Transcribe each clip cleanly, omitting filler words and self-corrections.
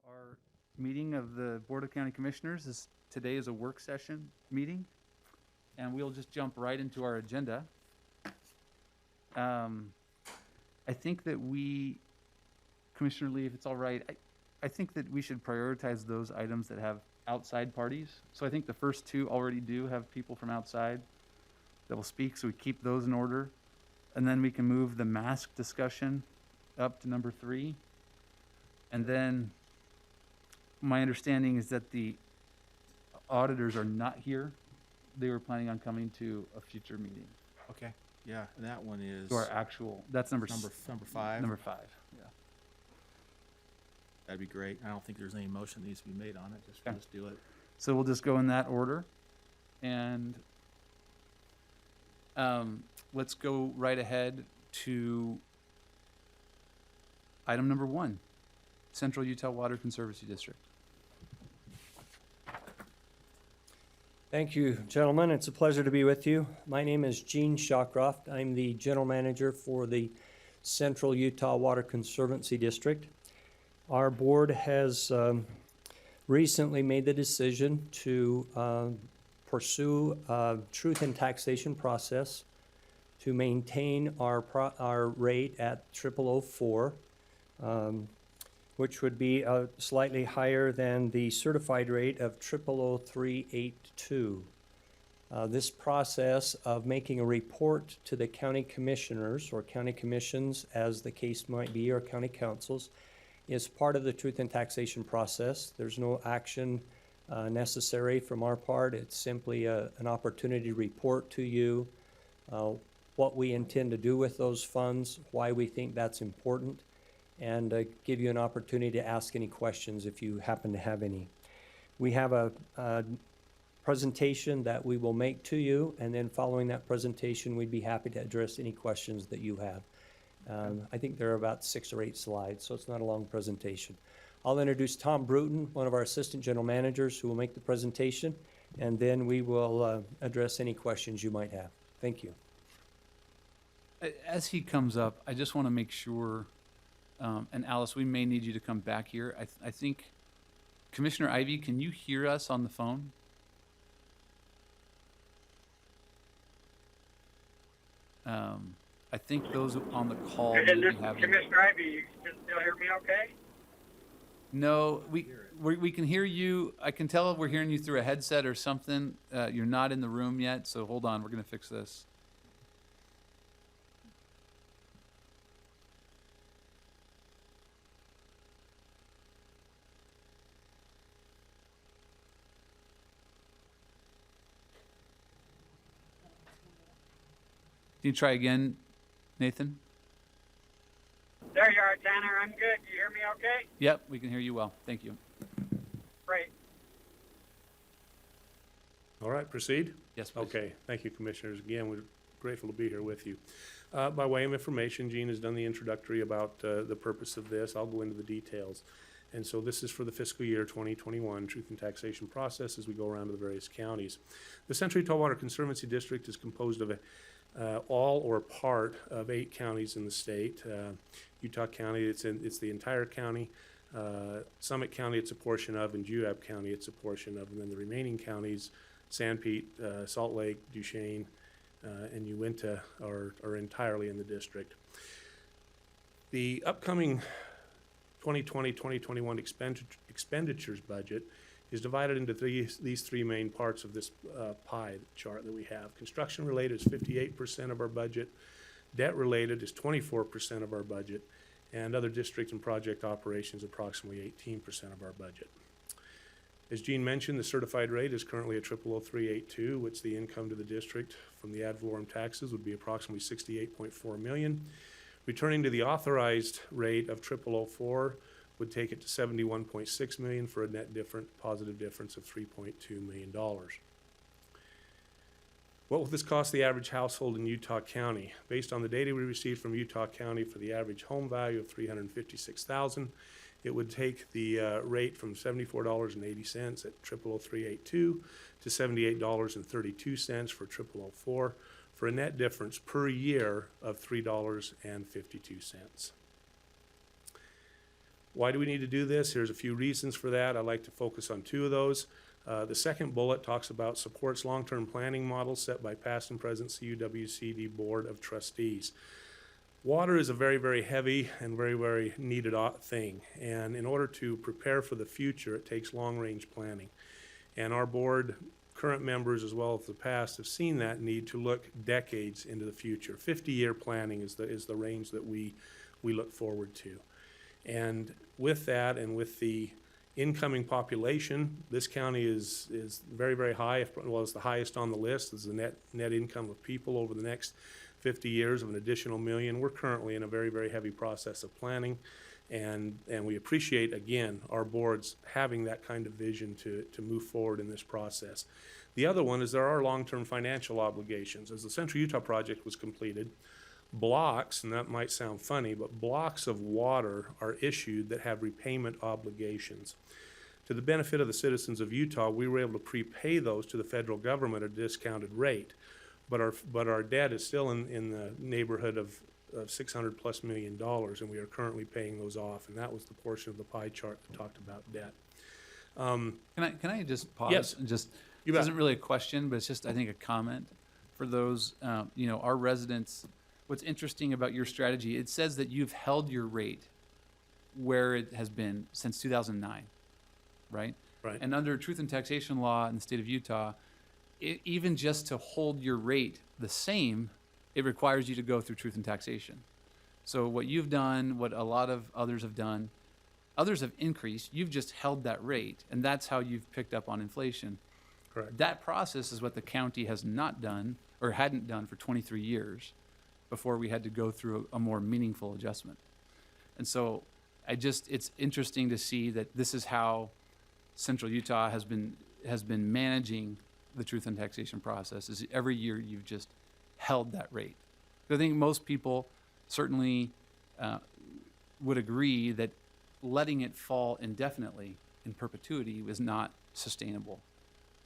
Our meeting of the Board of County Commissioners today is a work session meeting, and we'll just jump right into our agenda. I think that Commissioner Lee, if it's all right, I think that we should prioritize those items that have outside parties. So I think the first two already do have people from outside that will speak, so we keep those in order. And then we can move the mask discussion up to number 3. And then my understanding is that the auditors are not here. They were planning on coming to a future meeting. Okay, yeah, and that one is To our actual, that's number 5. Number 5, yeah. That'd be great. I don't think there's any motion that needs to be made on it. Okay. Just do it. So we'll just go in that order. And let's go right ahead to item number 1, Central Utah Water Conservancy District. Thank you, gentlemen. It's a pleasure to be with you. My name is Gene Shawcroft. I'm the general manager for the Central Utah Water Conservancy District. Our board has recently made the decision to pursue a truth in taxation process to maintain our rate at 0004, which would be slightly higher than the certified rate of 000382. This process of making a report to the county commissioners or county commissions, as the case might be, or county councils, is part of the truth in taxation process. There's no action necessary from our part. It's simply an opportunity to report to you what we intend to do with those funds, why we think that's important, and give you an opportunity to ask any questions if you happen to have any. We have a presentation that we will make to you, and then following that presentation, we'd be happy to address any questions that you have. I think there are about 6 or 8 slides, so it's not a long presentation. I'll introduce Tom Bruton, one of our assistant general managers, who will make the presentation, and then we will address any questions you might have. Thank you. As he comes up, I just want to make sure, and Alice, we may need you to come back here. I think, Commissioner Ivey, can you hear us on the phone? I think those on the call may be having... Commissioner Ivey, you can still hear me okay? No, we can hear you. I can tell we're hearing you through a headset or something. You're not in the room yet, so hold on. We're going to fix this. Can you try again, Nathan? There you are, Tanner. I'm good. You hear me okay? Yep, we can hear you well. Thank you. Great. All right, proceed? Yes, please. Okay, thank you, Commissioners. Again, we're grateful to be here with you. By way of information, Gene has done the introductory about the purpose of this. I'll go into the details. And so this is for the fiscal year 2021 truth and taxation process as we go around to the various counties. The Central Utah Water Conservancy District is composed of all or part of 8 counties in the state. Utah County, it's the entire county. Summit County, it's a portion of, and Juab County, it's a portion of, and then the remaining counties, Sanpete, Salt Lake, Duchesne, and Uinta are entirely in the district. The upcoming 2020-2021 expenditures budget is divided into these 3 main parts of this pie chart that we have. Construction related is 58% of our budget. Debt related is 24% of our budget. And other district and project operations approximately 18% of our budget. As Gene mentioned, the certified rate is currently at 000382, which the income to the district from the ad valorem taxes would be approximately $68.4 million. Returning to the authorized rate of 0004 would take it to $71.6 million for a net positive difference of $3.2 million. What will this cost the average household in Utah County? Based on the data we received from Utah County for the average home value of $356,000, it would take the rate from $74.80 at 000382 to $78.32 for 0004 for a net difference per year of $3.52. Why do we need to do this? Here's a few reasons for that. I'd like to focus on two of those. The second bullet talks about supports long-term planning models set by past and present CUWCD Board of Trustees. Water is a very, very heavy and very, very needed thing. And in order to prepare for the future, it takes long-range planning. And our board, current members as well as the past, have seen that need to look decades into the future. 50-year planning is the range that we look forward to. And with that and with the incoming population, this county is very, very high, well, it's the highest on the list. It's the net income of people over the next 50 years of an additional million. We're currently in a very, very heavy process of planning, and we appreciate, again, our boards having that kind of vision to move forward in this process. The other one is there are long-term financial obligations. As the Central Utah project was completed, blocks, and that might sound funny, but blocks of water are issued that have repayment obligations. To the benefit of the citizens of Utah, we were able to prepay those to the federal government at a discounted rate. But our debt is still in the neighborhood of $600+ million, and we are currently paying those off. And that was the portion of the pie chart that talked about debt. Can I just pause? Yes. And just, You it bet. isn't really a question, but it's just, I think, a comment for those, our residents. What's interesting about your strategy, it says that you've held your rate where it has been since 2009, right? Right. And under truth and taxation law in the state of Utah, even just to hold your rate the same, it requires you to go through truth and taxation. So what you've done, what a lot of others have done, others have increased, you've just held that rate, and that's how you've picked up on inflation. Correct. That process is what the county has not done or hadn't done for 23 years before we had to go through a more meaningful adjustment. And so it's interesting to see that this is how Central Utah has been managing the truth and taxation process, is every year you've just held that rate. I think most people certainly would agree that letting it fall indefinitely in perpetuity is not sustainable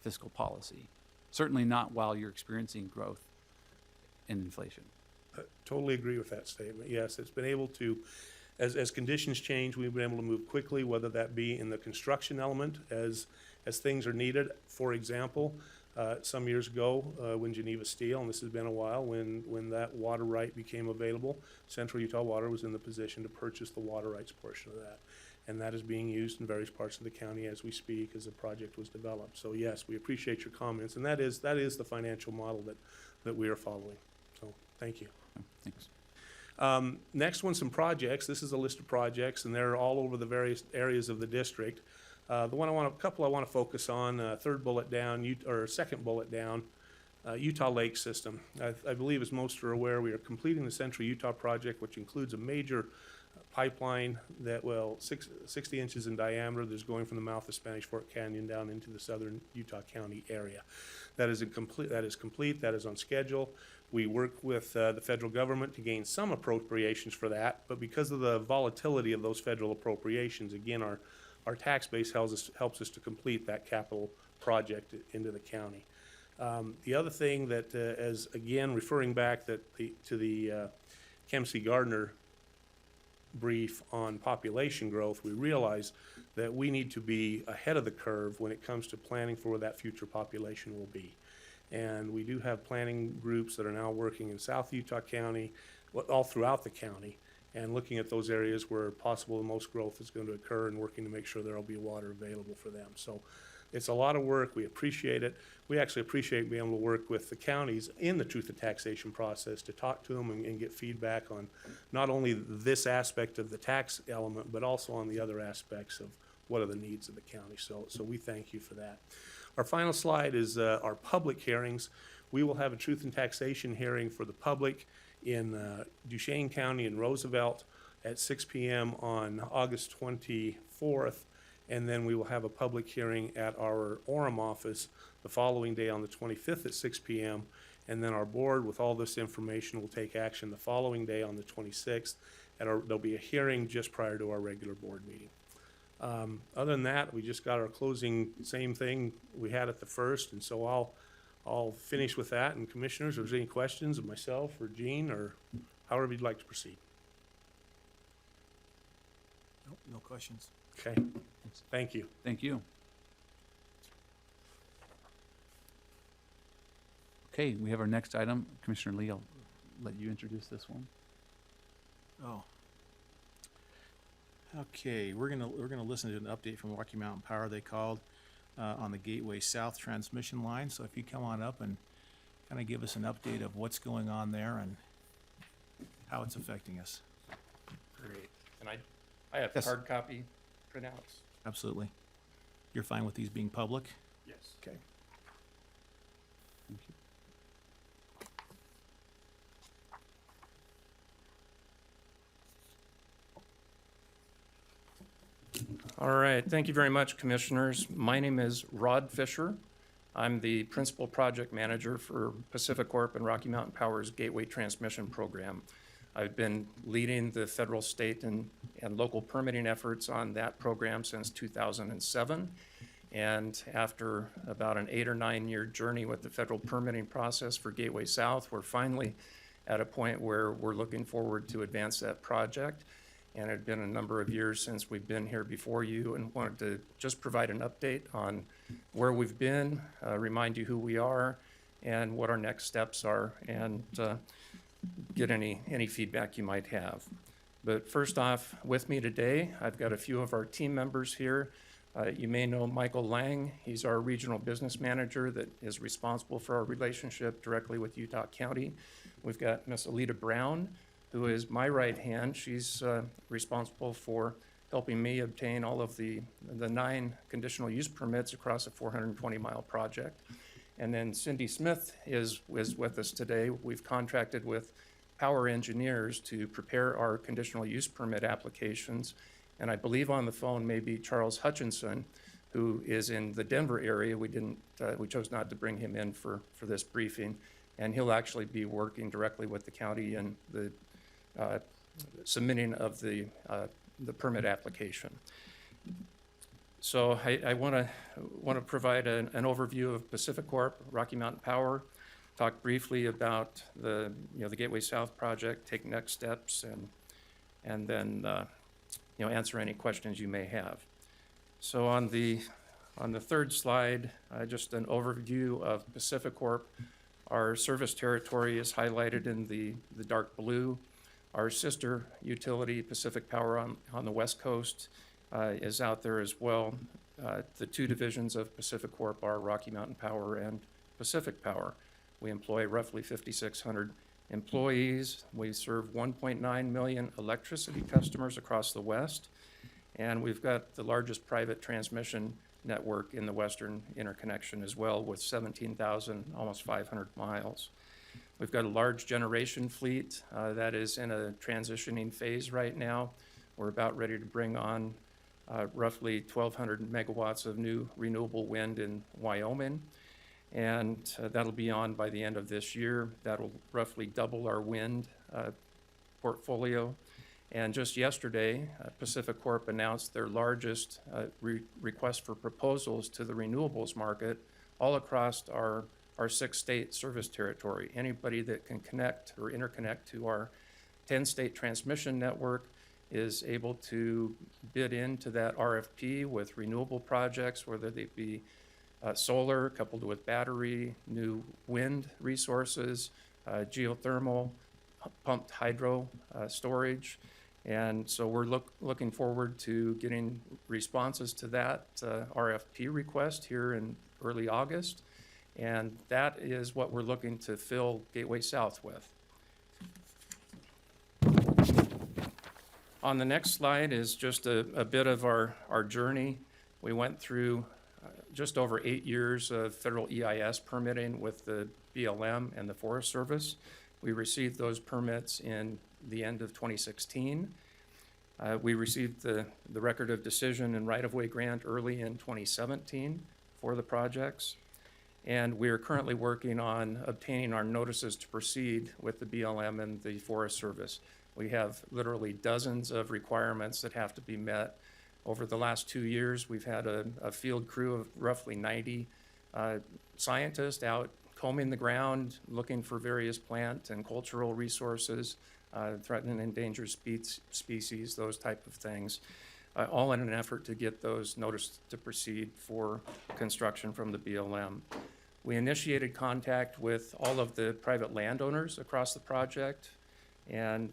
fiscal policy. Certainly not while you're experiencing growth in inflation. I totally agree with that statement. Yes, it's been able to, as conditions change, we've been able to move quickly, whether that be in the construction element as things are needed. For example, some years ago, when Geneva Steel, and this has been a while, when that water right became available, Central Utah Water was in the position to purchase the water rights portion of that. And that is being used in various parts of the county as we speak, as the project was developed. So yes, we appreciate your comments, and that is the financial model that we are following. So thank you. Thanks. Next one, some projects. This is a list of projects, and they're all over the various areas of the district. A couple I want to focus on, third bullet down, or second bullet down, Utah Lake System. I believe, as most are aware, we are completing the Central Utah project, which includes a major pipeline that, 60 inches in diameter, that's going from the mouth of Spanish Fork Canyon down into the southern Utah County area. That is complete, that is on schedule. We work with the federal government to gain some appropriations for that, but because of the volatility of those federal appropriations, again, our tax base helps us to complete that capital project into the county. The other thing that, as again, referring back to the Kem C. Gardner brief on population growth, we realize that we need to be ahead of the curve when it comes to planning for where that future population will be. And we do have planning groups that are now working in South Utah County, all throughout the county, and looking at those areas where possible the most growth is going to occur and working to make sure there will be water available for them. So it's a lot of work. We appreciate it. We actually appreciate being able to work with the counties in the truth and taxation process to talk to them and get feedback on not only this aspect of the tax element, but also on the other aspects of what are the needs of the county. So we thank you for that. Our final slide is our public hearings. We will have a truth and taxation hearing for the public in Duchesne County and Roosevelt at 6 p.m. on August 24th. And then we will have a public hearing at our Orem office the following day on the 25th at 6 p.m. And then our board, with all this information, will take action the following day on the 26th. There'll be a hearing just prior to our regular board meeting. Other than that, we just got our closing, same thing we had at the first, and so I'll finish with that. And commissioners, if there's any questions of myself or Gene or however you'd like to proceed. No questions. Okay, thank you. Thank you. Okay, we have our next item. Commissioner Lee, I'll let you introduce this one. Oh. Okay, we're gonna listen to an update from Rocky Mountain Power, they called, on the Gateway South transmission line. So if you come on up and kind of give us an update of what's going on there and how it's affecting us. Great. And I have Yes. hard copy printouts. Absolutely. You're fine with these being public? Yes. Okay. Thank you. All right, thank you very much, Commissioners. My name is Rod Fisher. I'm the Principal Project Manager for Pacific Corp and Rocky Mountain Power's Gateway Transmission Program. I've been leading the federal, state, and local permitting efforts on that program since 2007. And after about an 8 or 9 year journey with the federal permitting process for Gateway South, we're finally at a point where we're looking forward to advance that project. And it had been a number of years since we've been here before you, and wanted to just provide an update on where we've been, remind you who we are and what our next steps are, and get any feedback you might have. But first off, with me today, I've got a few of our team members here. You may know Michael Lang. He's our regional business manager that is responsible for our relationship directly with Utah County. We've got Miss Alita Brown, who is my right hand. She's responsible for helping me obtain all of the 9 conditional use permits across a 420-mile project. And then Cindy Smith is with us today. We've contracted with Power Engineers to prepare our conditional use permit applications. And I believe on the phone may be Charles Hutchinson, who is in the Denver area. We chose not to bring him in for this briefing. And he'll actually be working directly with the county and the submitting of the permit application. So I want to provide an overview of Pacific Corp, Rocky Mountain Power, talk briefly about the Gateway South project, take next steps, and then answer any questions you may have. So on the third slide, just an overview of Pacific Corp. Our service territory is highlighted in the dark blue. Our sister utility, Pacific Power on the west coast, is out there as well. The 2 divisions of Pacific Corp are Rocky Mountain Power and Pacific Power. We employ roughly 5,600 employees. We serve 1.9 million electricity customers across the west. And we've got the largest private transmission network in the Western Interconnection as well, with 17,000, almost 500 miles. We've got a large generation fleet that is in a transitioning phase right now. We're about ready to bring on roughly 1,200 megawatts of new renewable wind in Wyoming. And that'll be on by the end of this year. That'll roughly double our wind portfolio. And just yesterday, Pacific Corp announced their largest request for proposals to the renewables market all across our 6-state service territory. Anybody that can connect or interconnect to our 10-state transmission network is able to bid into that RFP with renewable projects, whether they be solar coupled with battery, new wind resources, geothermal, pumped hydro storage. And so we're looking forward to getting responses to that RFP request here in early August. And that is what we're looking to fill Gateway South with. On the next slide is just a bit of our journey. We went through just over 8 years of federal EIS permitting with the BLM and the Forest Service. We received those permits in the end of 2016. We received the record of decision and right-of-way grant early in 2017 for the projects. And we are currently working on obtaining our notices to proceed with the BLM and the Forest Service. We have literally dozens of requirements that have to be met. Over the last 2 years, we've had a field crew of roughly 90 scientists out combing the ground, looking for various plant and cultural resources, threatened and endangered species, those type of things. all in an effort to get those notice to proceed for construction from the BLM. We initiated contact with all of the private landowners across the project, and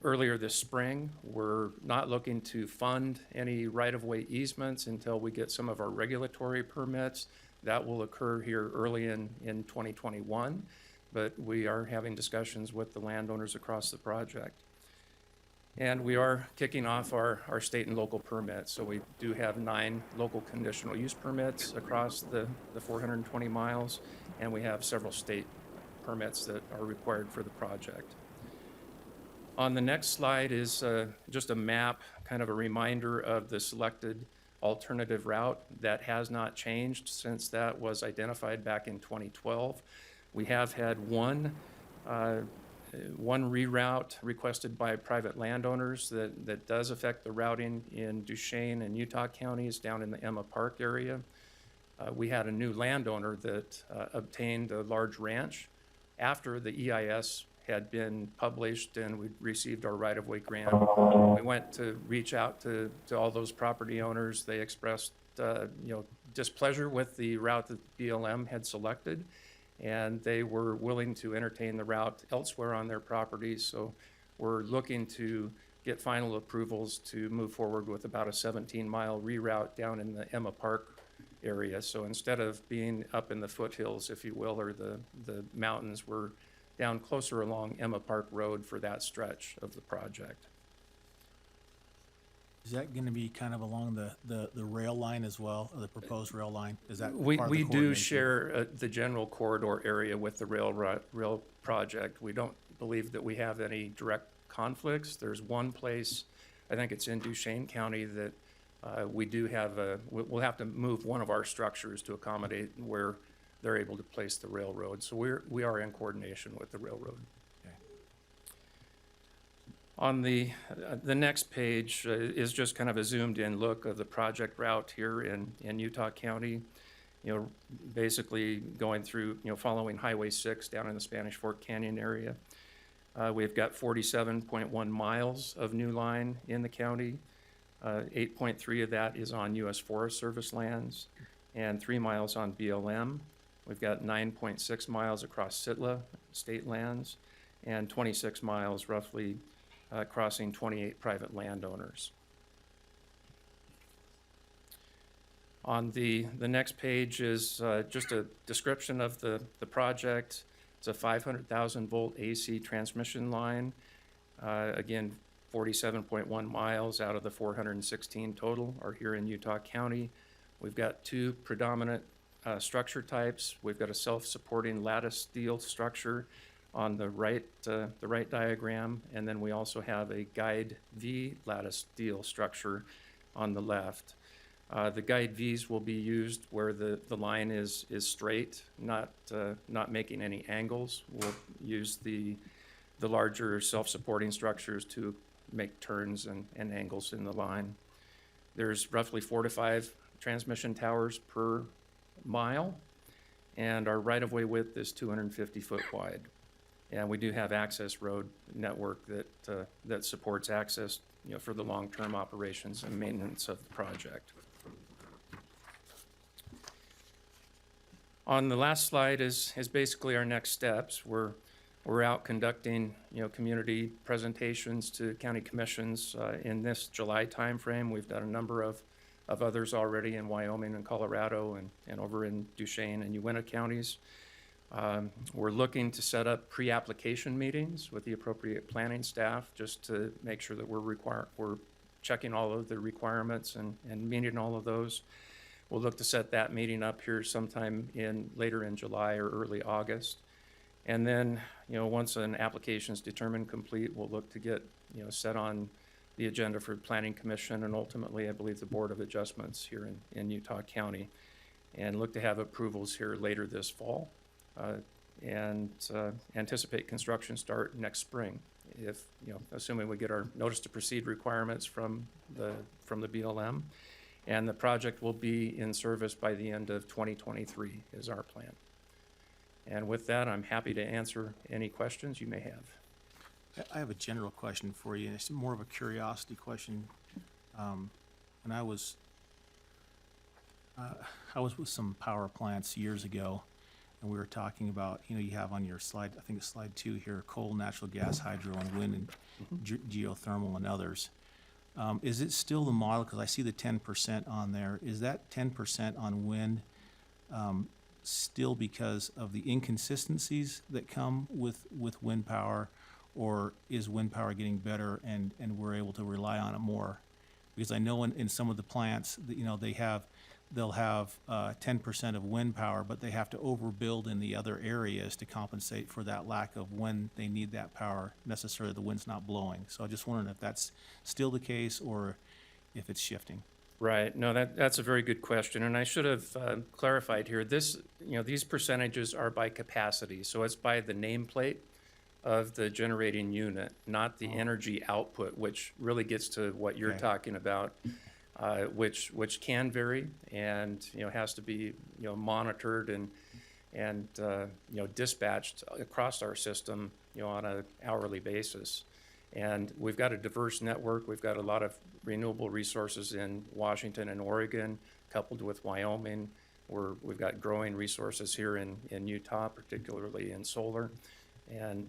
earlier this spring, we're not looking to fund any right-of-way easements until we get some of our regulatory permits. That will occur here early in 2021, but we are having discussions with the landowners across the project. And we are kicking off our state and local permits. So we do have 9 local conditional use permits across the 420 miles, and we have several state permits that are required for the project. On the next slide is just a map, kind of a reminder of the selected alternative route. That has not changed since that was identified back in 2012. We have had one reroute requested by private landowners that does affect the routing in Duchesne and Utah counties down in the Emma Park area. We had a new landowner that obtained a large ranch after the EIS had been published and we received our right-of-way grant. We went to reach out to all those property owners. They expressed displeasure with the route that BLM had selected, and they were willing to entertain the route elsewhere on their properties. So we're looking to get final approvals to move forward with about a 17-mile reroute down in the Emma Park area. So instead of being up in the foothills, if you will, or the mountains, we're down closer along Emma Park Road for that stretch of the project. Is that gonna be kind of along the rail line as well, or the proposed rail line? Is that We part of the do coordination? share the general corridor area with the rail project. We don't believe that we have any direct conflicts. There's one place, I think it's in Duchesne County, that we do have we'll have to move one of our structures to accommodate where they're able to place the railroad. So we are in coordination with the railroad. Okay. On the next page is just kind of a zoomed in look of the project route here in Utah County. Basically going through, following Highway 6 down in the Spanish Fork Canyon area. We've got 47.1 miles of new line in the county. 8.3 of that is on U.S. Forest Service lands and 3 miles on BLM. We've got 9.6 miles across Sitla state lands and 26 miles roughly crossing 28 private landowners. On the next page is just a description of the project. It's a 500,000 volt AC transmission line. Again, 47.1 miles out of the 416 total are here in Utah County. We've got 2 predominant structure types. We've got a self-supporting lattice steel structure on the right diagram, and then we also have a guide V lattice steel structure on the left. The guide Vs will be used where the line is straight, not making any angles. We'll use the larger self-supporting structures to make turns and angles in the line. There's roughly 4 to 5 transmission towers per mile, and our right-of-way width is 250 foot wide. And we do have access road network that supports access, for the long-term operations and maintenance of the project. On the last slide is basically our next steps. We're out conducting, community presentations to county commissions in this July timeframe. We've done a number of others already in Wyoming and Colorado and over in Duchesne and Uinta counties. We're looking to set up pre-application meetings with the appropriate planning staff just to make sure that we're checking all of the requirements and meeting all of those. We'll look to set that meeting up here sometime later in July or early August. And then, once an application is determined complete, we'll look to get, set on the agenda for Planning Commission and ultimately, I believe, the Board of Adjustments here in Utah County, and look to have approvals here later this fall, and anticipate construction start next spring, if, assuming we get our notice to proceed requirements from the BLM, and the project will be in service by the end of 2023 is our plan. And with that, I'm happy to answer any questions you may have. I have a general question for you, and it's more of a curiosity question. When I was with some power plants years ago, and we were talking about, you have on your slide, I think it's slide 2 here, coal, natural gas, hydro, and wind, and geothermal, and others. Is it still the model, because I see the 10% on there, is that 10% on wind still because of the inconsistencies that come with wind power, or is wind power getting better and we're able to rely on it more? Because I know in some of the plants, that, they'll have 10% of wind power, but they have to overbuild in the other areas to compensate for that lack of when they need that power, necessarily the wind's not blowing. So I just wondering if that's still the case or if it's shifting. Right. No, that's a very good question, and I should have clarified here. These percentages are by capacity, so it's by the nameplate of the generating unit, not the energy output, which really gets to what you're Okay. talking about, which can vary and has to be monitored and dispatched across our system on an hourly basis. And we've got a diverse network. We've got a lot of renewable resources in Washington and Oregon, coupled with Wyoming. We've got growing resources here in Utah, particularly in solar. And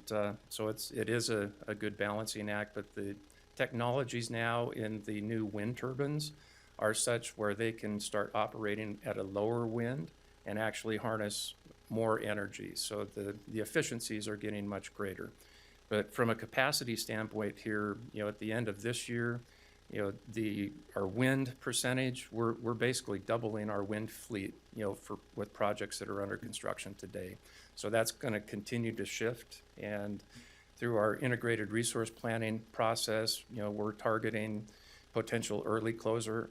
so it is a good balancing act, but the technologies now in the new wind turbines are such where they can start operating at a lower wind and actually harness more energy. So the efficiencies are getting much greater. But from a capacity standpoint here, at the end of this year, our wind percentage, we're basically doubling our wind fleet, with projects that are under construction today. So that's going to continue to shift, and through our integrated resource planning process, we're targeting potential early closure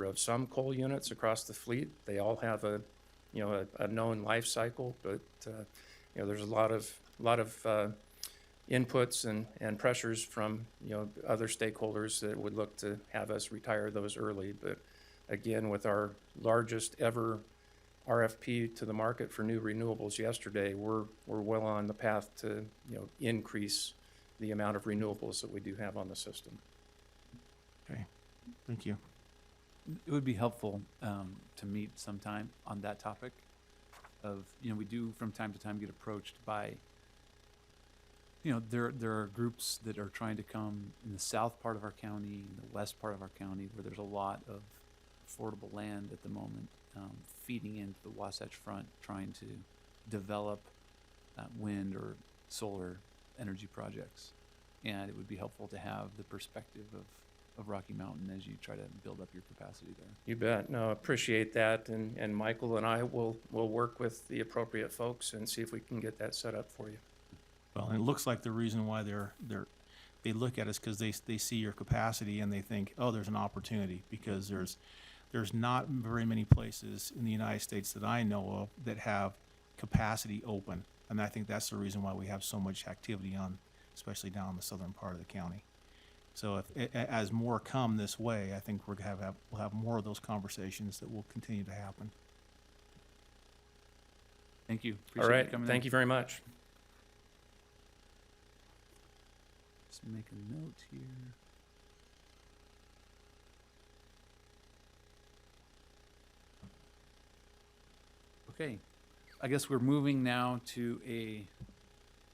of some coal units across the fleet. They all have a known life cycle, but there's a lot of inputs and pressures from other stakeholders that would look to have us retire those early. But again, with our largest ever RFP to the market for new renewables yesterday, we're well on the path to increase the amount of renewables that we do have on the system. Okay, thank you. It would be helpful to meet sometime on that topic of, we do from time to time get approached by, there are groups that are trying to come in the south part of our county, in the west part of our county, where there's a lot of affordable land at the moment, feeding into the Wasatch Front, trying to develop wind or solar energy projects. And it would be helpful to have the perspective of Rocky Mountain as you try to build up your capacity there. You bet. No, appreciate that. And Michael and I will work with the appropriate folks and see if we can get that set up for you. Well, and it looks like the reason why they look at us because they see your capacity and they think, oh, there's an opportunity, because there's not very many places in the United States that I know of that have capacity open. And I think that's the reason why we have so much activity on, especially down in the southern part of the county. So as more come this way, I think we'll have more of those conversations that will continue to happen. Thank you. All Appreciate right. you coming Thank in. you very much. Just make a note here. Okay, I guess we're moving now to a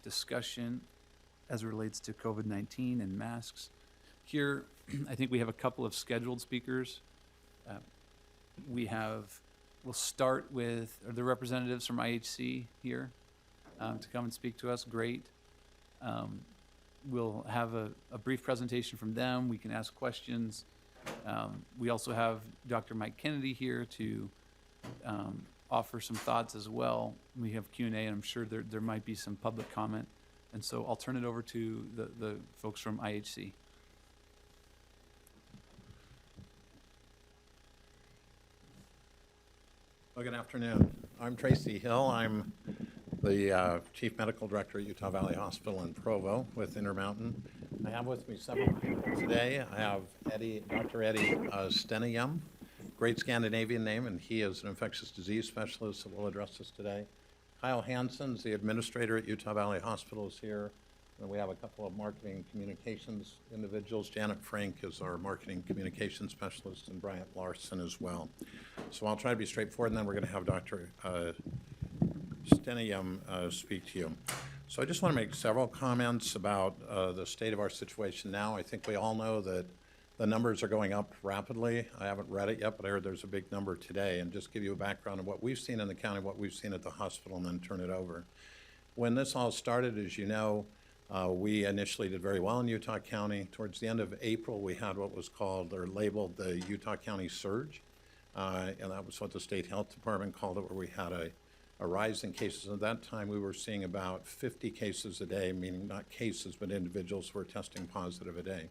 discussion as it relates to COVID-19 and masks. Here, I think we have a couple of scheduled speakers. We'll start with, are the representatives from IHC here to come and speak to us? Great. We'll have a brief presentation from them. We can ask questions. We also have Dr. Mike Kennedy here to offer some thoughts as well. We have Q&A, and I'm sure there might be some public comment. And so I'll turn it over to the folks from IHC. Well, good afternoon. I'm Tracy Hill. I'm the Chief Medical Director at Utah Valley Hospital in Provo with Intermountain. I have with me several people today. I have Dr. Eddie Stenayem, great Scandinavian name, and he is an infectious disease specialist that will address us today. Kyle Hansen's the administrator at Utah Valley Hospital is here. And we have a couple of marketing communications individuals. Janet Frank is our marketing communications specialist, and Bryant Larson as well. So I'll try to be straightforward, and then we're going to have Dr. Stenium speak to you. So I just want to make several comments about the state of our situation now. I think we all know that the numbers are going up rapidly. I haven't read it yet, but I heard there's a big number today. And just give you a background of what we've seen in the county, what we've seen at the hospital, and then turn it over. When this all started, as you know, we initially did very well in Utah County. Towards the end of April, we had what was called or labeled the Utah County Surge. And that was what the State Health Department called it, where we had a rise in cases. At that time, we were seeing about 50 cases a day, meaning not cases, but individuals who were testing positive a day.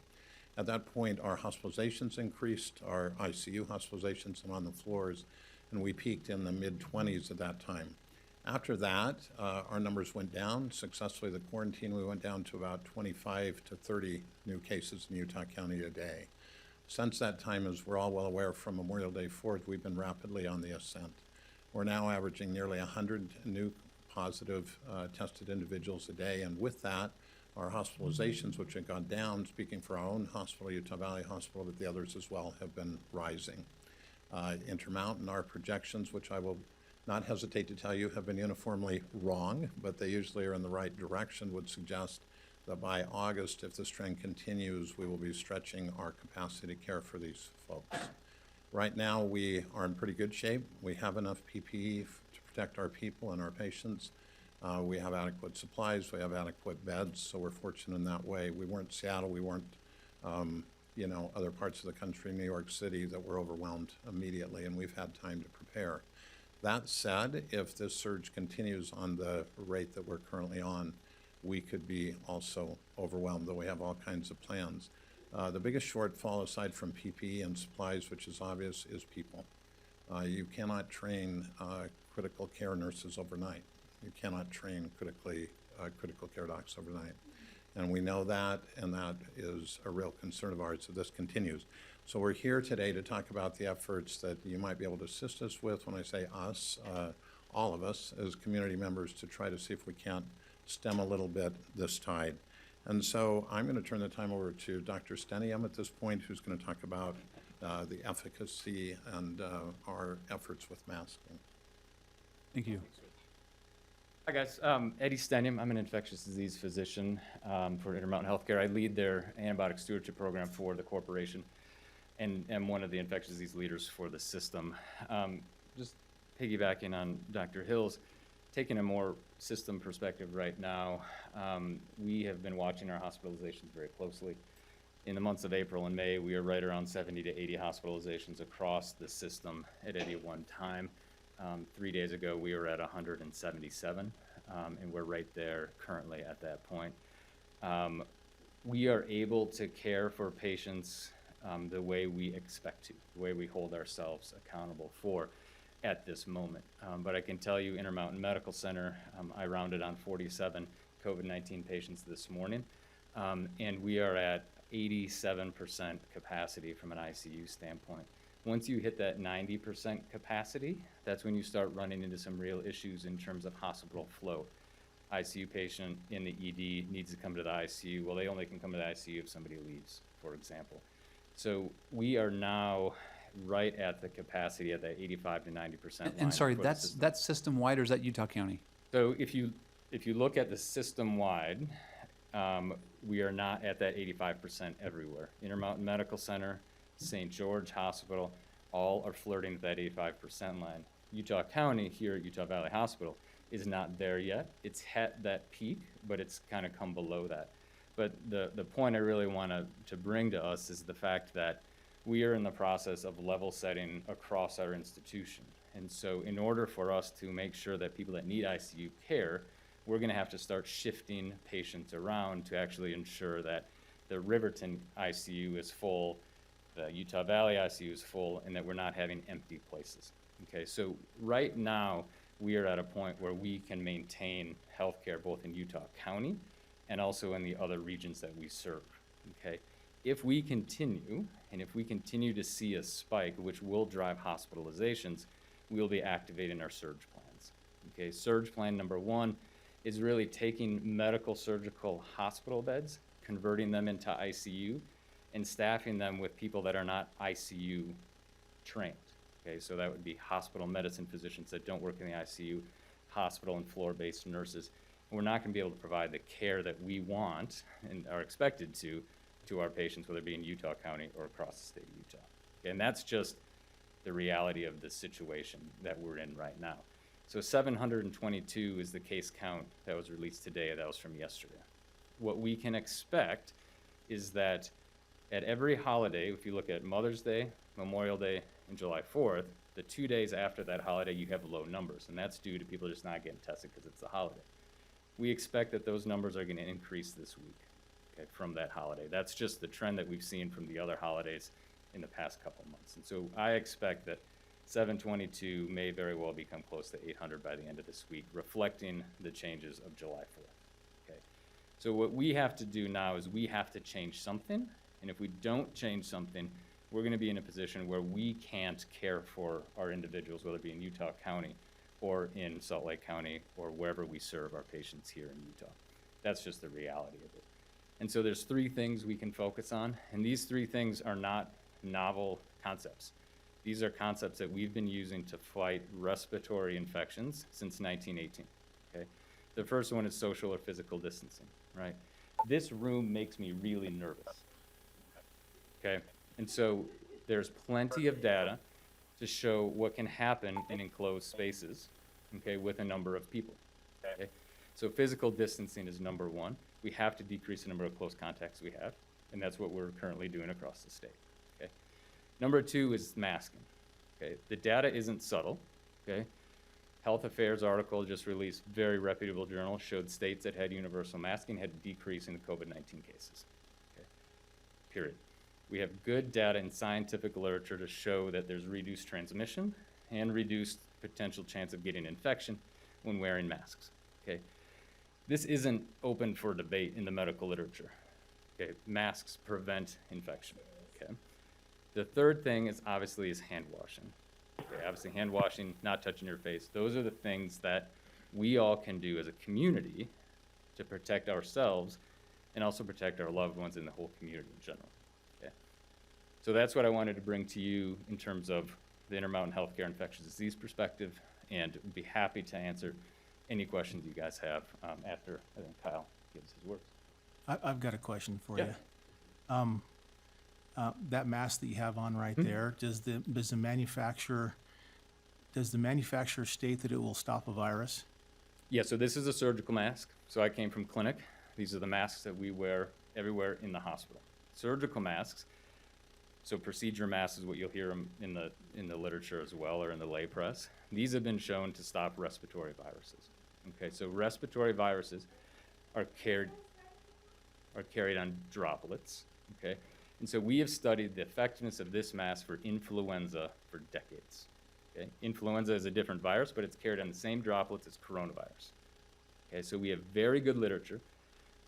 At that point, our hospitalizations increased, our ICU hospitalizations and on the floors, and we peaked in the mid-20s at that time. After that, our numbers went down. Successfully, the quarantine, we went down to about 25 to 30 new cases in Utah County a day. Since that time, as we're all well aware, from Memorial Day forth, we've been rapidly on the ascent. We're now averaging nearly 100 new positive tested individuals a day, and with that, our hospitalizations, which have gone down, speaking for our own hospital, Utah Valley Hospital, but the others as well, have been rising. Intermountain, our projections, which I will not hesitate to tell you have been uniformly wrong, but they usually are in the right direction, would suggest that by August, if this trend continues, we will be stretching our capacity to care for these folks. Right now, we are in pretty good shape. We have enough PPE to protect our people and our patients. We have adequate supplies, we have adequate beds, so we're fortunate in that way. We weren't Seattle, we weren't, other parts of the country, New York City, that were overwhelmed immediately, and we've had time to prepare. That said, if this surge continues on the rate that we're currently on, we could be also overwhelmed, though we have all kinds of plans. The biggest shortfall, aside from PPE and supplies, which is obvious, is people. You cannot train critical care nurses overnight. You cannot train critical care docs overnight. And we know that, and that is a real concern of ours if this continues. So we're here today to talk about the efforts that you might be able to assist us with. When I say us, all of us as community members, to try to see if we can't stem a little bit this tide. And so I'm going to turn the time over to Dr. Stenium at this point, who's going to talk about the efficacy and our efforts with masking. Thank you. Hi guys, Eddie Stenium. I'm an infectious disease physician for Intermountain Healthcare. I lead their antibiotic stewardship program for the corporation and am one of the infectious disease leaders for the system. Just piggybacking on Dr. Hill's, taking a more system perspective right now, we have been watching our hospitalizations very closely. In the months of April and May, we are right around 70 to 80 hospitalizations across the system at any one time. 3 days ago, we were at 177, and we're right there currently at that point. We are able to care for patients the way we expect to, the way we hold ourselves accountable for at this moment. But I can tell you, Intermountain Medical Center, I rounded on 47 COVID-19 patients this morning, and we are at 87% capacity from an ICU standpoint. Once you hit that 90% capacity, that's when you start running into some real issues in terms of hospital flow. ICU patient in the ED needs to come to the ICU. Well, they only can come to the ICU if somebody leaves, for example. So we are now right at the capacity at that 85 to 90% line. And sorry, that's system-wide, or is that Utah County? So if you look at the system-wide, we are not at that 85% everywhere. Intermountain Medical Center, St. George Hospital, all are flirting with that 85% line. Utah County here at Utah Valley Hospital is not there yet. It's hit that peak, but it's kind of come below that. But the point I really want to bring to us is the fact that we are in the process of level setting across our institution. And so in order for us to make sure that people that need ICU care, we're going to have to start shifting patients around to actually ensure that the Riverton ICU is full, the Utah Valley ICU is full, and that we're not having empty places. Okay, so right now we are at a point where we can maintain healthcare both in Utah County and also in the other regions that we serve. Okay, if we continue, and if we continue to see a spike, which will drive hospitalizations, we'll be activating our surge plans. Okay, surge plan number one is really taking medical surgical hospital beds, converting them into ICU, and staffing them with people that are not ICU trained. Okay, so that would be hospital medicine physicians that don't work in the ICU, hospital and floor-based nurses. And we're not going to be able to provide the care that we want and are expected to our patients, whether it be in Utah County or across the state of Utah. Okay, and that's just the reality of the situation that we're in right now. So 722 is the case count that was released today. That was from yesterday. What we can expect is that at every holiday, if you look at Mother's Day, Memorial Day, and July 4th, the 2 days after that holiday, you have low numbers, and that's due to people just not getting tested because it's a holiday. We expect that those numbers are going to increase this week, okay, from that holiday. That's just the trend that we've seen from the other holidays in the past couple months. And so I expect that 722 may very well become close to 800 by the end of this week, reflecting the changes of July 4th. Okay. So what we have to do now is we have to change something, and if we don't change something, we're going to be in a position where we can't care for our individuals, whether it be in Utah County or in Salt Lake County or wherever we serve our patients here in Utah. That's just the reality of it. And so there's 3 things we can focus on, and these 3 things are not novel concepts. These are concepts that we've been using to fight respiratory infections since 1918, okay? The first one is social or physical distancing, right? This room makes me really nervous, okay? And so there's plenty of data to show what can happen in enclosed spaces, okay, with a number of people, okay? So physical distancing is number 1. We have to decrease the number of close contacts we have, and that's what we're currently doing across the state, okay? Number 2 is masking, okay? The data isn't subtle, okay? Health Affairs article just released, very reputable journal, showed states that had universal masking had a decrease in COVID-19 cases, okay? Period. We have good data in scientific literature to show that there's reduced transmission and reduced potential chance of getting infection when wearing masks, okay? This isn't open for debate in the medical literature, okay? Masks prevent infection, okay? The third thing is obviously hand washing, okay? Obviously hand washing, not touching your face. Those are the things that we all can do as a community to protect ourselves and also protect our loved ones in the whole community in general. So that's what I wanted to bring to you in terms of the Intermountain Healthcare Infectious Disease perspective, and would be happy to answer any questions you guys have after I think Kyle gives his words. I've got a question for Yeah. you. That mask that you have on right there, does the manufacturer state that it will stop a virus? Yeah, so this is a surgical mask. So I came from clinic. These are the masks that we wear everywhere in the hospital. Surgical masks. So procedure masks is what you'll hear in the literature as well, or in the lay press. These have been shown to stop respiratory viruses. Okay, so respiratory viruses are carried on droplets. Okay, and so we have studied the effectiveness of this mask for influenza for decades. Okay, influenza is a different virus, but it's carried on the same droplets as coronavirus. Okay, so we have very good literature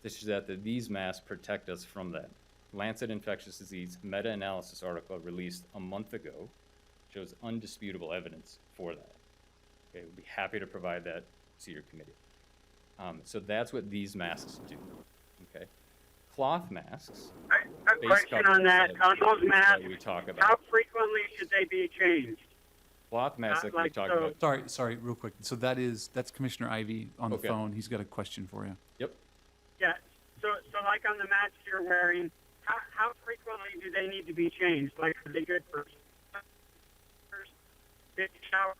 to show that these masks protect us from that. Lancet Infectious Disease meta-analysis article released a month ago shows undisputable evidence for that. Okay, we'd be happy to provide that to your committee. So that's what these masks do. Okay, cloth masks. A question on that, on those masks, that we talk how about. frequently should they be changed? Cloth masks that we like talk so- about. Sorry, real quick. So that's Commissioner Ivy on the Okay. phone. He's got a question for you. Yep. Yeah, so like on the masks you're wearing, how frequently do they need to be changed? Like, are they good for shower?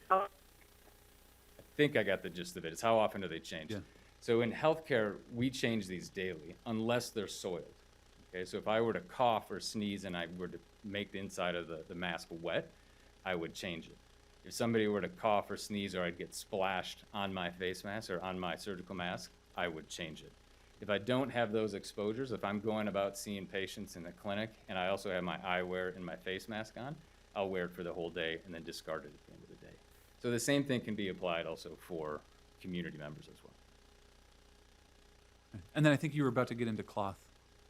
I think I got the gist of it. It's how often do they change? Yeah. So in healthcare, we change these daily unless they're soiled. Okay, so if I were to cough or sneeze and I were to make the inside of the mask wet, I would change it. If somebody were to cough or sneeze or I'd get splashed on my face mask or on my surgical mask, I would change it. If I don't have those exposures, if I'm going about seeing patients in the clinic and I also have my eyewear and my face mask on, I'll wear it for the whole day and then discard it at the end of the day. So the same thing can be applied also for community members as well. And then I think you were about to get into cloth.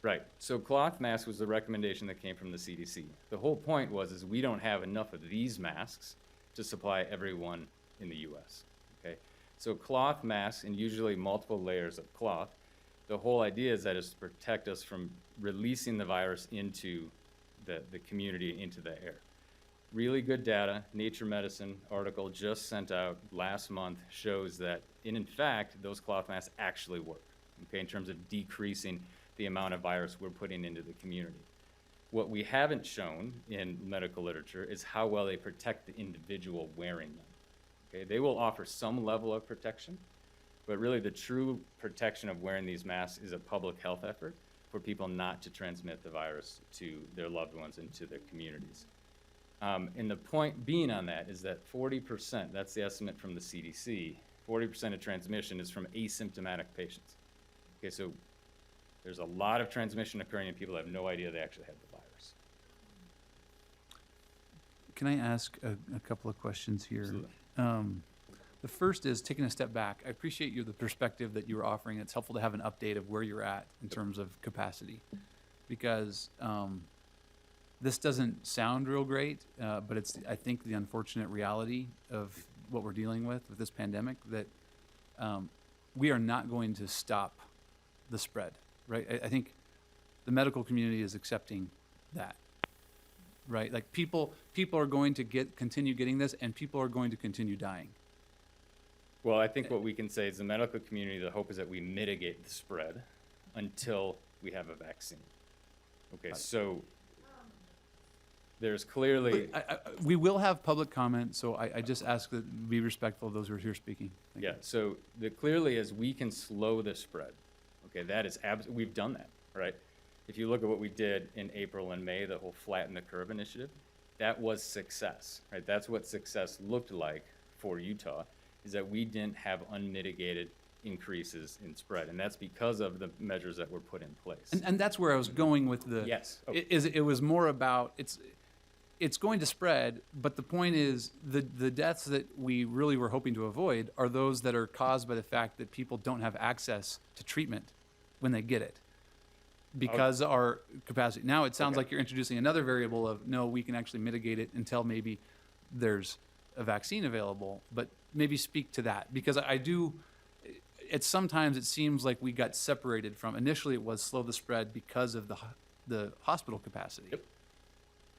Right. So cloth mask was the recommendation that came from the CDC. The whole point is we don't have enough of these masks to supply everyone in the U.S. Okay. So cloth masks, and usually multiple layers of cloth, the whole idea is that it's to protect us from releasing the virus into the community, into the air. Really good data, Nature Medicine article just sent out last month shows that, in fact, those cloth masks actually work, okay, in terms of decreasing the amount of virus we're putting into the community. What we haven't shown in medical literature is how well they protect the individual wearing them. Okay, they will offer some level of protection, but really the true protection of wearing these masks is a public health effort for people not to transmit the virus to their loved ones and to their communities. And the point being on that is that 40%, that's the estimate from the CDC, 40% of transmission is from asymptomatic patients. Okay, so there's a lot of transmission occurring and people have no idea they actually have the virus. Can I ask a couple of questions here? Absolutely. The first is taking a step back. I appreciate the perspective that you were offering. It's helpful to have an update of where you're at in terms of capacity, because this doesn't sound real great, but it's, I think, the unfortunate reality of what we're dealing with this pandemic, that we are not going to stop the spread, right? I think the medical community is accepting that, right? Like people are going to continue getting this, and people are going to continue dying. Well, I think what we can say is the medical community, the hope is that we mitigate the spread until we have a vaccine. Okay, so there's clearly, We will have public comment, so I just ask that be respectful of those who are here speaking. Thank you. yeah, so clearly as we can slow the spread, okay, that is we've done that, right? If you look at what we did in April and May, the whole flatten the curve initiative, that was success, right? That's what success looked like for Utah, is that we didn't have unmitigated increases in spread, and that's because of the measures that were put in place. And that's where I was going with the. Yes. Okay. It was more about it's going to spread, but the point is the deaths that we really were hoping to avoid are those that are caused by the fact that people don't have access to treatment when they get it, because our capacity. Now it sounds Okay. like you're introducing another variable of no, we can actually mitigate it until maybe there's a vaccine available, but maybe speak to that, because I do. Sometimes it seems like we got separated from. Initially, it was slow the spread because of the hospital capacity. Yep.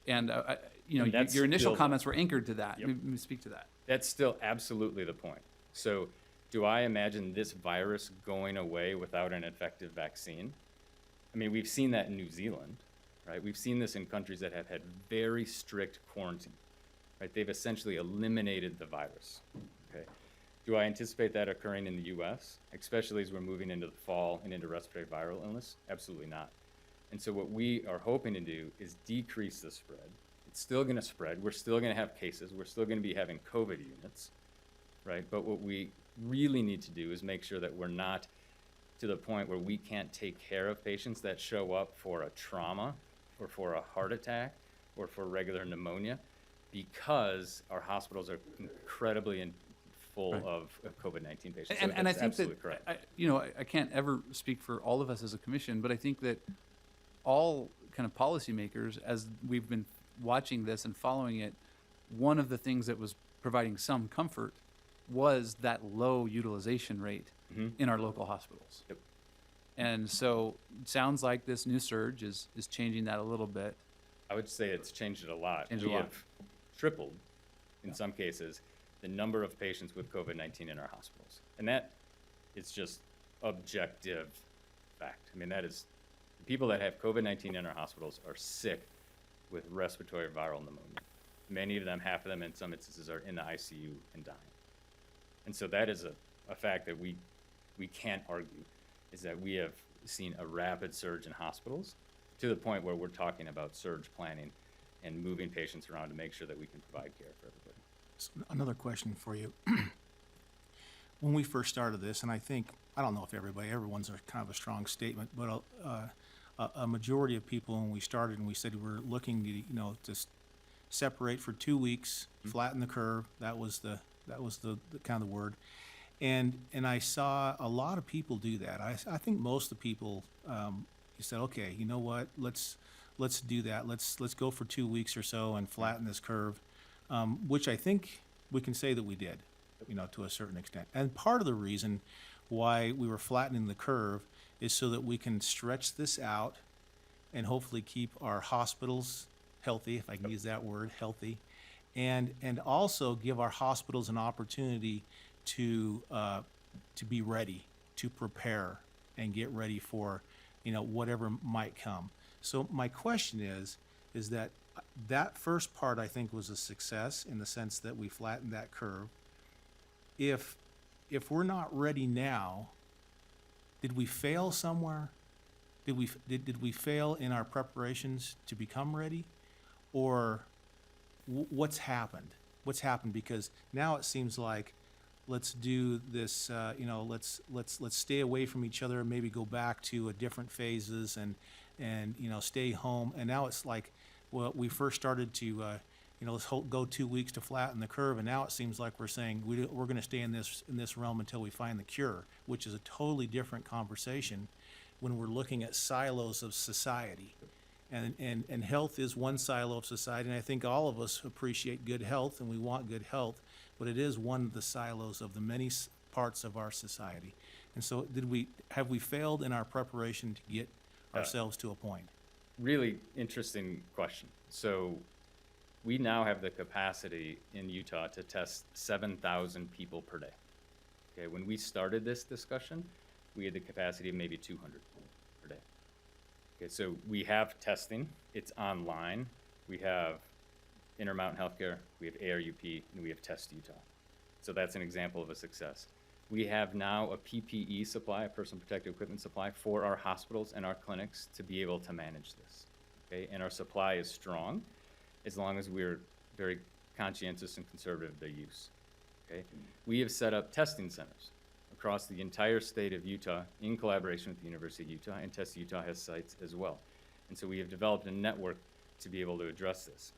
And And that's your initial still- comments were anchored to that. Yep. Maybe speak to that. That's still absolutely the point. So do I imagine this virus going away without an effective vaccine? I mean, we've seen that in New Zealand, right? We've seen this in countries that have had very strict quarantine, right? They've essentially eliminated the virus, okay? Do I anticipate that occurring in the US, especially as we're moving into the fall and into respiratory viral illness? Absolutely not. And so what we are hoping to do is decrease the spread. It's still going to spread. We're still going to have cases. We're still going to be having COVID units, right? But what we really need to do is make sure that we're not to the point where we can't take care of patients that show up for a trauma or for a heart attack or for regular pneumonia, because our hospitals are incredibly full Right. of COVID-19 patients. And I that's think absolutely that correct. I can't ever speak for all of us as a commission, but I think that all kind of policymakers, as we've been watching this and following it, one of the things that was providing some comfort was that low utilization rate Mhm. in our local hospitals. Yep. And so it sounds like this new surge is changing that a little bit. I would say it's changed it a lot. Changed We a lot. have tripled, in some cases, the number of patients with COVID-19 in our hospitals. And that is just objective fact. I mean, that is, the people that have COVID-19 in our hospitals are sick with respiratory viral pneumonia. Many of them, half of them in some instances, are in the ICU and dying. And so that is a fact that we can't argue, is that we have seen a rapid surge in hospitals to the point where we're talking about surge planning and moving patients around to make sure that we can provide care for everybody. So another question for you. When we first started this, and I don't know if everyone's a kind of a strong statement, but a majority of people, when we started and we said we're looking to, to separate for 2 weeks, flatten the curve, that was the kind of the word. And I saw a lot of people do that. I think most of the people, you said, okay, you know what, let's do that. Let's go for 2 weeks or so and flatten this curve, which I think we can say that we did. you know, to a certain extent. And part of the reason why we were flattening the curve is so that we can stretch this out and hopefully keep our hospitals healthy, if I can use that word, healthy, and also give our hospitals an opportunity to be ready, to prepare and get ready for, you know, whatever might come. So my question is that that first part I think was a success in the sense that we flattened that curve. If we're not ready now, did we fail somewhere? Did we fail in our preparations to become ready, or what's happened? What's happened? Because now it seems like let's do this. You know, let's stay away from each other and maybe go back to different phases and you know, stay home. And now it's like, well, we first started to you know, let's go 2 weeks to flatten the curve, and now it seems like we're saying we're going to stay in this realm until we find the cure, which is a totally different conversation when we're looking at silos of society. And health is one silo of society, and I think all of us appreciate good health and we want good health, but it is one of the silos of the many parts of our society. And so have we failed in our preparation to get ourselves to a point? Really interesting question. So we now have the capacity in Utah to test 7,000 people per day. Okay, when we started this discussion, we had the capacity of maybe 200 per day. Okay, so we have testing, it's online. We have Intermountain Healthcare, we have ARUP, and we have Test Utah. So that's an example of a success. We have now a PPE supply, a personal protective equipment supply, for our hospitals and our clinics to be able to manage this. Okay, and our supply is strong as long as we're very conscientious and conservative of their use. Okay, we have set up testing centers across the entire state of Utah in collaboration with the University of Utah, and Test Utah has sites as well. And so we have developed a network to be able to address this.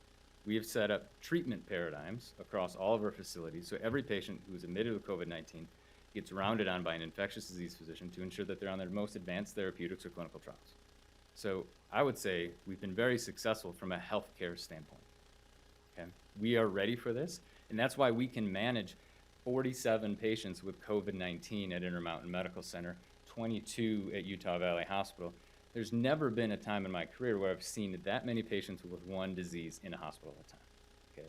We have set up treatment paradigms across all of our facilities, so every patient who is admitted with COVID-19 gets rounded on by an infectious disease physician to ensure that they're on their most advanced therapeutics or clinical trials. So I would say we've been very successful from a healthcare standpoint. Okay? We are ready for this, and that's why we can manage 47 patients with COVID-19 at Intermountain Medical Center, 22 at Utah Valley Hospital. There's never been a time in my career where I've seen that many patients with one disease in a hospital at a time. Okay?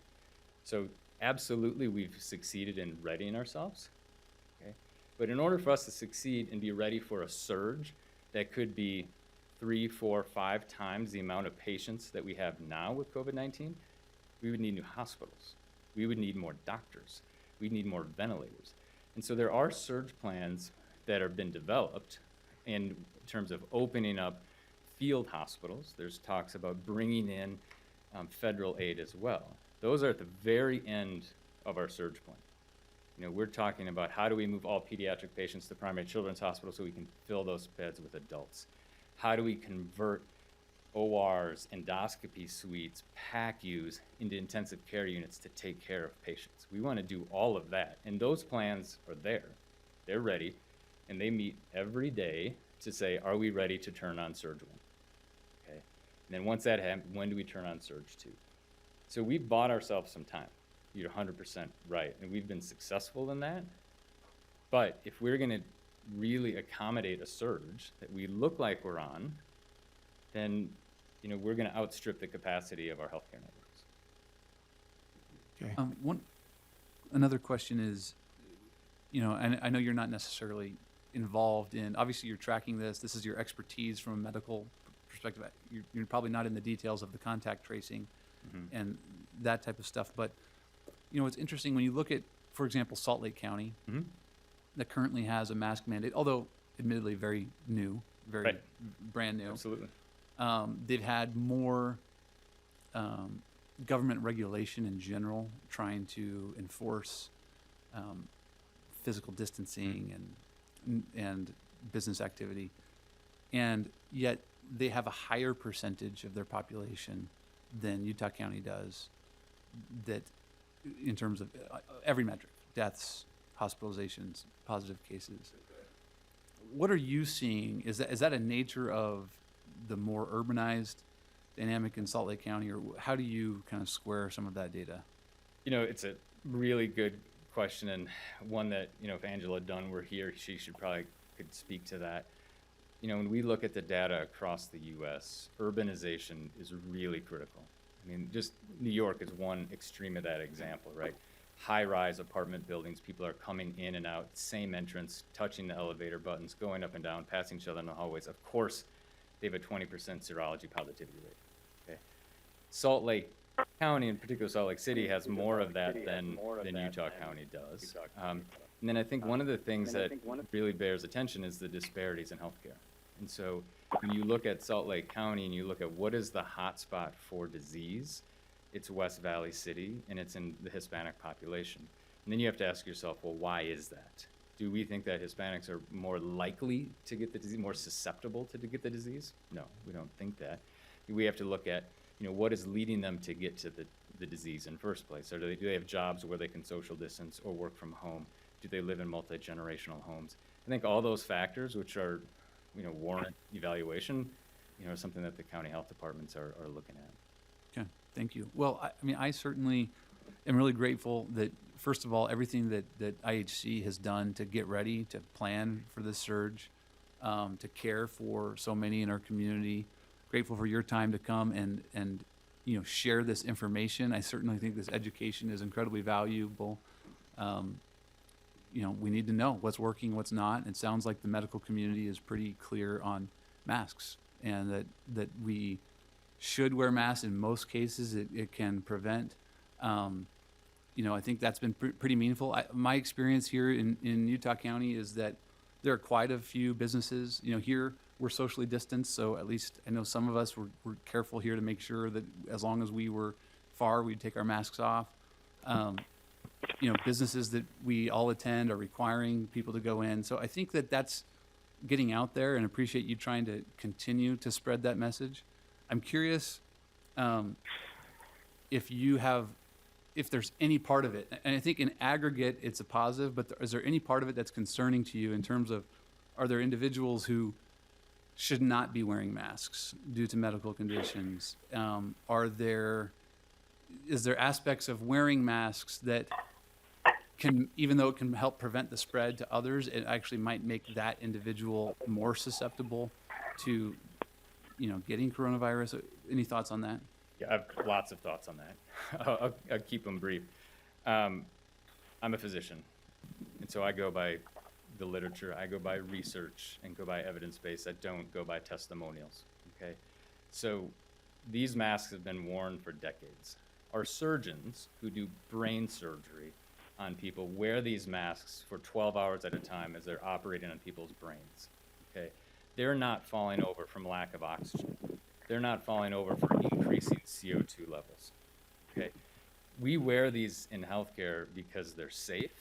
So absolutely we've succeeded in readying ourselves. Okay? But in order for us to succeed and be ready for a surge that could be 3, 4, 5 times the amount of patients that we have now with COVID-19, we would need new hospitals. We would need more doctors. We'd need more ventilators. And so there are surge plans that have been developed in terms of opening up field hospitals. There's talks about bringing in federal aid as well. Those are at the very end of our surge plan. You know, we're talking about how do we move all pediatric patients to primary children's hospital so we can fill those beds with adults? How do we convert ORs, endoscopy suites, PACUs into intensive care units to take care of patients? We want to do all of that, and those plans are there. They're ready, and they meet every day to say, are we ready to turn on surge 1? Okay. And then once that happens, when do we turn on surge 2? So we've bought ourselves some time. You're 100% right, and we've been successful in that. But if we're going to really accommodate a surge that we look like we're on, then we're going to outstrip the capacity of our healthcare networks. Okay. Another question is, and I know you're not necessarily involved in, obviously you're tracking this. This is your expertise from a medical perspective. You're probably not in the details of the contact tracing and that type of stuff. But, it's interesting when you look at, for example, Salt Lake County that currently has a mask mandate, although admittedly very new, very brand new. Absolutely. They've had more government regulation in general, trying to enforce physical distancing and business activity, and yet they have a higher percentage of their population than Utah County does. That, in terms of every metric, deaths, hospitalizations, positive cases. What are you seeing? Is that a nature of the more urbanized dynamic in Salt Lake County, or how do you kind of square some of that data? It's a really good question, and one that, you know, if Angela Dunn were here, she should probably could speak to that. You know, when we look at the data across the US, urbanization is really critical. I mean, just New York is one extreme of that example, right? High-rise apartment buildings, people are coming in and out, same entrance, touching the elevator buttons, going up and down, passing each other in the hallways. Of course, they have a 20% serology positivity rate. Okay. Salt Lake County, in particular Salt Lake City, has more of that than Utah County does. And then I think one of the things that really bears attention is the disparities in healthcare. And so when you look at Salt Lake County and you look at what is the hotspot for disease, it's West Valley City, and it's in the Hispanic population. And then you have to ask yourself, well, why is that? Do we think that Hispanics are more likely to get the disease, more susceptible to get the disease? No, we don't think that. We have to look at, you know, what is leading them to get to the disease in the first place? Or do they have jobs where they can social distance or work from home? Do they live in multi-generational homes? I think all those factors, which are, you know, warrant evaluation, you know, are something that the county health departments are looking at. Okay, thank you. Well, I mean, I certainly am really grateful that, first of all, everything that IHC has done to get ready, to plan for this surge, to care for so many in our community. Grateful for your time to come and you know, share this information. I certainly think this education is incredibly valuable. You know, we need to know what's working, what's not. It sounds like the medical community is pretty clear on masks, and that we should wear masks in most cases. It can prevent. You know, I think that's been pretty meaningful. My experience here in Utah County is that there are quite a few businesses. You know, here we're socially distanced, so at least I know some of us were careful here to make sure that as long as we were far, we'd take our masks off. You know, businesses that we all attend are requiring people to go in. So I think that that's getting out there, and appreciate you trying to continue to spread that message. I'm curious if there's any part of it, and I think in aggregate it's a positive, but is there any part of it that's concerning to you in terms of, are there individuals who should not be wearing masks due to medical conditions? Is there aspects of wearing masks that can, even though it can help prevent the spread to others, it actually might make that individual more susceptible to, you know, getting coronavirus? Any thoughts on that? Yeah, I have lots of thoughts on that. I'll keep them brief. I'm a physician, and so I go by the literature, I go by research, and go by evidence-based. I don't go by testimonials, okay? So these masks have been worn for decades. Our surgeons who do brain surgery on people wear these masks for 12 hours at a time as they're operating on people's brains, okay? They're not falling over from lack of oxygen. They're not falling over for increasing CO2 levels, okay? We wear these in healthcare because they're safe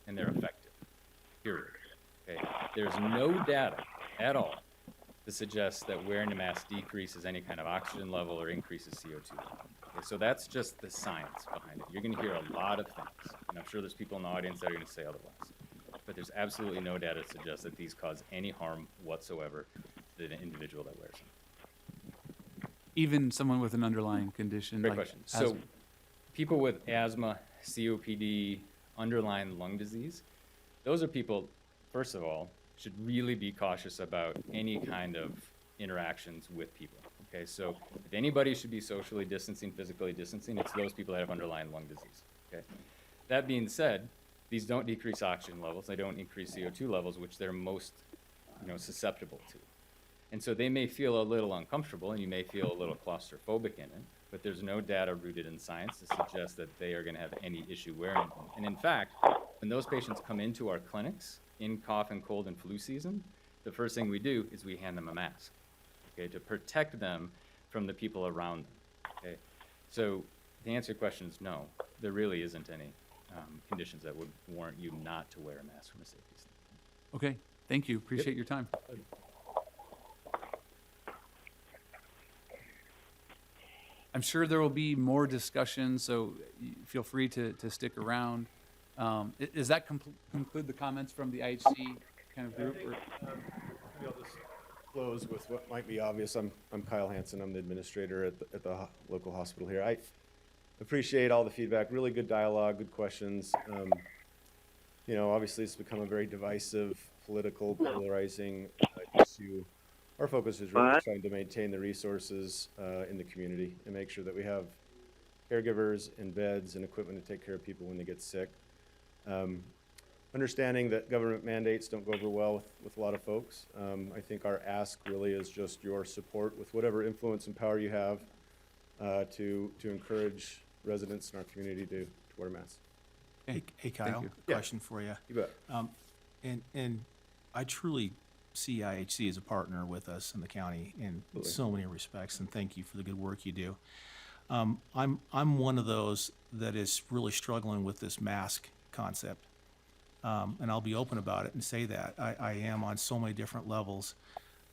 and they're effective, period, okay? There's no data at all to suggest that wearing a mask decreases any kind of oxygen level or increases CO2 level. Okay, so that's just the science behind it. You're going to hear a lot of things, and I'm sure there's people in the audience that are going to say otherwise. But there's absolutely no data to suggest that these cause any harm whatsoever to the individual that wears them. Even someone with an underlying condition? Great like question. So asthma? people with asthma, COPD, underlying lung disease, those are people, first of all, should really be cautious about any kind of interactions with people. Okay, so if anybody should be socially distancing, physically distancing, it's those people that have underlying lung disease. Okay, that being said, these don't decrease oxygen levels, they don't increase CO2 levels, which they're most, susceptible to. And so they may feel a little uncomfortable, and you may feel a little claustrophobic in it, but there's no data rooted in science to suggest that they are going to have any issue wearing them. And in fact, when those patients come into our clinics in cough and cold and flu season, the first thing we do is we hand them a mask, okay, to protect them from the people around them, okay? So the answer to your question is no, there really isn't any conditions that would warrant you not to wear a mask from a safety standpoint. Okay, thank you. Appreciate your time. I'm sure there will be more discussion, so feel free to stick around. Does that conclude the comments from the IHC kind of group? Or? Maybe I'll just close with what might be obvious. I'm Kyle Hansen. I'm the administrator at the local hospital here. I appreciate all the feedback. Really good dialogue, good questions. you know, obviously it's become a very divisive, political, polarizing issue. Our focus is really trying to maintain the resources in the community and make sure that we have caregivers and beds and equipment to take care of people when they get sick. Understanding that government mandates don't go over well with a lot of folks. I think our ask really is just your support with whatever influence and power you have to encourage residents in our community to wear masks. Hey Kyle, you. question for you. You bet. And I truly see IHC as a partner with us in the county in so many respects, and thank you for the good work you do. I'm one of those that is really struggling with this mask concept. And I'll be open about it and say that. I am on so many different levels.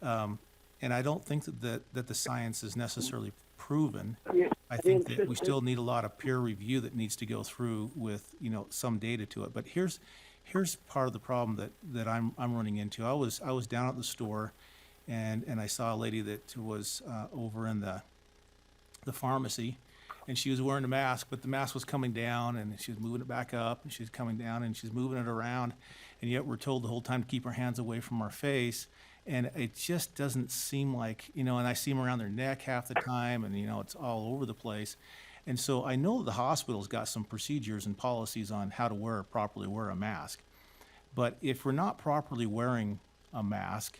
And I don't think that the science is necessarily proven. I think that we still need a lot of peer review that needs to go through with, you know, some data to it. But here's part of the problem that I'm running into. I was down at the store and I saw a lady that was over in the pharmacy, and she was wearing a mask, but the mask was coming down, and she was moving it back up, and she was coming down, and she's moving it around, and yet we're told the whole time to keep our hands away from our face, and it just doesn't seem like, you know, and I see them around their neck half the time, and, you know, it's all over the place. And so I know the hospital's got some procedures and policies on how to properly wear a mask. But if we're not properly wearing a mask,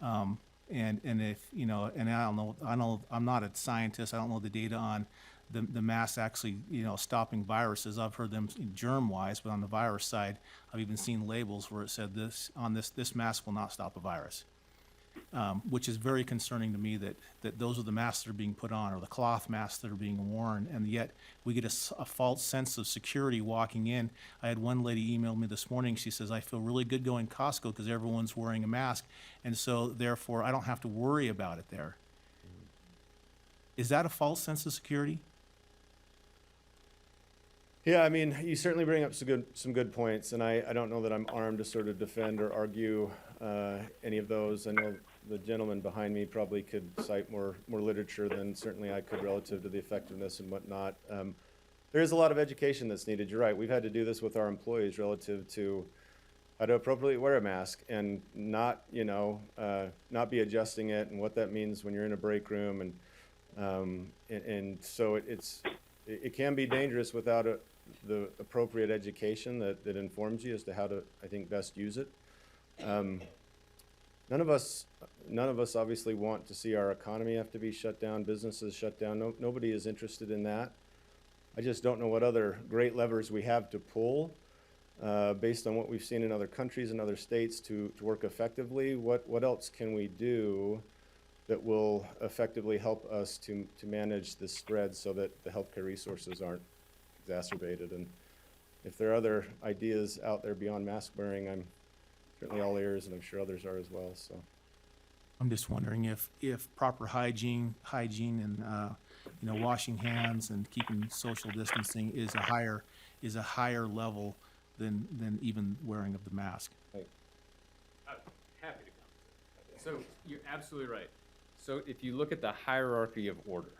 and if, you know, and I know, I'm not a scientist, I don't know the data on the mask actually, you know, stopping viruses. I've heard them germ-wise, but on the virus side, I've even seen labels where it said this mask will not stop a virus. Which is very concerning to me that those are the masks that are being put on, or the cloth masks that are being worn, and yet we get a false sense of security walking in. I had one lady email me this morning. She says, I feel really good going to Costco because everyone's wearing a mask, and so therefore I don't have to worry about it there. Is that a false sense of security? Yeah, I mean, you certainly bring up some good points, and I don't know that I'm armed to sort of defend or argue any of those. I know the gentleman behind me probably could cite more literature than certainly I could relative to the effectiveness and whatnot. There is a lot of education that's needed. You're right. We've had to do this with our employees relative to how to appropriately wear a mask and not, you know, not be adjusting it, and what that means when you're in a break room, and so it can be dangerous without the appropriate education that informs you as to how to, I think, best use it. None of us obviously want to see our economy have to be shut down, businesses shut down. Nobody is interested in that. I just don't know what other great levers we have to pull based on what we've seen in other countries and other states to work effectively. What else can we do that will effectively help us to manage this spread so that the healthcare resources aren't exacerbated? And if there are other ideas out there beyond mask wearing, I'm certainly all ears, and I'm sure others are as well. So I'm just wondering if proper hygiene and you know, washing hands and keeping social distancing is a higher level than even wearing of the mask. Happy to come. So you're absolutely right. So if you look at the hierarchy of order,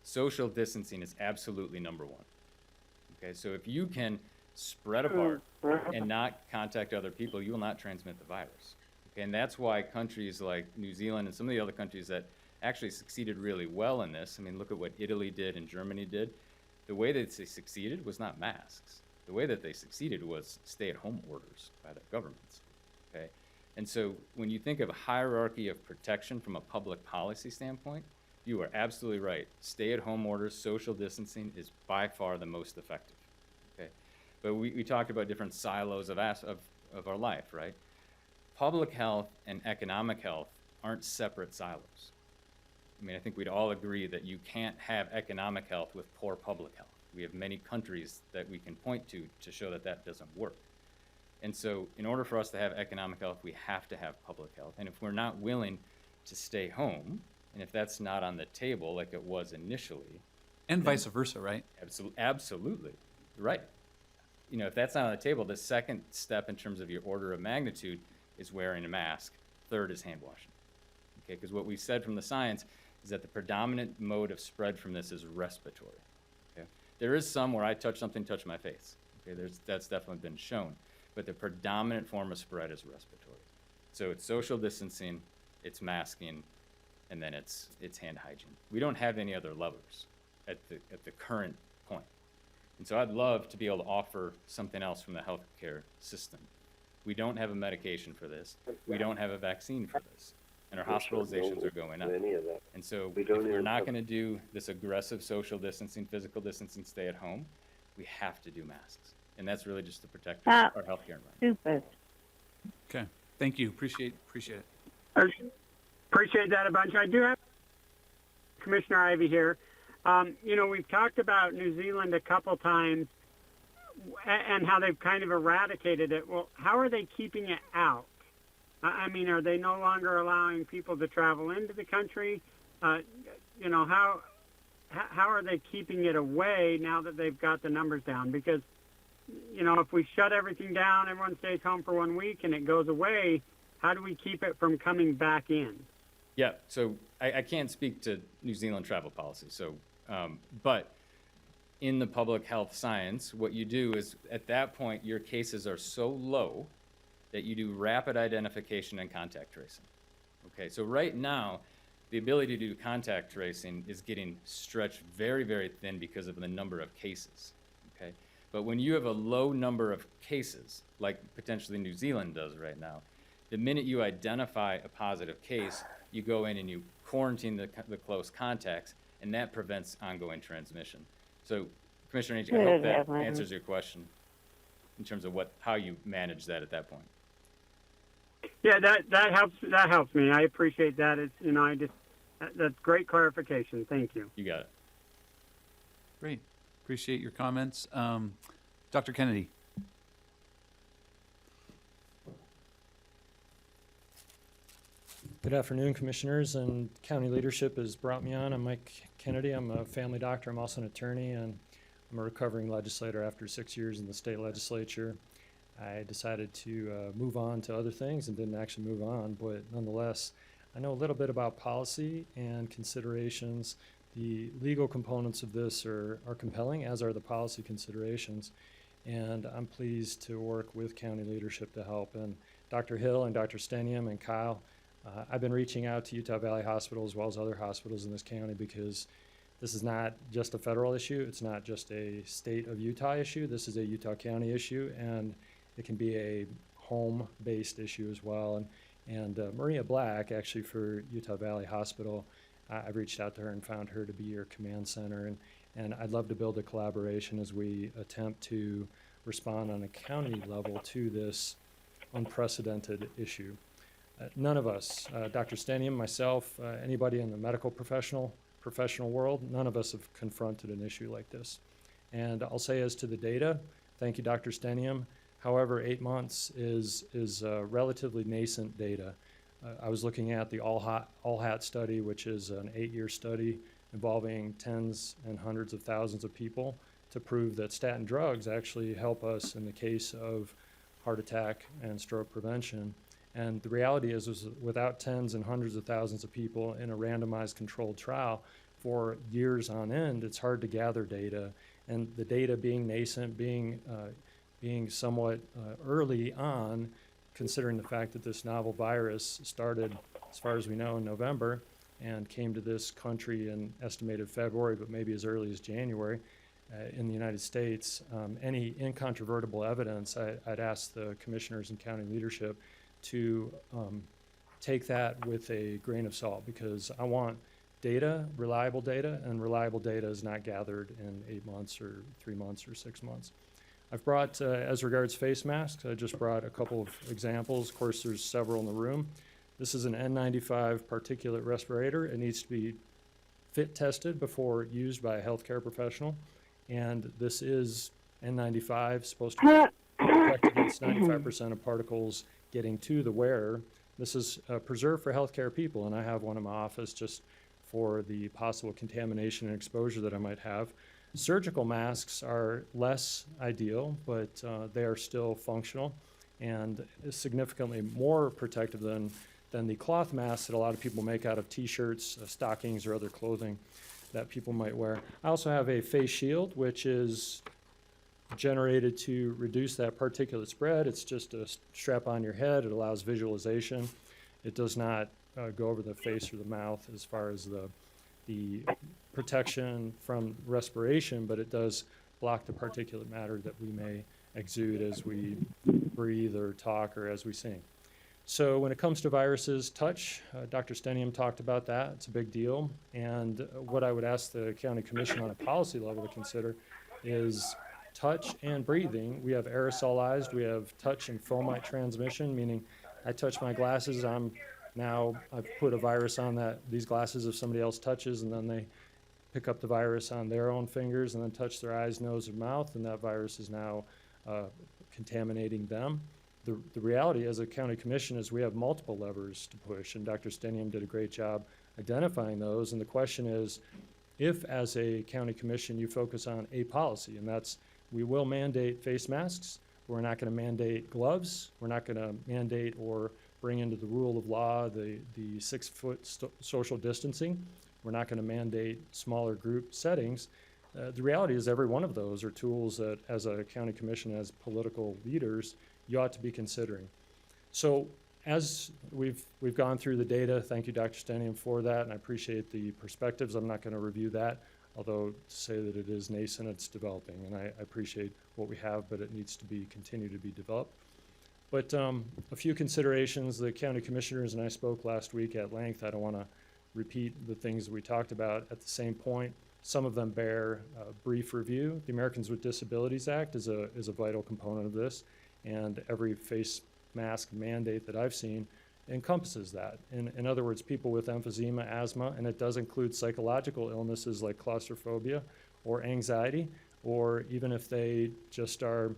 social distancing is absolutely number one. Okay, so if you can spread apart and not contact other people, you will not transmit the virus. Okay, and that's why countries like New Zealand and some of the other countries that actually succeeded really well in this, I mean, look at what Italy did and Germany did. The way that they succeeded was not masks. The way that they succeeded was stay-at-home orders by their governments. Okay, and so when you think of a hierarchy of protection from a public policy standpoint, you are absolutely right. Stay-at-home orders, social distancing is by far the most effective. Okay, but we talked about different silos of our life, right? Public health and economic health aren't separate silos. I mean, I think we'd all agree that you can't have economic health with poor public health. We have many countries that we can point to show that that doesn't work. And so in order for us to have economic health, we have to have public health. And if we're not willing to stay home, and if that's not on the table like it was initially. And vice versa, right? Absolutely, right. You know, if that's not on the table, the second step in terms of your order of magnitude is wearing a mask. Third is hand washing. Okay, because what we've said from the science is that the predominant mode of spread from this is respiratory. Okay, there is some where I touch something, touch my face. Okay, that's definitely been shown. but the predominant form of spread is respiratory. So it's social distancing, it's masking, and then it's hand hygiene. We don't have any other levers at the current point. And so I'd love to be able to offer something else from the healthcare system. We don't have a medication for this. We don't have a vaccine for this. And our hospitalizations are going up. And so if we're not going to do this aggressive social distancing, physical distancing, stay at home, we have to do masks. And that's really just to protect our healthcare environment. Stupid. Okay, thank you, appreciate it. Appreciate that a bunch. I do have Commissioner Ivey here. We've talked about New Zealand a couple times and how they've kind of eradicated it. Well, how are they keeping it out? I mean, are they no longer allowing people to travel into the country? How are they keeping it away now that they've got the numbers down? Because, if we shut everything down, everyone stays home for 1 week and it goes away, how do we keep it from coming back in? Yeah, so I can't speak to New Zealand travel policy, but in the public health science, what you do is at that point, your cases are so low that you do rapid identification and contact tracing. Okay, so right now, the ability to do contact tracing is getting stretched very, very thin because of the number of cases. Okay, but when you have a low number of cases, like potentially New Zealand does right now, the minute you identify a positive case, you go in and you quarantine the close contacts, and that prevents ongoing transmission. So, Commissioner Agee, I hope that answers your question in terms of how you manage that at that point. Yeah, that helps. That helps me. I appreciate that. That's great clarification. Thank you. You got it. Great, appreciate your comments. Dr. Kennedy. Good afternoon, Commissioners and County leadership has brought me on. I'm Mike Kennedy. I'm a family doctor. I'm also an attorney, and I'm a recovering legislator after 6 years in the state legislature. I decided to move on to other things and didn't actually move on, but nonetheless, I know a little bit about policy and considerations. The legal components of this are compelling, as are the policy considerations, and I'm pleased to work with county leadership to help. And Dr. Hill and Dr. Stenium and Kyle, I've been reaching out to Utah Valley Hospital as well as other hospitals in this county because this is not just a federal issue. It's not just a state of Utah issue. This is a Utah County issue, and it can be a home-based issue as well. And Maria Black, actually for Utah Valley Hospital, I've reached out to her and found her to be your command center. And I'd love to build a collaboration as we attempt to respond on a county level to this unprecedented issue. None of us, Dr. Stenium, myself, anybody in the medical professional world, none of us have confronted an issue like this. And I'll say as to the data, thank you, Dr. Stenium. However, 8 months is relatively nascent data. I was looking at the All Hat study, which is an 8-year study involving tens and hundreds of thousands of people to prove that statin drugs actually help us in the case of heart attack and stroke prevention. And the reality is without tens and hundreds of thousands of people in a randomized controlled trial for years on end, it's hard to gather data. And the data being nascent, being somewhat early on, considering the fact that this novel virus started, as far as we know, in November and came to this country in estimated February, but maybe as early as January in the United States. Any incontrovertible evidence, I'd ask the commissioners and county leadership to take that with a grain of salt, because I want data, reliable data, and reliable data is not gathered in 8 months or 3 months or 6 months. I've brought, as regards face masks, I just brought a couple of examples. Of course, there's several in the room. This is an N95 particulate respirator. It needs to be fit tested before used by a healthcare professional. And this is N95, supposed to protect against 95% of particles getting to the wearer. This is preserved for healthcare people, and I have one in my office just for the possible contamination and exposure that I might have. Surgical masks are less ideal, but they are still functional and significantly more protective than the cloth masks that a lot of people make out of t-shirts, stockings, or other clothing that people might wear. I also have a face shield, which is generated to reduce that particulate spread. It's just a strap on your head. It allows visualization. It does not go over the face or the mouth as far as the protection from respiration, but it does block the particulate matter that we may exude as we breathe or talk or as we sing. So when it comes to viruses, touch, Dr. Stenium talked about that. It's a big deal. And what I would ask the county commission on a policy level to consider is touch and breathing. We have aerosolized, we have touch and fomite transmission, meaning I touch my glasses, I've put a virus on these glasses if somebody else touches, and then they pick up the virus on their own fingers and then touch their eyes, nose, or mouth, and that virus is now contaminating them. The reality as a county commission is we have multiple levers to push, and Dr. Stenium did a great job identifying those. And the question is, if as a county commission you focus on a policy, and that's we will mandate face masks, we're not going to mandate gloves, we're not going to mandate or bring into the rule of law the 6 foot social distancing, we're not going to mandate smaller group settings. The reality is every one of those are tools that as a county commission, as political leaders, you ought to be considering. So as we've gone through the data, thank you, Dr. Stenium, for that, and I appreciate the perspectives. I'm not going to review that, although to say that it is nascent, it's developing, and I appreciate what we have, but it needs to continue to be developed. But a few considerations. The county commissioners and I spoke last week at length. I don't want to repeat the things that we talked about. At the same point, some of them bear brief review. The Americans with Disabilities Act is a vital component of this, and every face mask mandate that I've seen encompasses that. In other words, people with emphysema, asthma, and it does include psychological illnesses like claustrophobia or anxiety, or even if they just are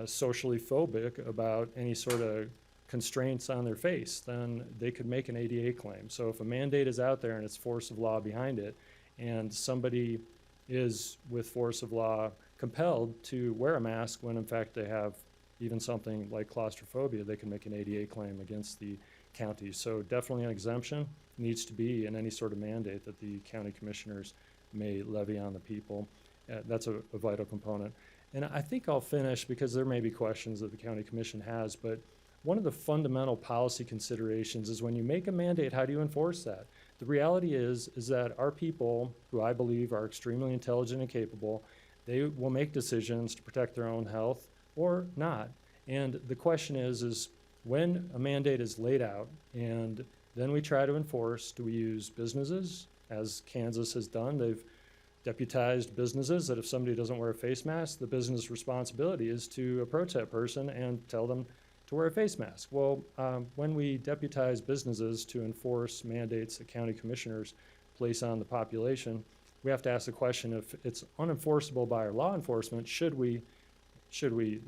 socially phobic about any sort of constraints on their face, then they could make an ADA claim. So if a mandate is out there and it's force of law behind it, and somebody is with force of law compelled to wear a mask when in fact they have even something like claustrophobia, they can make an ADA claim against the county. So definitely an exemption needs to be in any sort of mandate that the county commissioners may levy on the people. That's a vital component. And I think I'll finish because there may be questions that the county commission has, but one of the fundamental policy considerations is when you make a mandate, how do you enforce that? The reality is that our people, who I believe are extremely intelligent and capable, they will make decisions to protect their own health or not. And the question is when a mandate is laid out and then we try to enforce, do we use businesses, as Kansas has done? They've deputized businesses that if somebody doesn't wear a face mask, the business responsibility is to approach that person and tell them to wear a face mask. Well, when we deputize businesses to enforce mandates that county commissioners place on the population, we have to ask the question, if it's unenforceable by our law enforcement, should we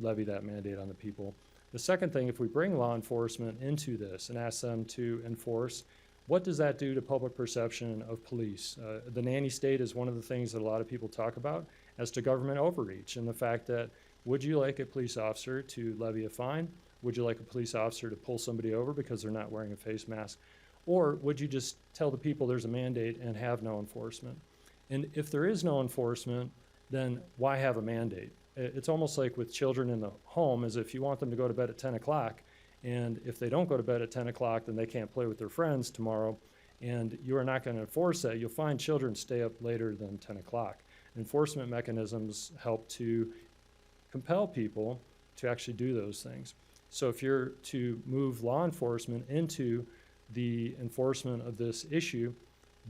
levy that mandate on the people? The second thing, if we bring law enforcement into this and ask them to enforce, what does that do to public perception of police? The nanny state is one of the things that a lot of people talk about as to government overreach, and the fact that, would you like a police officer to levy a fine? Would you like a police officer to pull somebody over because they're not wearing a face mask? Or would you just tell the people there's a mandate and have no enforcement? And if there is no enforcement, then why have a mandate? It's almost like with children in the home, as if you want them to go to bed at 10 o'clock, and if they don't go to bed at 10 o'clock, then they can't play with their friends tomorrow, and you are not going to enforce that. You'll find children stay up later than 10 o'clock. Enforcement mechanisms help to compel people to actually do those things. So if you're to move law enforcement into the enforcement of this issue,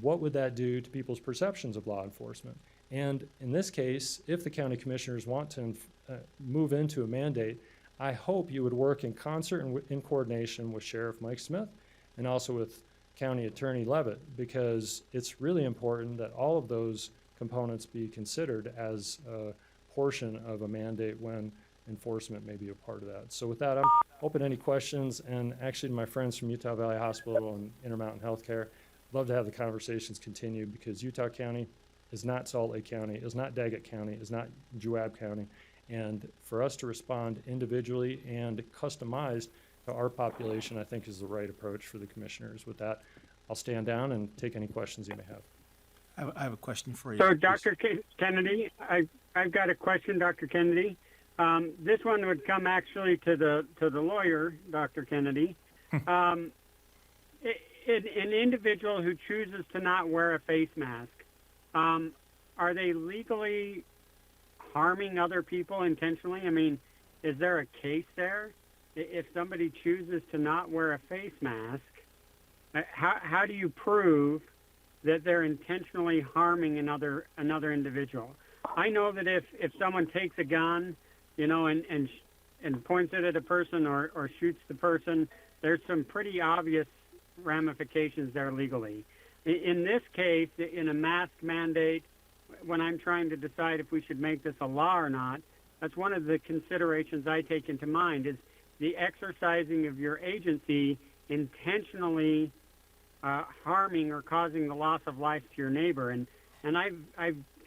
what would that do to people's perceptions of law enforcement? And in this case, if the county commissioners want to move into a mandate, I hope you would work in concert and in coordination with Sheriff Mike Smith and also with County Attorney Levitt, because it's really important that all of those components be considered as a portion of a mandate when enforcement may be a part of that. So with that, I'm open to any questions, and actually my friends from Utah Valley Hospital and Intermountain Healthcare, love to have the conversations continue, because Utah County is not Salt Lake County, is not Daggett County, is not Juab County. And for us to respond individually and customized to our population, I think is the right approach for the commissioners. With that, I'll stand down and take any questions you may have. I have a question for you. So, please. Dr. Kennedy, I've got a question, Dr. Kennedy. This one would come actually to the lawyer, Dr. Kennedy. An individual who chooses to not wear a face mask, are they legally harming other people intentionally? I mean, is there a case there? If somebody chooses to not wear a face mask, how do you prove that they're intentionally harming another individual? I know that if someone takes a gun, you know, and points it at a person or shoots the person, there's some pretty obvious ramifications there legally. In this case, in a mask mandate, when I'm trying to decide if we should make this a law or not, that's one of the considerations I take into mind is the exercising of your agency intentionally harming or causing the loss of life to your neighbor. And I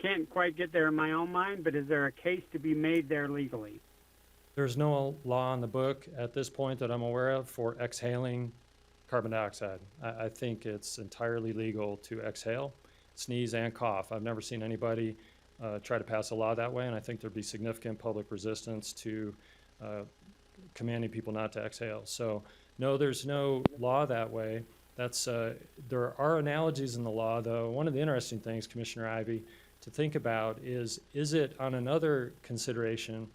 can't quite get there in my own mind, but is there a case to be made there legally? There's no law in the book at this point that I'm aware of for exhaling carbon dioxide. I think it's entirely legal to exhale, sneeze, and cough. I've never seen anybody try to pass a law that way, and I think there'd be significant public resistance to commanding people not to exhale. So, no, there's no law that way. There are analogies in the law, though. One of the interesting things, Commissioner Ivey, to think about is it, on another consideration,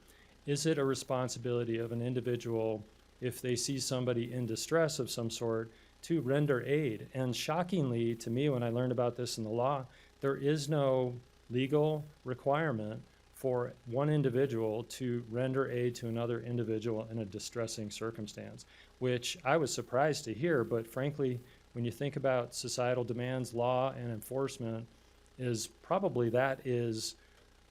is it a responsibility of an individual, if they see somebody in distress of some sort, to render aid? And shockingly, to me, when I learned about this in the law, there is no legal requirement for one individual to render aid to another individual in a distressing circumstance, which I was surprised to hear. But frankly, when you think about societal demands, law, and enforcement, is probably that is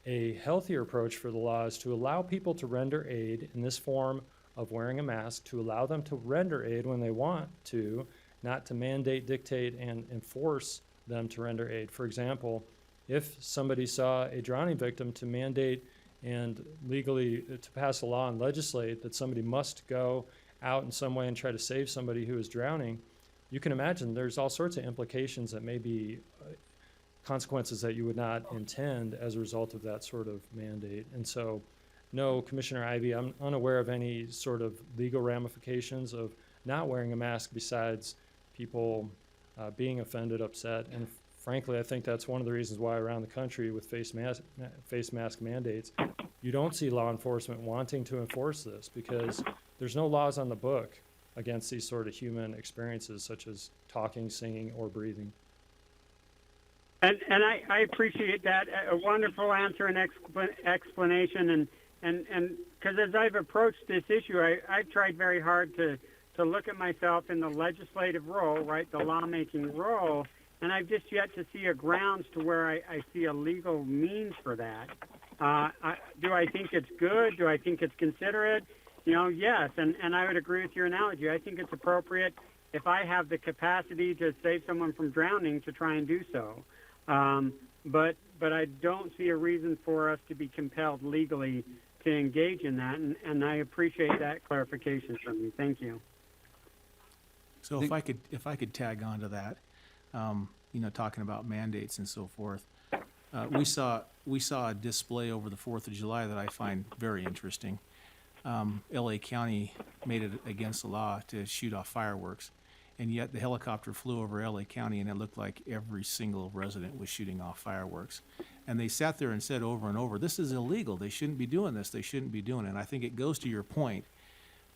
a healthier approach for the law, is to allow people to render aid in this form of wearing a mask, to allow them to render aid when they want to, not to mandate, dictate, and enforce them to render aid. For example, if somebody saw a drowning victim, to mandate and legally to pass a law and legislate that somebody must go out in some way and try to save somebody who is drowning, you can imagine there's all sorts of implications that may be consequences that you would not intend as a result of that sort of mandate. And so, no, Commissioner Ivey, I'm unaware of any sort of legal ramifications of not wearing a mask besides people being offended, upset. And frankly, I think that's one of the reasons why around the country with face mask mandates, you don't see law enforcement wanting to enforce this, because there's no laws on the book against these sort of human experiences such as talking, singing, or breathing. And I appreciate that, a wonderful answer and explanation. And because as I've approached this issue, I've tried very hard to look at myself in the legislative role, right, the lawmaking role, and I've just yet to see a grounds to where I see a legal means for that. Do I think it's good? Do I think it's considerate? You know, yes, and I would agree with your analogy. I think it's appropriate if I have the capacity to save someone from drowning to try and do so. But I don't see a reason for us to be compelled legally to engage in that, and I appreciate that clarification from you. Thank you. So if I could tag on to that, you know, talking about mandates and so forth, we saw a display over the 4th of July that I find very interesting. LA County made it against the law to shoot off fireworks, and yet the helicopter flew over LA County, and it looked like every single resident was shooting off fireworks. And they sat there and said over and over, this is illegal. They shouldn't be doing this. They shouldn't be doing it. And I think it goes to your point,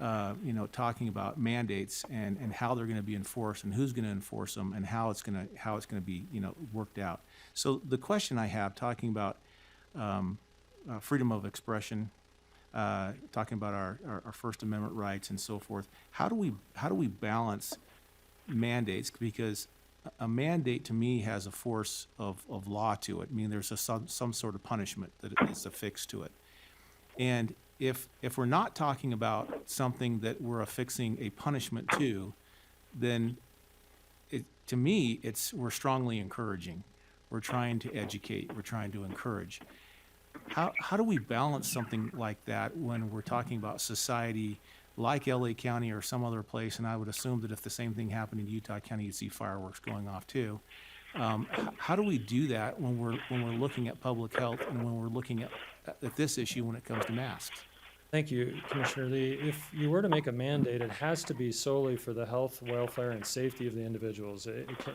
you know, talking about mandates and how they're going to be enforced and who's going to enforce them and how it's going to be, you know, worked out. So the question I have, talking about freedom of expression, talking about our First Amendment rights and so forth, how do we balance mandates? Because a mandate to me has a force of law to it. I mean, there's some sort of punishment that is affixed to it. And if we're not talking about something that we're affixing a punishment to, then to me, we're strongly encouraging. We're trying to educate. We're trying to encourage. How do we balance something like that when we're talking about society like LA County or some other place? And I would assume that if the same thing happened in Utah County, you'd see fireworks going off too. How do we do that when we're looking at public health and when we're looking at this issue when it comes to masks? Thank you, Commissioner Lee. If you were to make a mandate, it has to be solely for the health, welfare, and safety of the individuals.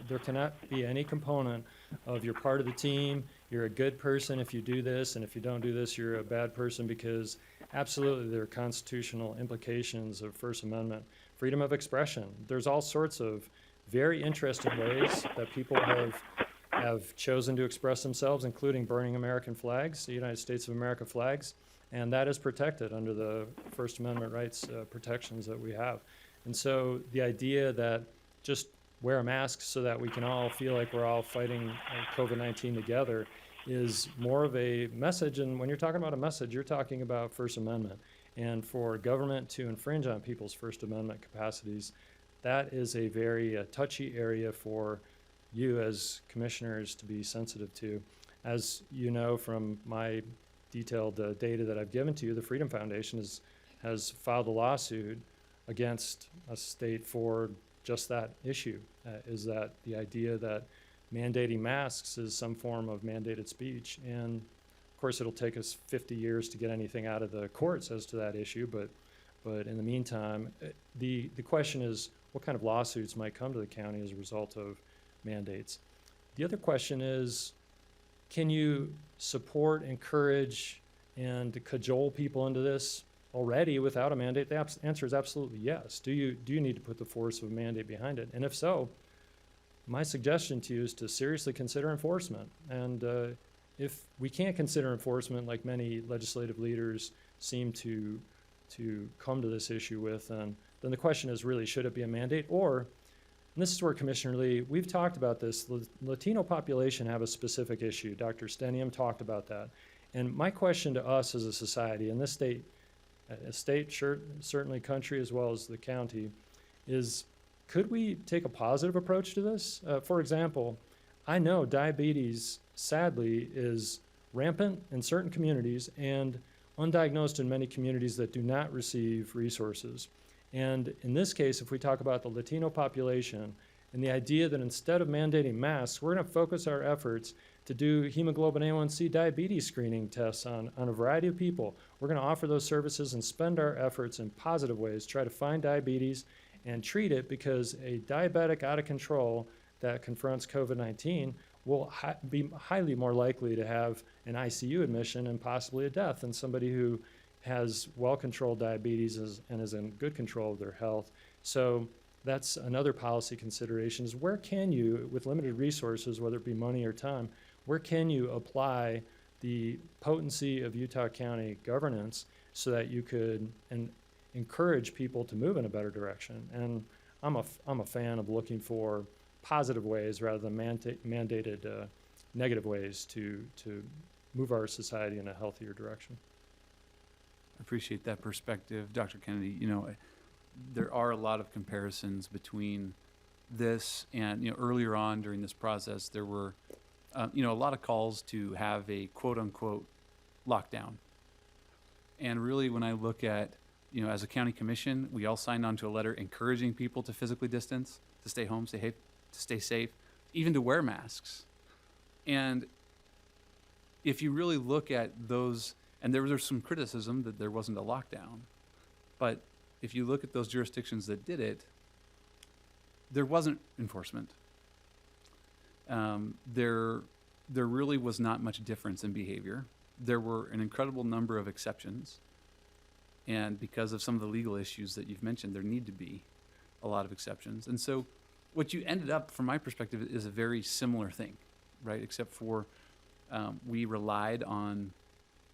There cannot be any component of you're part of the team, you're a good person if you do this, and if you don't do this, you're a bad person, because absolutely there are constitutional implications of First Amendment. Freedom of expression. There's all sorts of very interesting ways that people have chosen to express themselves, including burning American flags, the United States of America flags. And that is protected under the First Amendment rights protections that we have. And so the idea that just wear a mask so that we can all feel like we're all fighting COVID-19 together is more of a message. And when you're talking about a message, you're talking about First Amendment. And for government to infringe on people's First Amendment capacities, that is a very touchy area for you as commissioners to be sensitive to. As you know from my detailed data that I've given to you, the Freedom Foundation has filed a lawsuit against a state for just that issue, is that the idea that mandating masks is some form of mandated speech. And of course, it'll take us 50 years to get anything out of the courts as to that issue, but in the meantime, the question is what kind of lawsuits might come to the county as a result of mandates. The other question is, can you support, encourage, and cajole people into this already without a mandate? The answer is absolutely yes. Do you need to put the force of a mandate behind it? And if so, my suggestion to you is to seriously consider enforcement. And if we can't consider enforcement, like many legislative leaders seem to come to this issue with, then the question is really, should it be a mandate? Or, and this is where Commissioner Lee, we've talked about this, the Latino population have a specific issue. Dr. Stenium talked about that. And my question to us as a society, and this state, certainly country as well as the county, is could we take a positive approach to this? For example, I know diabetes, sadly, is rampant in certain communities and undiagnosed in many communities that do not receive resources. And in this case, if we talk about the Latino population and the idea that instead of mandating masks, we're going to focus our efforts to do hemoglobin A1C diabetes screening tests on a variety of people. We're going to offer those services and spend our efforts in positive ways, try to find diabetes and treat it, because a diabetic out of control that confronts COVID-19 will be highly more likely to have an ICU admission and possibly a death than somebody who has well-controlled diabetes and is in good control of their health. So that's another policy consideration, is where can you, with limited resources, whether it be money or time, where can you apply the potency of Utah County governance so that you could encourage people to move in a better direction? And I'm a fan of looking for positive ways rather than mandated negative ways to move our society in a healthier direction. I appreciate that perspective, Dr. Kennedy. You know, there are a lot of comparisons between this and, you know, earlier on during this process, there were, you know, a lot of calls to have a quote unquote lockdown. And really, when I look at, you know, as a county commission, we all signed on to a letter encouraging people to physically distance, to stay home, to stay safe, even to wear masks. And if you really look at those, and there was some criticism that there wasn't a lockdown, but if you look at those jurisdictions that did it, there wasn't enforcement. There really was not much difference in behavior. There were an incredible number of exceptions, and because of some of the legal issues that you've mentioned, there need to be a lot of exceptions. And so what you ended up, from my perspective, is a very similar thing, right? Except for we relied on,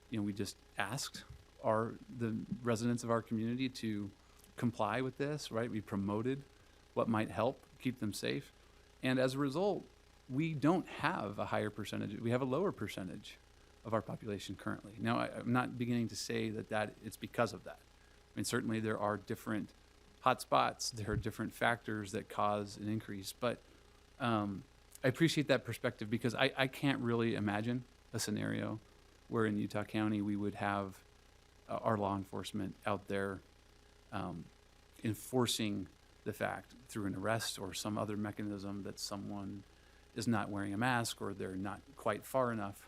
you know, we just asked the residents of our community to comply with this, right? We promoted what might help keep them safe. And as a result, we don't have a higher percentage. We have a lower percentage of our population currently. Now, I'm not beginning to say that it's because of that. I mean, certainly there are different hotspots, there are different factors that cause an increase, but I appreciate that perspective, because I can't really imagine a scenario where in Utah County we would have our law enforcement out there enforcing the fact through an arrest or some other mechanism that someone is not wearing a mask or they're not quite far enough.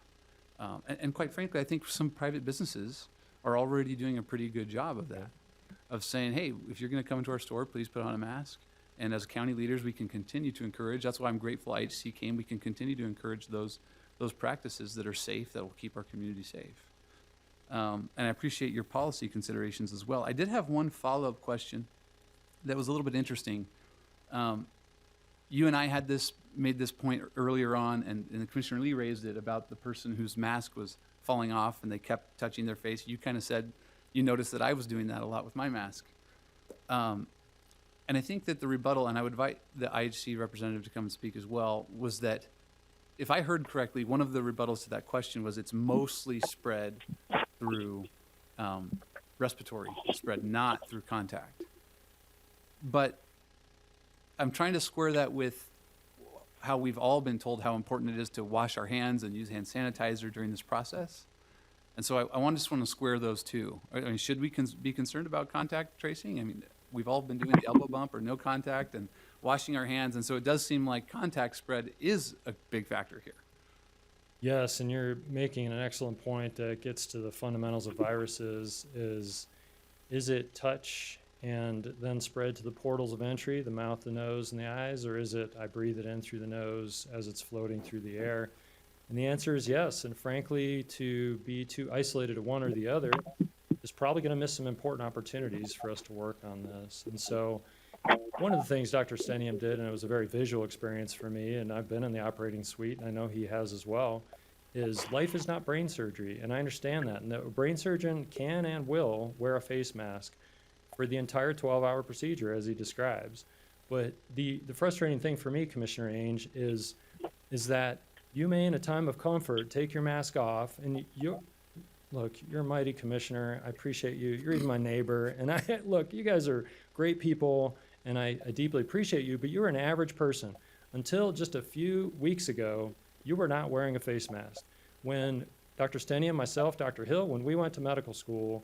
And quite frankly, I think some private businesses are already doing a pretty good job of that, of saying, hey, if you're going to come into our store, please put on a mask. And as county leaders, we can continue to encourage. That's why I'm grateful IHC came. We can continue to encourage those practices that are safe, that will keep our community safe. And I appreciate your policy considerations as well. I did have one follow-up question that was a little bit interesting. You and I made this point earlier on, and Commissioner Lee raised it about the person whose mask was falling off and they kept touching their face. You kind of said you noticed that I was doing that a lot with my mask. And I think that the rebuttal, and I would invite the IHC representative to come and speak as well, was that if I heard correctly, one of the rebuttals to that question was it's mostly spread through respiratory spread, not through contact. But I'm trying to square that with how we've all been told how important it is to wash our hands and use hand sanitizer during this process. And so I just want to square those two. I mean, should we be concerned about contact tracing? I mean, we've all been doing the elbow bump or no contact and washing our hands. And so it does seem like contact spread is a big factor here. Yes, and you're making an excellent point that gets to the fundamentals of viruses is it touch and then spread to the portals of entry, the mouth, the nose, and the eyes, or is it I breathe it in through the nose as it's floating through the air? And the answer is yes, and frankly, to be too isolated to one or the other is probably going to miss some important opportunities for us to work on this. And so one of the things Dr. Stenium did, and it was a very visual experience for me, and I've been in the operating suite, and I know he has as well, is life is not brain surgery, and I understand that. And the brain surgeon can and will wear a face mask for the entire 12-hour procedure, as he describes. But the frustrating thing for me, Commissioner Ainge, is that you may, in a time of comfort, take your mask off, and look, you're a mighty commissioner. I appreciate you. You're even my neighbor. And look, you guys are great people, and I deeply appreciate you, but you're an average person. Until just a few weeks ago, you were not wearing a face mask. When Dr. Stenium, myself, Dr. Hill, when we went to medical school,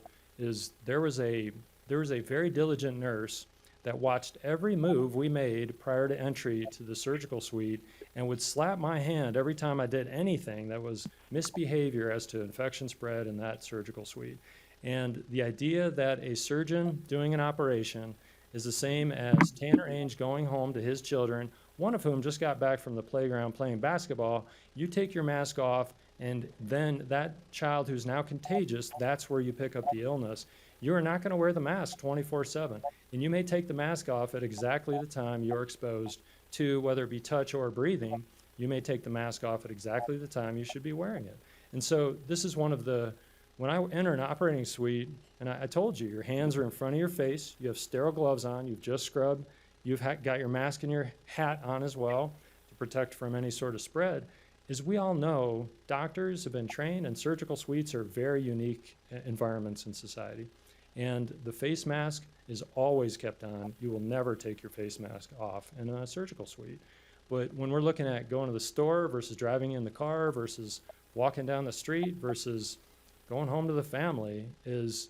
there was a very diligent nurse that watched every move we made prior to entry to the surgical suite and would slap my hand every time I did anything that was misbehavior as to infection spread in that surgical suite. And the idea that a surgeon doing an operation is the same as Tanner Ainge going home to his children, one of whom just got back from the playground playing basketball, you take your mask off, and then that child who's now contagious, that's where you pick up the illness. You are not going to wear the mask 24/7, and you may take the mask off at exactly the time you're exposed to, whether it be touch or breathing. You may take the mask off at exactly the time you should be wearing it. And so this is one of when I enter an operating suite, and I told you, your hands are in front of your face, you have sterile gloves on, you've just scrubbed, you've got your mask and your hat on as well to protect from any sort of spread. As we all know, doctors have been trained, and surgical suites are very unique environments in society. And the face mask is always kept on. You will never take your face mask off in a surgical suite. But when we're looking at going to the store versus driving in the car versus walking down the street versus going home to the family, is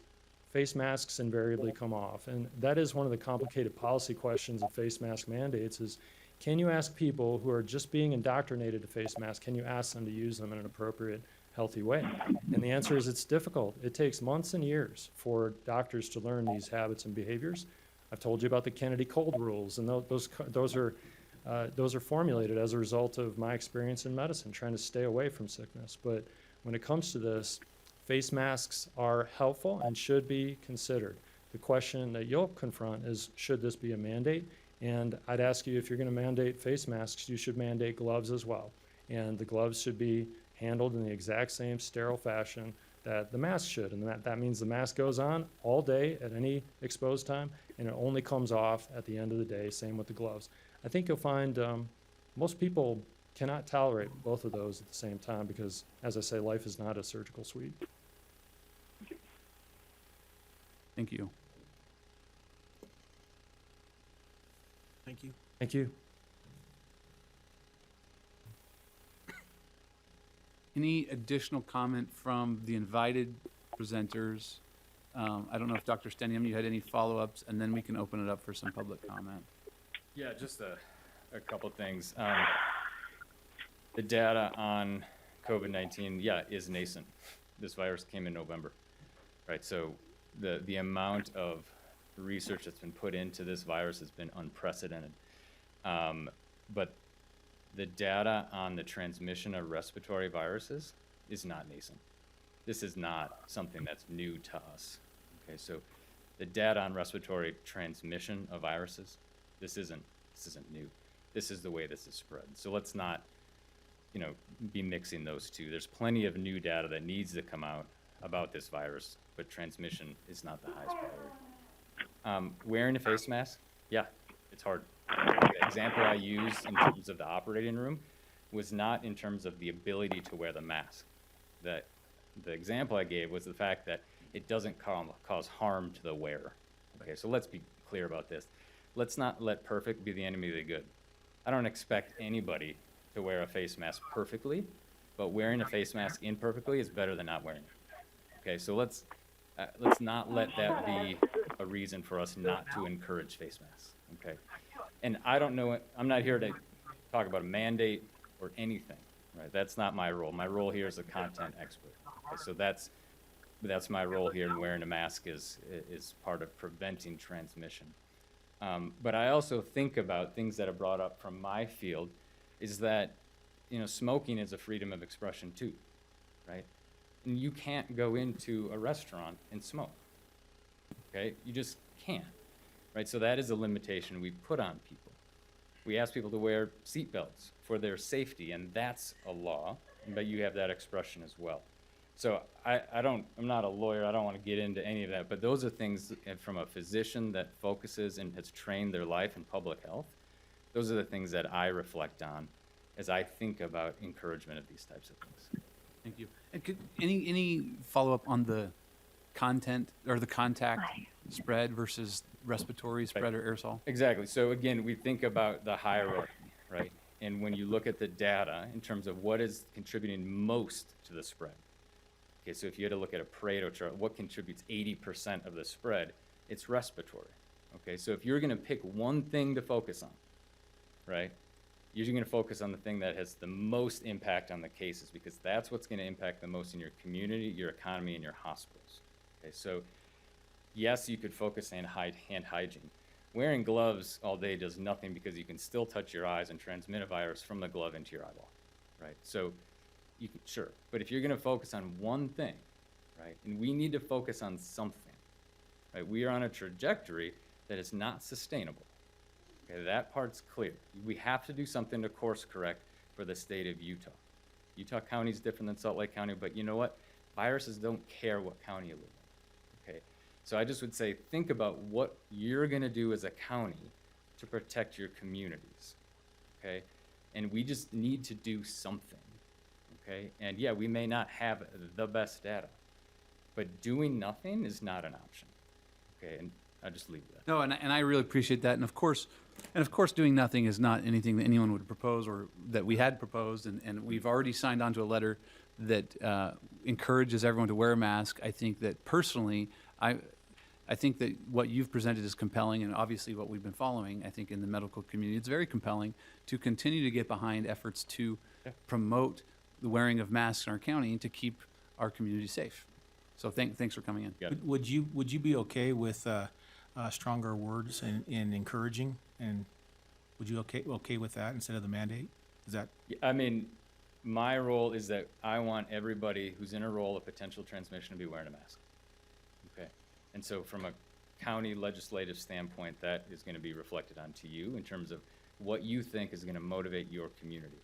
face masks invariably come off. And that is one of the complicated policy questions of face mask mandates is, can you ask people who are just being indoctrinated to face masks, can you ask them to use them in an appropriate, healthy way? And the answer is it's difficult. It takes months and years for doctors to learn these habits and behaviors. I've told you about the Kennedy cold rules, and those are formulated as a result of my experience in medicine, trying to stay away from sickness. But when it comes to this, face masks are helpful and should be considered. The question that you'll confront is, should this be a mandate? And I'd ask you, if you're going to mandate face masks, you should mandate gloves as well. And the gloves should be handled in the exact same sterile fashion that the mask should. And that means the mask goes on all day at any exposed time, and it only comes off at the end of the day, same with the gloves. I think you'll find most people cannot tolerate both of those at the same time because, as I say, life is not a surgical suite. Thank you. Thank you. Thank you. Any additional comment from the invited presenters? I don't know if Dr. Stenium, you had any follow-ups, and then we can open it up for some public comment. Yeah, just a couple things. The data on COVID-19, yeah, is nascent. This virus came in November, right? So the amount of research that's been put into this virus has been unprecedented. But the data on the transmission of respiratory viruses is not nascent. This is not something that's new to us. Okay, so the data on respiratory transmission of viruses, this isn't new. This is the way this is spread. So let's not, be mixing those two. There's plenty of new data that needs to come out about this virus, but transmission is not the highest priority. Wearing a face mask, yeah, it's hard. The example I used in terms of the operating room was not in terms of the ability to wear the mask. The example I gave was the fact that it doesn't cause harm to the wearer. Okay, so let's be clear about this. Let's not let perfect be the enemy of the good. I don't expect anybody to wear a face mask perfectly, but wearing a face mask imperfectly is better than not wearing it. Okay, so let's not let that be a reason for us not to encourage face masks. Okay, and I don't know. I'm not here to talk about a mandate or anything. Right, that's not my role. My role here is a content expert. Okay, so that's my role here. And wearing a mask is part of preventing transmission. But I also think about things that are brought up from my field, is that, smoking is a freedom of expression too, right? And you can't go into a restaurant and smoke, okay? You just can't, right? So that is a limitation we put on people. We ask people to wear seatbelts for their safety, and that's a law, but you have that expression as well. So I'm not a lawyer, I don't want to get into any of that, but those are things from a physician that focuses and has trained their life in public health. Those are the things that I reflect on as I think about encouragement of these types of things. Thank you. And could any follow-up on the content or the contact spread versus respiratory spread or aerosol? Exactly. So again, we think about the hierarchy, right? And when you look at the data in terms of what is contributing most to the spread. Okay, so if you had to look at a Pareto chart, what contributes 80% of the spread? It's respiratory. Okay, so if you're going to pick one thing to focus on, right, you're going to focus on the thing that has the most impact on the cases, because that's what's going to impact the most in your community, your economy, and your hospitals. Okay, so yes, you could focus on hand hygiene. Wearing gloves all day does nothing, because you can still touch your eyes and transmit a virus from the glove into your eyeball, right? So you can, sure, but if you're going to focus on one thing, right, and we need to focus on something, right? We are on a trajectory that is not sustainable. Okay, that part's clear. We have to do something to course correct for the state of Utah. Utah County is different than Salt Lake County, but you know what? Viruses don't care what county you live in. Okay, so I just would say, think about what you're going to do as a county to protect your communities. Okay, and we just need to do something. Okay, and yeah, we may not have the best data, but doing nothing is not an option. Okay, and I'll just leave that. No, and I really appreciate that. And of course, doing nothing is not anything that anyone would propose or that we had proposed. And we've already signed on to a letter that encourages everyone to wear a mask. I think that personally, I think that what you've presented is compelling, and obviously what we've been following, I think in the medical community, it's very compelling to continue to get behind efforts to promote the wearing of masks in our county to keep our community safe. So thanks for coming in. Would you be okay with stronger words in encouraging, and would you okay with that instead of the mandate? Is that? I mean, my role is that I want everybody who's in a role of potential transmission to be wearing a mask. Okay, and so from a county legislative standpoint, that is going to be reflected onto you in terms of what you think is going to motivate your community.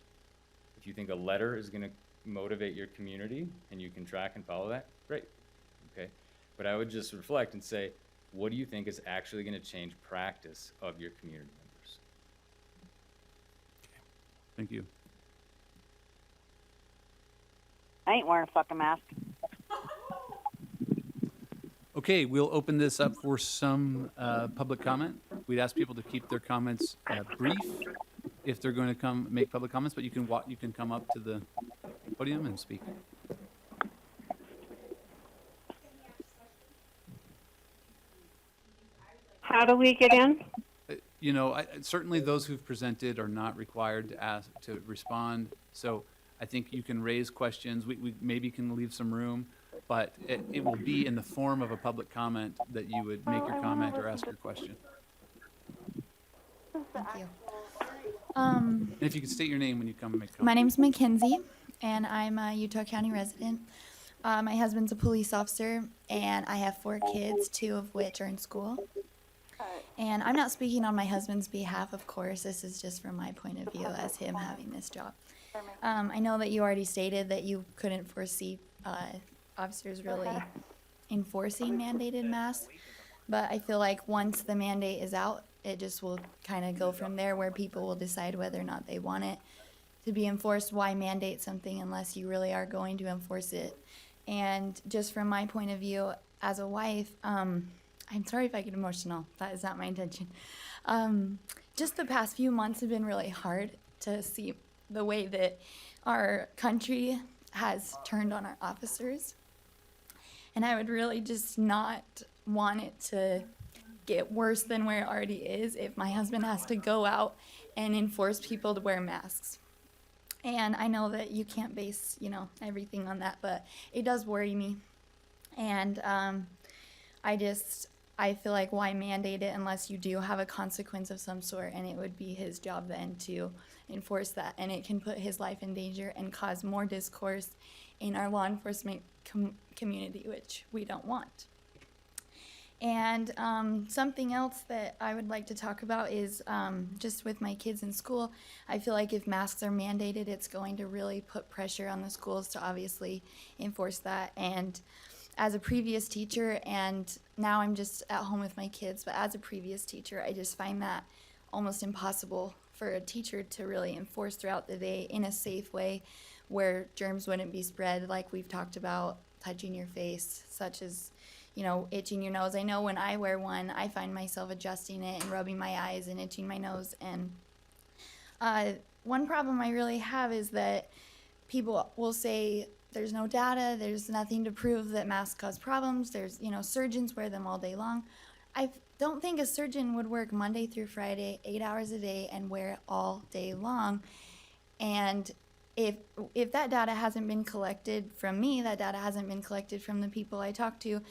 If you think a letter is going to motivate your community and you can track and follow that, great. Okay, but I would just reflect and say, what do you think is actually going to change practice of your community members? Thank you. I ain't wearing a fucking mask. Okay, we'll open this up for some public comment. We'd ask people to keep their comments brief if they're going to come make public comments, but you can come up to the podium and speak. How do we get in? Certainly those who've presented are not required to respond. So I think you can raise questions, we maybe can leave some room, but it will be in the form of a public comment that you would make your comment or ask your question. Thank you. And if you could state your name when you come and make My comment. name's Mackenzie, and I'm a Utah County resident. My husband's a police officer, and I have 4 kids, 2 of which are in school. And I'm not speaking on my husband's behalf, of course. This is just from my point of view as him having this job. I know that you already stated that you couldn't foresee officers really enforcing mandated masks, but I feel like once the mandate is out, it just will kind of go from there where people will decide whether or not they want it to be enforced. Why mandate something unless you really are going to enforce it? And just from my point of view as a wife, I'm sorry if I get emotional. That is not my intention. Just the past few months have been really hard to see the way that our country has turned on our officers. And I would really just not want it to get worse than where it already is if my husband has to go out and enforce people to wear masks. And I know that you can't base, everything on that, but it does worry me. And I feel like why mandate it unless you do have a consequence of some sort, and it would be his job then to enforce that, and it can put his life in danger and cause more discourse in our law enforcement community, which we don't want. And something else that I would like to talk about is just with my kids in school, I feel like if masks are mandated, it's going to really put pressure on the schools to obviously enforce that. And as a previous teacher, and now I'm just at home with my kids, but as a previous teacher, I just find that almost impossible for a teacher to really enforce throughout the day in a safe way where germs wouldn't be spread, like we've talked about, touching your face, such as itching your nose. I know when I wear one, I find myself adjusting it and rubbing my eyes and itching my nose. And one problem I really have is that people will say there's no data, there's nothing to prove that masks cause problems. There's, surgeons wear them all day long. I don't think a surgeon would work Monday through Friday, 8 hours a day and wear it all day long. And if that data hasn't been collected from me, that data hasn't been collected from the people I talk to,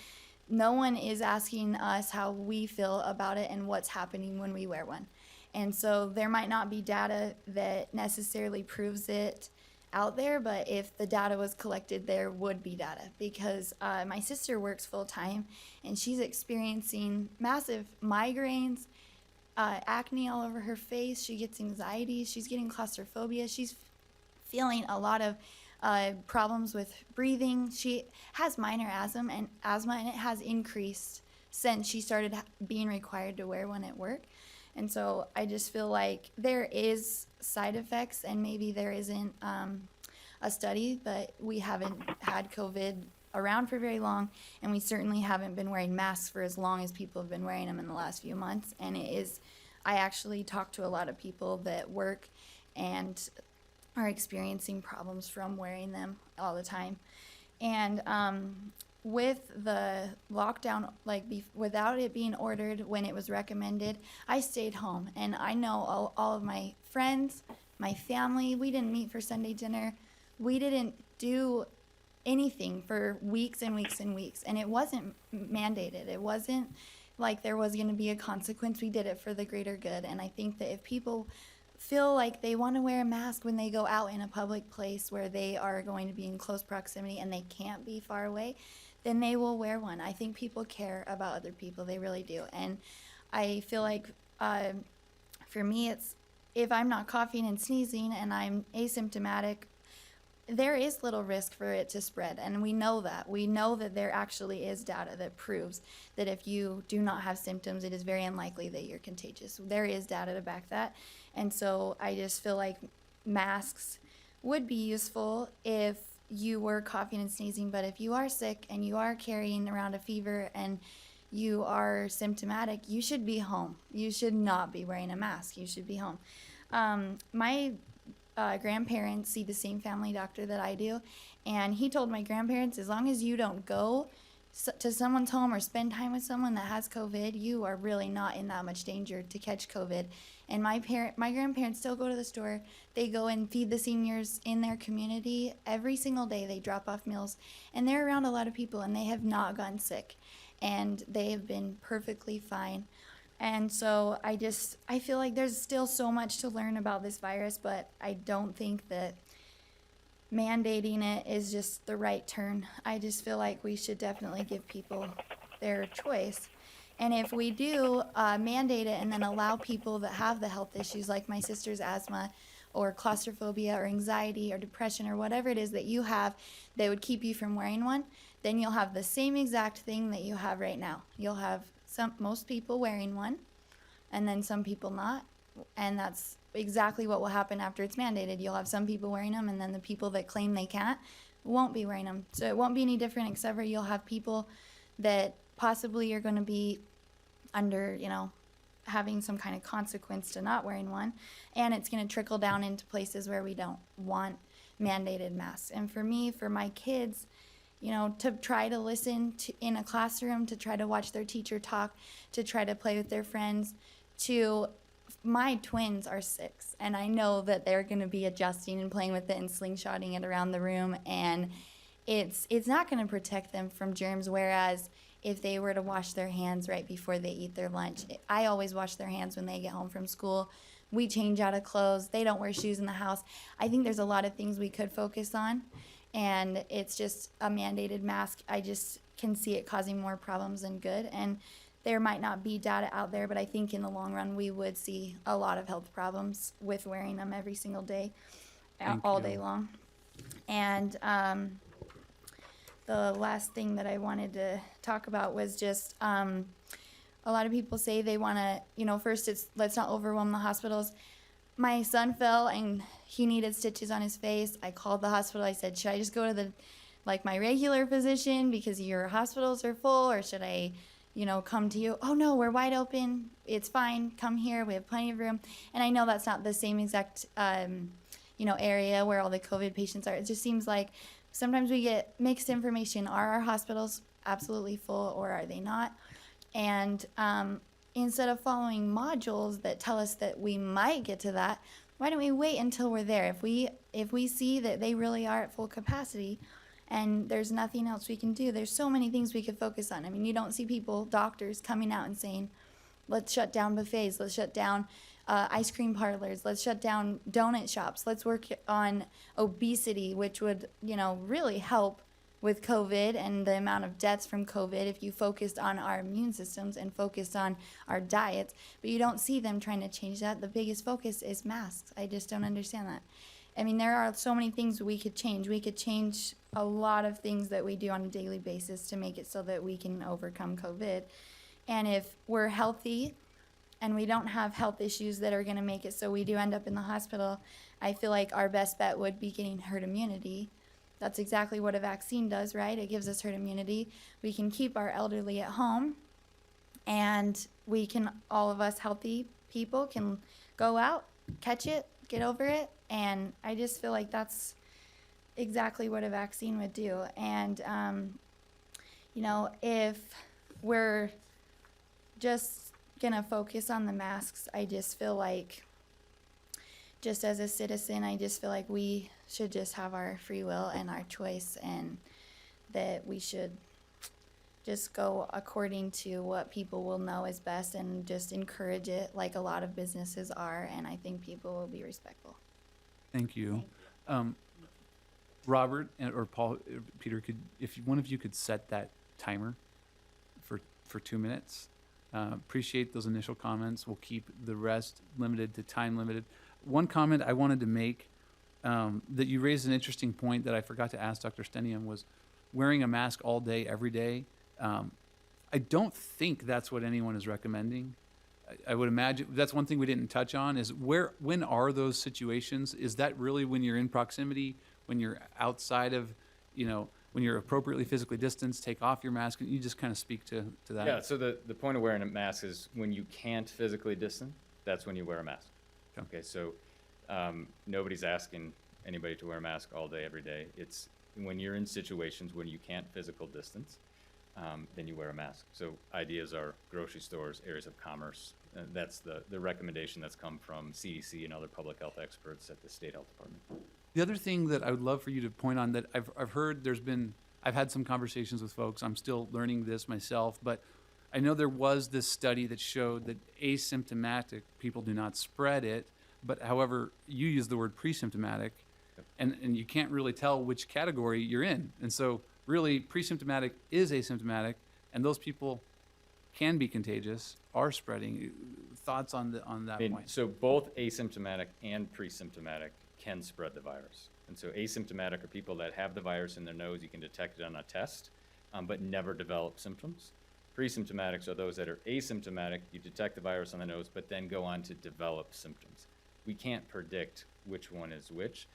no one is asking us how we feel about it and what's happening when we wear one. And so there might not be data that necessarily proves it out there, but if the data was collected, there would be data, because my sister works full time and she's experiencing massive migraines, acne all over her face. She gets anxiety. She's getting claustrophobia. She's feeling a lot of problems with breathing. She has minor asthma, and it has increased since she started being required to wear one at work. And so I just feel like there is side effects, and maybe there isn't a study, but we haven't had COVID around for very long, and we certainly haven't been wearing masks for as long as people have been wearing them in the last few months. And I actually talk to a lot of people that work and are experiencing problems from wearing them all the time. And with the lockdown, without it being ordered when it was recommended, I stayed home. And I know all of my friends, my family, we didn't meet for Sunday dinner. We didn't do anything for weeks and weeks and weeks. And it wasn't mandated. It wasn't like there was going to be a consequence. We did it for the greater good. And I think that if people feel like they want to wear a mask when they go out in a public place where they are going to be in close proximity and they can't be far away, then they will wear one. I think people care about other people. They really do. And I feel like for me, it's if I'm not coughing and sneezing and I'm asymptomatic, there is little risk for it to spread. And we know that. We know that there actually is data that proves that if you do not have symptoms, it is very unlikely that you're contagious. There is data to back that. And so I just feel like masks would be useful if you were coughing and sneezing, but if you are sick and you are carrying around a fever and you are symptomatic, you should be home. You should not be wearing a mask. You should be home. My grandparents see the same family doctor that I do, and he told my grandparents, as long as you don't go to someone's home or spend time with someone that has COVID, you are really not in that much danger to catch COVID. And my grandparents still go to the store. They go and feed the seniors in their community every single day. They drop off meals, and they're around a lot of people, and they have not gotten sick, and they have been perfectly fine. And so I feel like there's still so much to learn about this virus, but I don't think that mandating it is just the right turn. I just feel like we should definitely give people their choice. And if we do mandate it and then allow people that have the health issues, like my sister's asthma or claustrophobia or anxiety or depression or whatever it is that you have that would keep you from wearing one, then you'll have the same exact thing that you have right now. You'll have most people wearing one and then some people not. And that's exactly what will happen after it's mandated. You'll have some people wearing them, and then the people that claim they can't won't be wearing them. So it won't be any different, except for you'll have people that possibly are going to be under, having some kind of consequence to not wearing one, and it's going to trickle down into places where we don't want mandated masks. And for me, for my kids, to try to listen to in a classroom, to try to watch their teacher talk, to try to play with their friends, my twins are 6, and I know that they're going to be adjusting and playing with it and slingshotting it around the room, and it's not going to protect them from germs, whereas if they were to wash their hands right before they eat their lunch. I always wash their hands when they get home from school. We change out of clothes. They don't wear shoes in the house. I think there's a lot of things we could focus on, and it's just a mandated mask. I just can see it causing more problems than good, and there might not be data out there, but I think in the long run we would see a lot of health problems with wearing them every single day, all day long. And the last thing that I wanted to talk about was just a lot of people say they want to, first let's not overwhelm the hospitals. My son fell and he needed stitches on his face. I called the hospital. I said, should I just go to my regular physician because your hospitals are full, or should I come to you? Oh no, we're wide open. It's fine. Come here. We have plenty of room. And I know that's not the same exact, area where all the COVID patients are. It just seems like sometimes we get mixed information. Are our hospitals absolutely full, or are they not? And instead of following modules that tell us that we might get to that, why don't we wait until we're there? If we see that they really are at full capacity, and there's nothing else we can do. There's so many things we could focus on. I mean, you don't see doctors coming out and saying, let's shut down buffets, let's shut down ice cream parlors, let's shut down donut shops, let's work on obesity, which would, really help with COVID and the amount of deaths from COVID if you focused on our immune systems and focused on our diets. But you don't see them trying to change that. The biggest focus is masks. I just don't understand that. I mean, there are so many things we could change. We could change a lot of things that we do on a daily basis to make it so that we can overcome COVID. And if we're healthy and we don't have health issues that are going to make it so we do end up in the hospital, I feel like our best bet would be getting herd immunity. That's exactly what a vaccine does, right? It gives us herd immunity. We can keep our elderly at home, and all of us healthy people can go out, catch it, get over it. And I just feel like that's exactly what a vaccine would do. And, if we're just going to focus on the masks, I just feel like, just as a citizen, I just feel like we should just have our free will and our choice, and that we should just go according to what people will know is best and just encourage it like a lot of businesses are. And I think people will be respectful. Thank you. Robert or Paul, Peter, if one of you could set that timer for 2 minutes. Appreciate those initial comments. We'll keep the rest limited to time limited. One comment I wanted to make, that you raised an interesting point that I forgot to ask Dr. Stenium, was wearing a mask all day, every day. I don't think that's what anyone is recommending. I would imagine that's one thing we didn't touch on is when are those situations? Is that really when you're in proximity, when you're outside of, when you're appropriately physically distanced, take off your mask? Can you just kind of speak to that? Yeah, so the point of wearing a mask is when you can't physically distance, that's when you wear a mask. Okay, so nobody's asking anybody to wear a mask all day, every day. It's when you're in situations when you can't physical distance, then you wear a mask. So ideas are grocery stores, areas of commerce. That's the recommendation that's come from CDC and other public health experts at the state health department. The other thing that I would love for you to point on that I've heard I've had some conversations with folks, I'm still learning this myself, but I know there was this study that showed that asymptomatic people do not spread it, but however, you use the word pre-symptomatic, and you can't really tell which category you're in. And so really, pre-symptomatic is asymptomatic, and those people can be contagious, are spreading. Thoughts on that point? So both asymptomatic and pre-symptomatic can spread the virus. And so asymptomatic are people that have the virus in their nose, you can detect it on a test, but never develop symptoms. Pre-symptomatics are those that are asymptomatic, you detect the virus on the nose, but then go on to develop symptoms. We can't predict which one is which.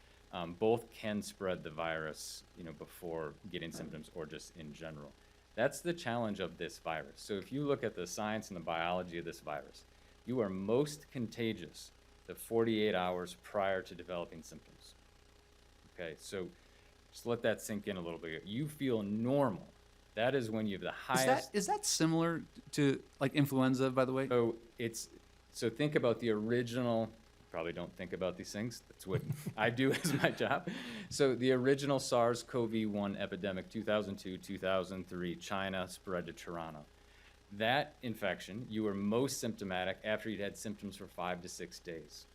Both can spread the virus, before getting symptoms or just in general. That's the challenge of this virus. So if you look at the science and the biology of this virus, you are most contagious the 48 hours prior to developing symptoms. Okay, so just let that sink in a little bit. You feel normal. That is when you have the highest. Is that similar to like influenza, by the way? So think about the original. Probably don't think about these things. That's what I do as my job. So the original SARS-CoV-1 epidemic, 2002, 2003, China spread to Toronto. That infection, you were most symptomatic after you'd had symptoms for 5 to 6 days.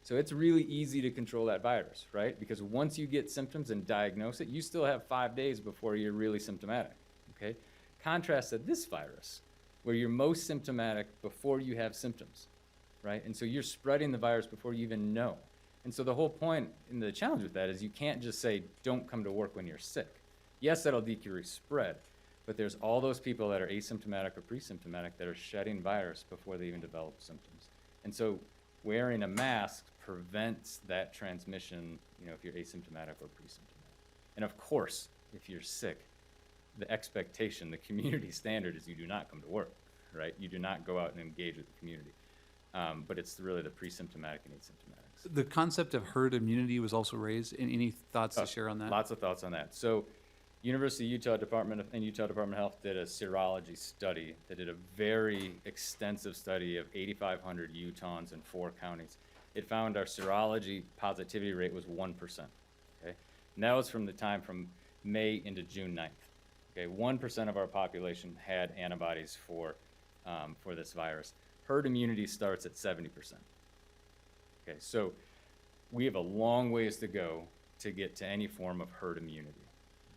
So it's really easy to control that virus, right? Because once you get symptoms and diagnose it, you still have 5 days before you're really symptomatic, okay? Contrast to this virus, where you're most symptomatic before you have symptoms, right? And so you're spreading the virus before you even know. And so the whole point and the challenge with that is you can't just say, don't come to work when you're sick. Yes, that'll decrease spread, but there's all those people that are asymptomatic or pre-symptomatic that are shedding virus before they even develop symptoms. And so wearing a mask prevents that transmission, if you're asymptomatic or pre-symptomatic. And of course, if you're sick, the expectation, the community standard is you do not come to work, right? You do not go out and engage with the community. But it's really the pre-symptomatic and asymptomatics. The concept of herd immunity was also raised. Any thoughts to share on that? Lots of thoughts on that. So University of Utah Department of Health did a serology study that did a very extensive study of 8,500 Utahns in 4 counties. It found our serology positivity rate was 1%, okay? And that was from the time from May into June 9th, okay? 1% of our population had antibodies for this virus. Herd immunity starts at 70%. Okay, so we have a long ways to go to get to any form of herd immunity.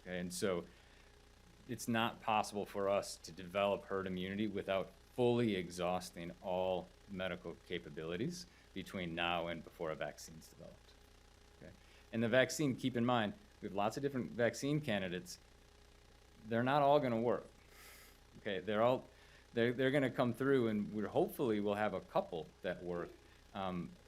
Okay, and so it's not possible for us to develop herd immunity without fully exhausting all medical capabilities between now and before a vaccine's developed. Okay, and the vaccine, keep in mind, we have lots of different vaccine candidates. They're not all going to work. Okay, they're going to come through, and hopefully we'll have a couple that work,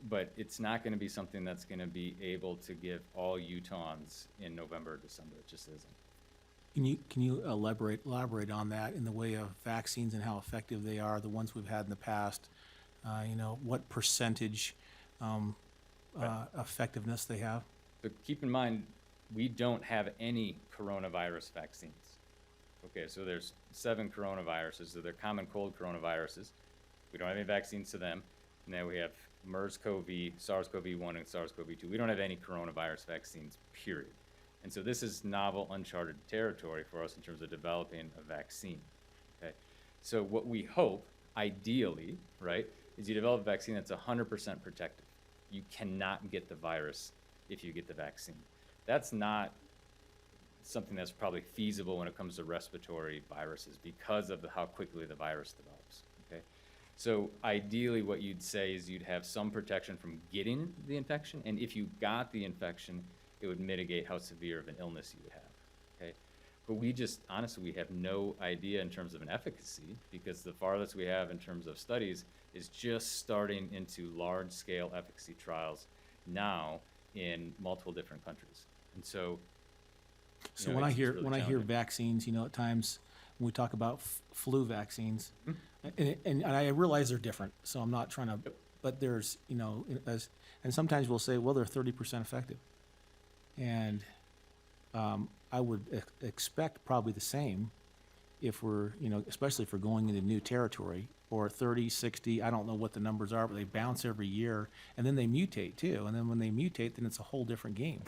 but it's not going to be something that's going to be able to give all Utahns in November or December. It just isn't. Can you elaborate on that in the way of vaccines and how effective they are, the ones we've had in the past? What percentage effectiveness they have? So keep in mind, we don't have any coronavirus vaccines. Okay, so there's 7 coronaviruses. So they're common cold coronaviruses. We don't have any vaccines to them. And then we have MERS-CoV, SARS-CoV-1, and SARS-CoV-2. We don't have any coronavirus vaccines, period. And so this is novel, uncharted territory for us in terms of developing a vaccine. Okay, so what we hope, ideally, right, is you develop a vaccine that's 100% protective. You cannot get the virus if you get the vaccine. That's not something that's probably feasible when it comes to respiratory viruses because of how quickly the virus develops, okay? So ideally what you'd say is you'd have some protection from getting the infection, and if you got the infection, it would mitigate how severe of an illness you would have, okay? But honestly, we have no idea in terms of an efficacy because the farthest we have in terms of studies is just starting into large-scale efficacy trials now in multiple different countries. And so when I hear vaccines, at times when we talk about flu vaccines, and I realize they're different, so I'm not trying to, but there's, and sometimes we'll say, well, they're 30% effective. And I would expect probably the same if we're, especially if we're going into new territory, or 30, 60, I don't know what the numbers are, but they bounce every year, and then they mutate too. And then when they mutate, then it's a whole different game.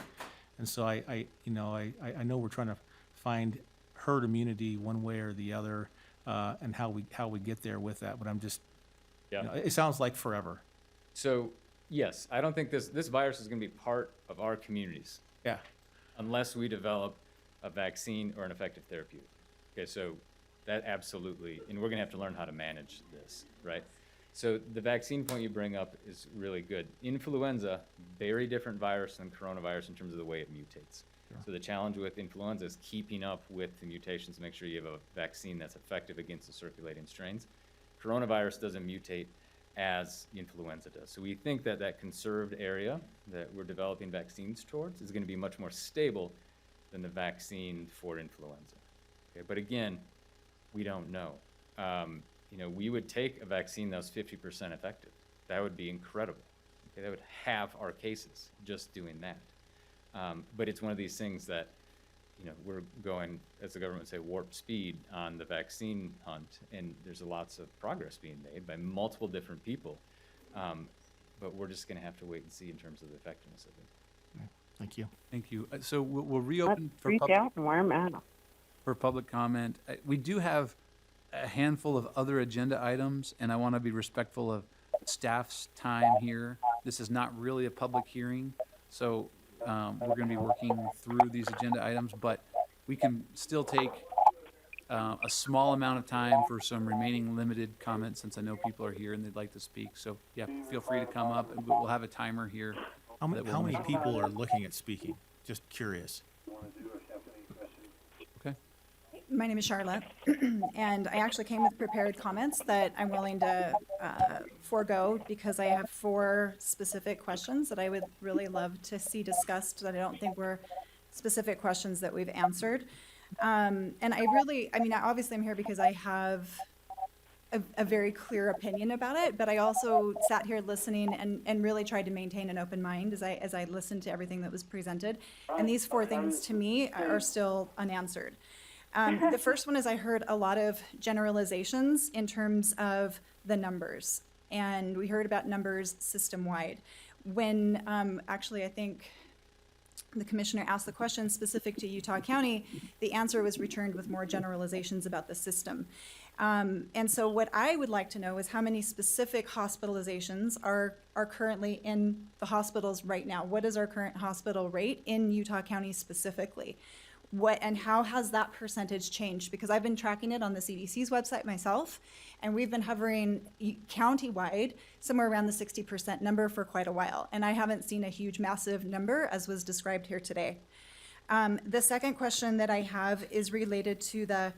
And so I know we're trying to find herd immunity one way or the other, and how we get there with that. But I'm just, Yeah. it sounds like forever. So, yes, I don't think this virus is going to be part of our communities Yeah. unless we develop a vaccine or an effective therapeutic. Okay, so that absolutely, and we're going to have to learn how to manage this, right? So the vaccine point you bring up is really good. Influenza, very different virus than coronavirus in terms of the way it mutates. So the challenge with influenza is keeping up with the mutations to make sure you have a vaccine that's effective against the circulating strains. Coronavirus doesn't mutate as influenza does. So we think that that conserved area that we're developing vaccines towards is going to be much more stable than the vaccine for influenza. Okay, but again, we don't know. We would take a vaccine that was 50% effective. That would be incredible. Okay, that would halve our cases just doing that. But it's one of these things that, we're going, as the government would say, warp speed on the vaccine hunt, and there's lots of progress being made by multiple different people. But we're just going to have to wait and see in terms of the effectiveness of it. Thank you. Thank you. So we'll reopen for Reach out and wear 'em out. public comment. We do have a handful of other agenda items, and I want to be respectful of staff's time here. This is not really a public hearing, so we're going to be working through these agenda items, but we can still take a small amount of time for some remaining limited comments, since I know people are here and they'd like to speak. So yeah, feel free to come up, and we'll have a timer here. How many people are looking at speaking? Just curious. Okay. My name is Charlotte, and I actually came with prepared comments that I'm willing to forego because I have 4 specific questions that I would really love to see discussed that I don't think were specific questions that we've answered. And obviously I'm here because I have a very clear opinion about it, but I also sat here listening and really tried to maintain an open mind as I listened to everything that was presented. And these 4 things to me are still unanswered. The first one is I heard a lot of generalizations in terms of the numbers, and we heard about numbers system-wide. When actually I think the commissioner asked the question specific to Utah County, the answer was returned with more generalizations about the system. And so what I would like to know is how many specific hospitalizations are currently in the hospitals right now? What is our current hospital rate in Utah County specifically? And how has that percentage changed? Because I've been tracking it on the CDC's website myself, and we've been hovering countywide somewhere around the 60% number for quite a while. And I haven't seen a huge, massive number as was described here today. The second question that I have is related to the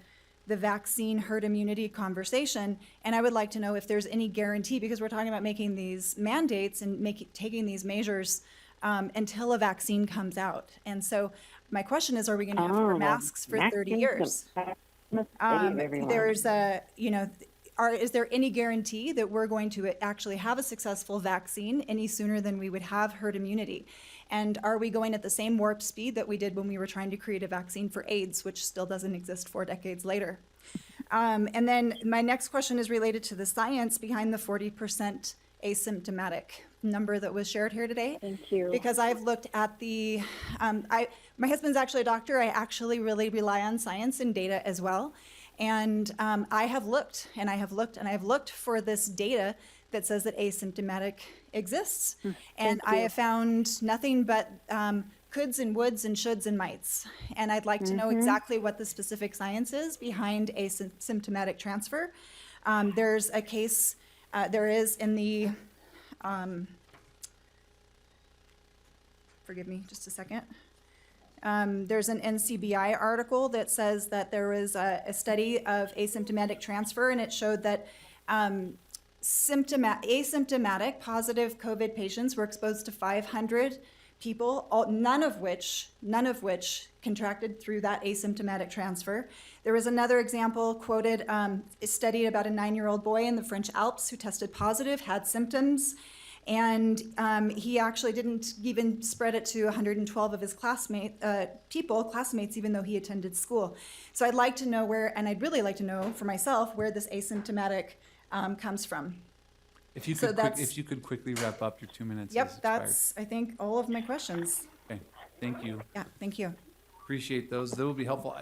vaccine herd immunity conversation. And I would like to know if there's any guarantee, because we're talking about making these mandates and taking these measures until a vaccine comes out. And so my question is, are we going to have to wear masks for 30 years? There's is there any guarantee that we're going to actually have a successful vaccine any sooner than we would have herd immunity? And are we going at the same warp speed that we did when we were trying to create a vaccine for AIDS, which still doesn't exist 4 decades later? And then my next question is related to the science behind the 40% asymptomatic number that was shared here today. Thank you. Because I've looked at my husband's actually a doctor. I actually really rely on science and data as well. And I have looked and I have looked and I've looked for this data that says that asymptomatic exists. And I have found nothing but coulds and woulds and shoulds and mights. And I'd like to know exactly what the specific science is behind asymptomatic transfer. There's a case, there is in the, forgive me just a second. There's an NCBI article that says that there was a study of asymptomatic transfer, and it showed that asymptomatic positive COVID patients were exposed to 500 people, none of which contracted through that asymptomatic transfer. There was another example quoted, studied about a 9-year-old boy in the French Alps who tested positive, had symptoms, And he actually didn't even spread it to 112 of his classmates, even though he attended school. So I'd like to know where, and I'd really like to know for myself, where this asymptomatic comes from. If you So could, that's- if you could quickly wrap up, your 2 minutes has Yep, expired. that's, I think, all of my questions. Okay, thank you. Yeah, thank you. Appreciate those. That will be helpful.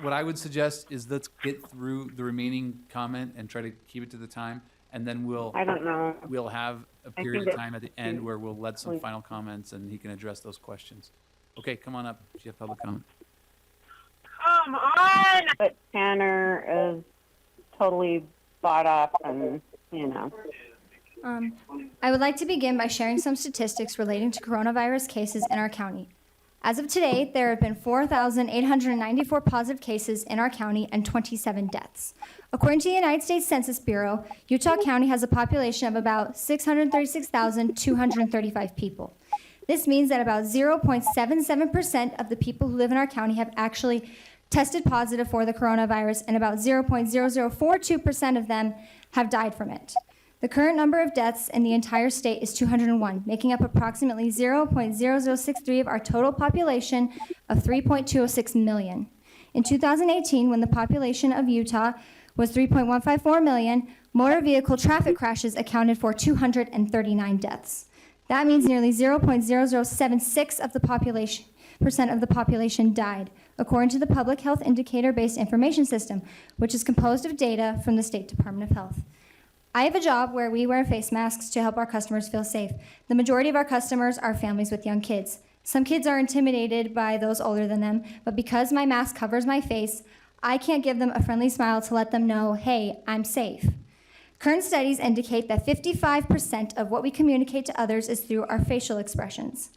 What I would suggest is let's get through the remaining comment and try to keep it to the time, and then I don't know. we'll have a I period think of time at the end where we'll let some Please. final comments and he can address those questions. Okay, come on up if you have public comment. Come on! But Tanner is totally bought up and, you know. I would like to begin by sharing some statistics relating to coronavirus cases in our county. As of today, there have been 4,894 positive cases in our county and 27 deaths. According to the United States Census Bureau, Utah County has a population of about 636,235 people. This means that about 0.77% of the people who live in our county have actually tested positive for the coronavirus, and about 0.0042% of them have died from it. The current number of deaths in the entire state is 201, making up approximately 0.0063 of our total population of 3.206 million. In 2018, when the population of Utah was 3.154 million, motor vehicle traffic crashes accounted for 239 deaths. That means nearly 0.0076 of the population died, according to the Public Health Indicator-Based Information System, which is composed of data from the State Department of Health. I have a job where we wear face masks to help our customers feel safe. The majority of our customers are families with young kids. Some kids are intimidated by those older than them, but because my mask covers my face, I can't give them a friendly smile to let them know, hey, I'm safe. Current studies indicate that 55% of what we communicate to others is through our facial expressions.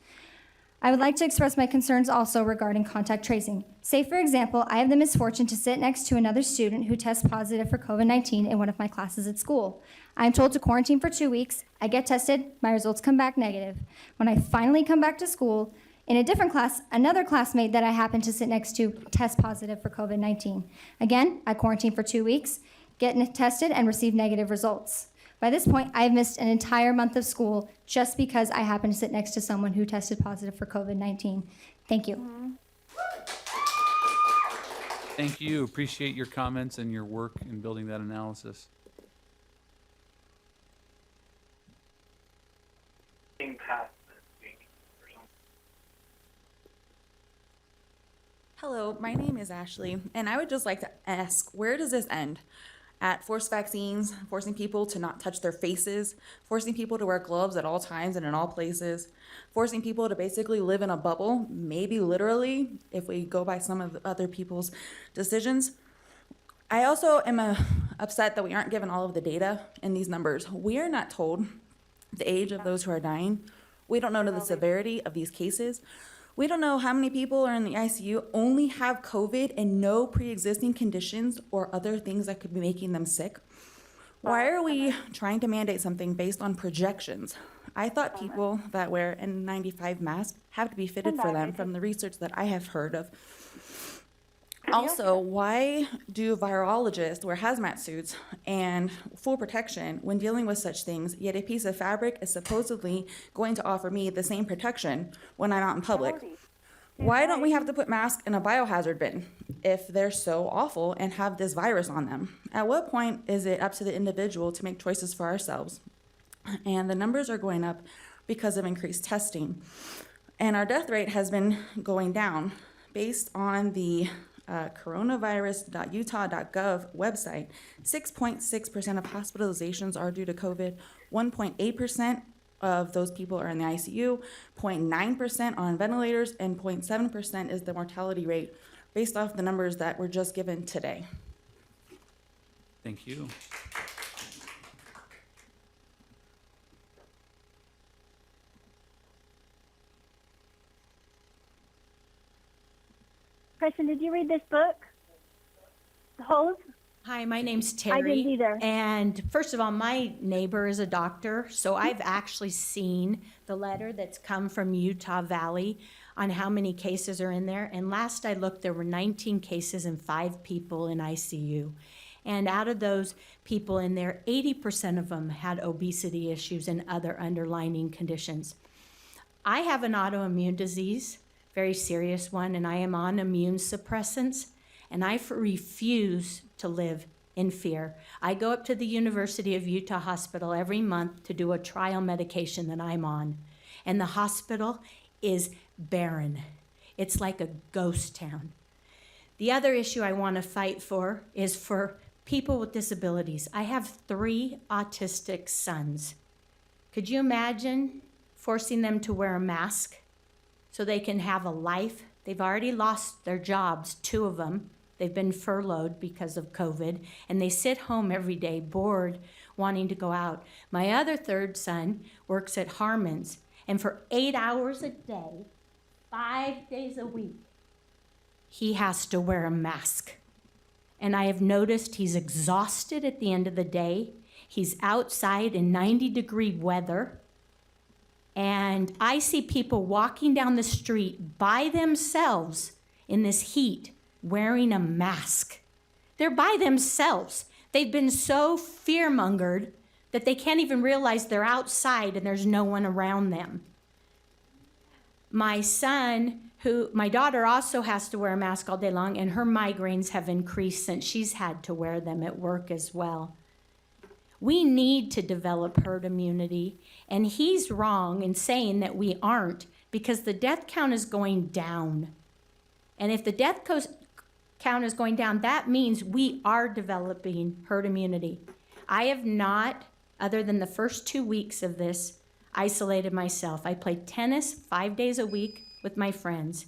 I would like to express my concerns also regarding contact tracing. Say, for example, I have the misfortune to sit next to another student who tests positive for COVID-19 in one of my classes at school. I am told to quarantine for 2 weeks. I get tested. My results come back negative. When I finally come back to school, in a different class, another classmate that I happen to sit next to tests positive for COVID-19. Again, I quarantine for 2 weeks, get tested, and receive negative results. By this point, I've missed an entire month of school just because I happen to sit next to someone who tested positive for COVID-19. Thank you. Thank you. Appreciate your comments and your work in building that analysis. Hello, my name is Ashley, and I would just like to ask, where does this end? At forced vaccines, forcing people to not touch their faces, forcing people to wear gloves at all times and in all places, forcing people to basically live in a bubble, maybe literally, if we go by some of the other people's decisions. I also am upset that we aren't given all of the data in these numbers. We are not told the age of those who are dying. We don't know the severity of these cases. We don't know how many people are in the ICU only have COVID and no pre-existing conditions or other things that could be making them sick. Why are we trying to mandate something based on projections? I thought people that wear N95 masks have to be fitted for them from the research that I have heard of. Also, why do virologists wear hazmat suits and full protection when dealing with such things, yet a piece of fabric is supposedly going to offer me the same protection when I'm out in public? Why don't we have to put masks in a biohazard bin if they're so awful and have this virus on them? At what point is it up to the individual to make choices for ourselves? And the numbers are going up because of increased testing. And our death rate has been going down based on the coronavirus.utah.gov website. 6.6% of hospitalizations are due to COVID. 1.8% of those people are in the ICU. 0.9% are on ventilators, and 0.7% is the mortality rate based off the numbers that were just given today. Thank you. Kristen, did you read this book? The Hose? Hi, my name's Terry. I didn't either. And first of all, my neighbor is a doctor, so I've actually seen the letter that's come from Utah Valley on how many cases are in there. And last I looked, there were 19 cases and 5 people in ICU. And out of those people in there, 80% of them had obesity issues and other underlying conditions. I have an autoimmune disease, very serious one, and I am on immune suppressants, and I refuse to live in fear. I go up to the University of Utah Hospital every month to do a trial medication that I'm on, and the hospital is barren. It's like a ghost town. The other issue I want to fight for is for people with disabilities. I have 3 autistic sons. Could you imagine forcing them to wear a mask so they can have a life? They've already lost their jobs, 2 of them. They've been furloughed because of COVID, and they sit home every day bored, wanting to go out. My other 3rd son works at Harmon's, and for 8 hours a day, 5 days a week, he has to wear a mask. And I have noticed he's exhausted at the end of the day. He's outside in 90-degree weather. And I see people walking down the street by themselves in this heat wearing a mask. They're by themselves. They've been so fear-mongered that they can't even realize they're outside and there's no one around them. My daughter also has to wear a mask all day long, and her migraines have increased since she's had to wear them at work as well. We need to develop herd immunity, and he's wrong in saying that we aren't, because the death count is going down. And if the death count is going down, that means we are developing herd immunity. I have not, other than the first 2 weeks of this, isolated myself. I played tennis 5 days a week with my friends.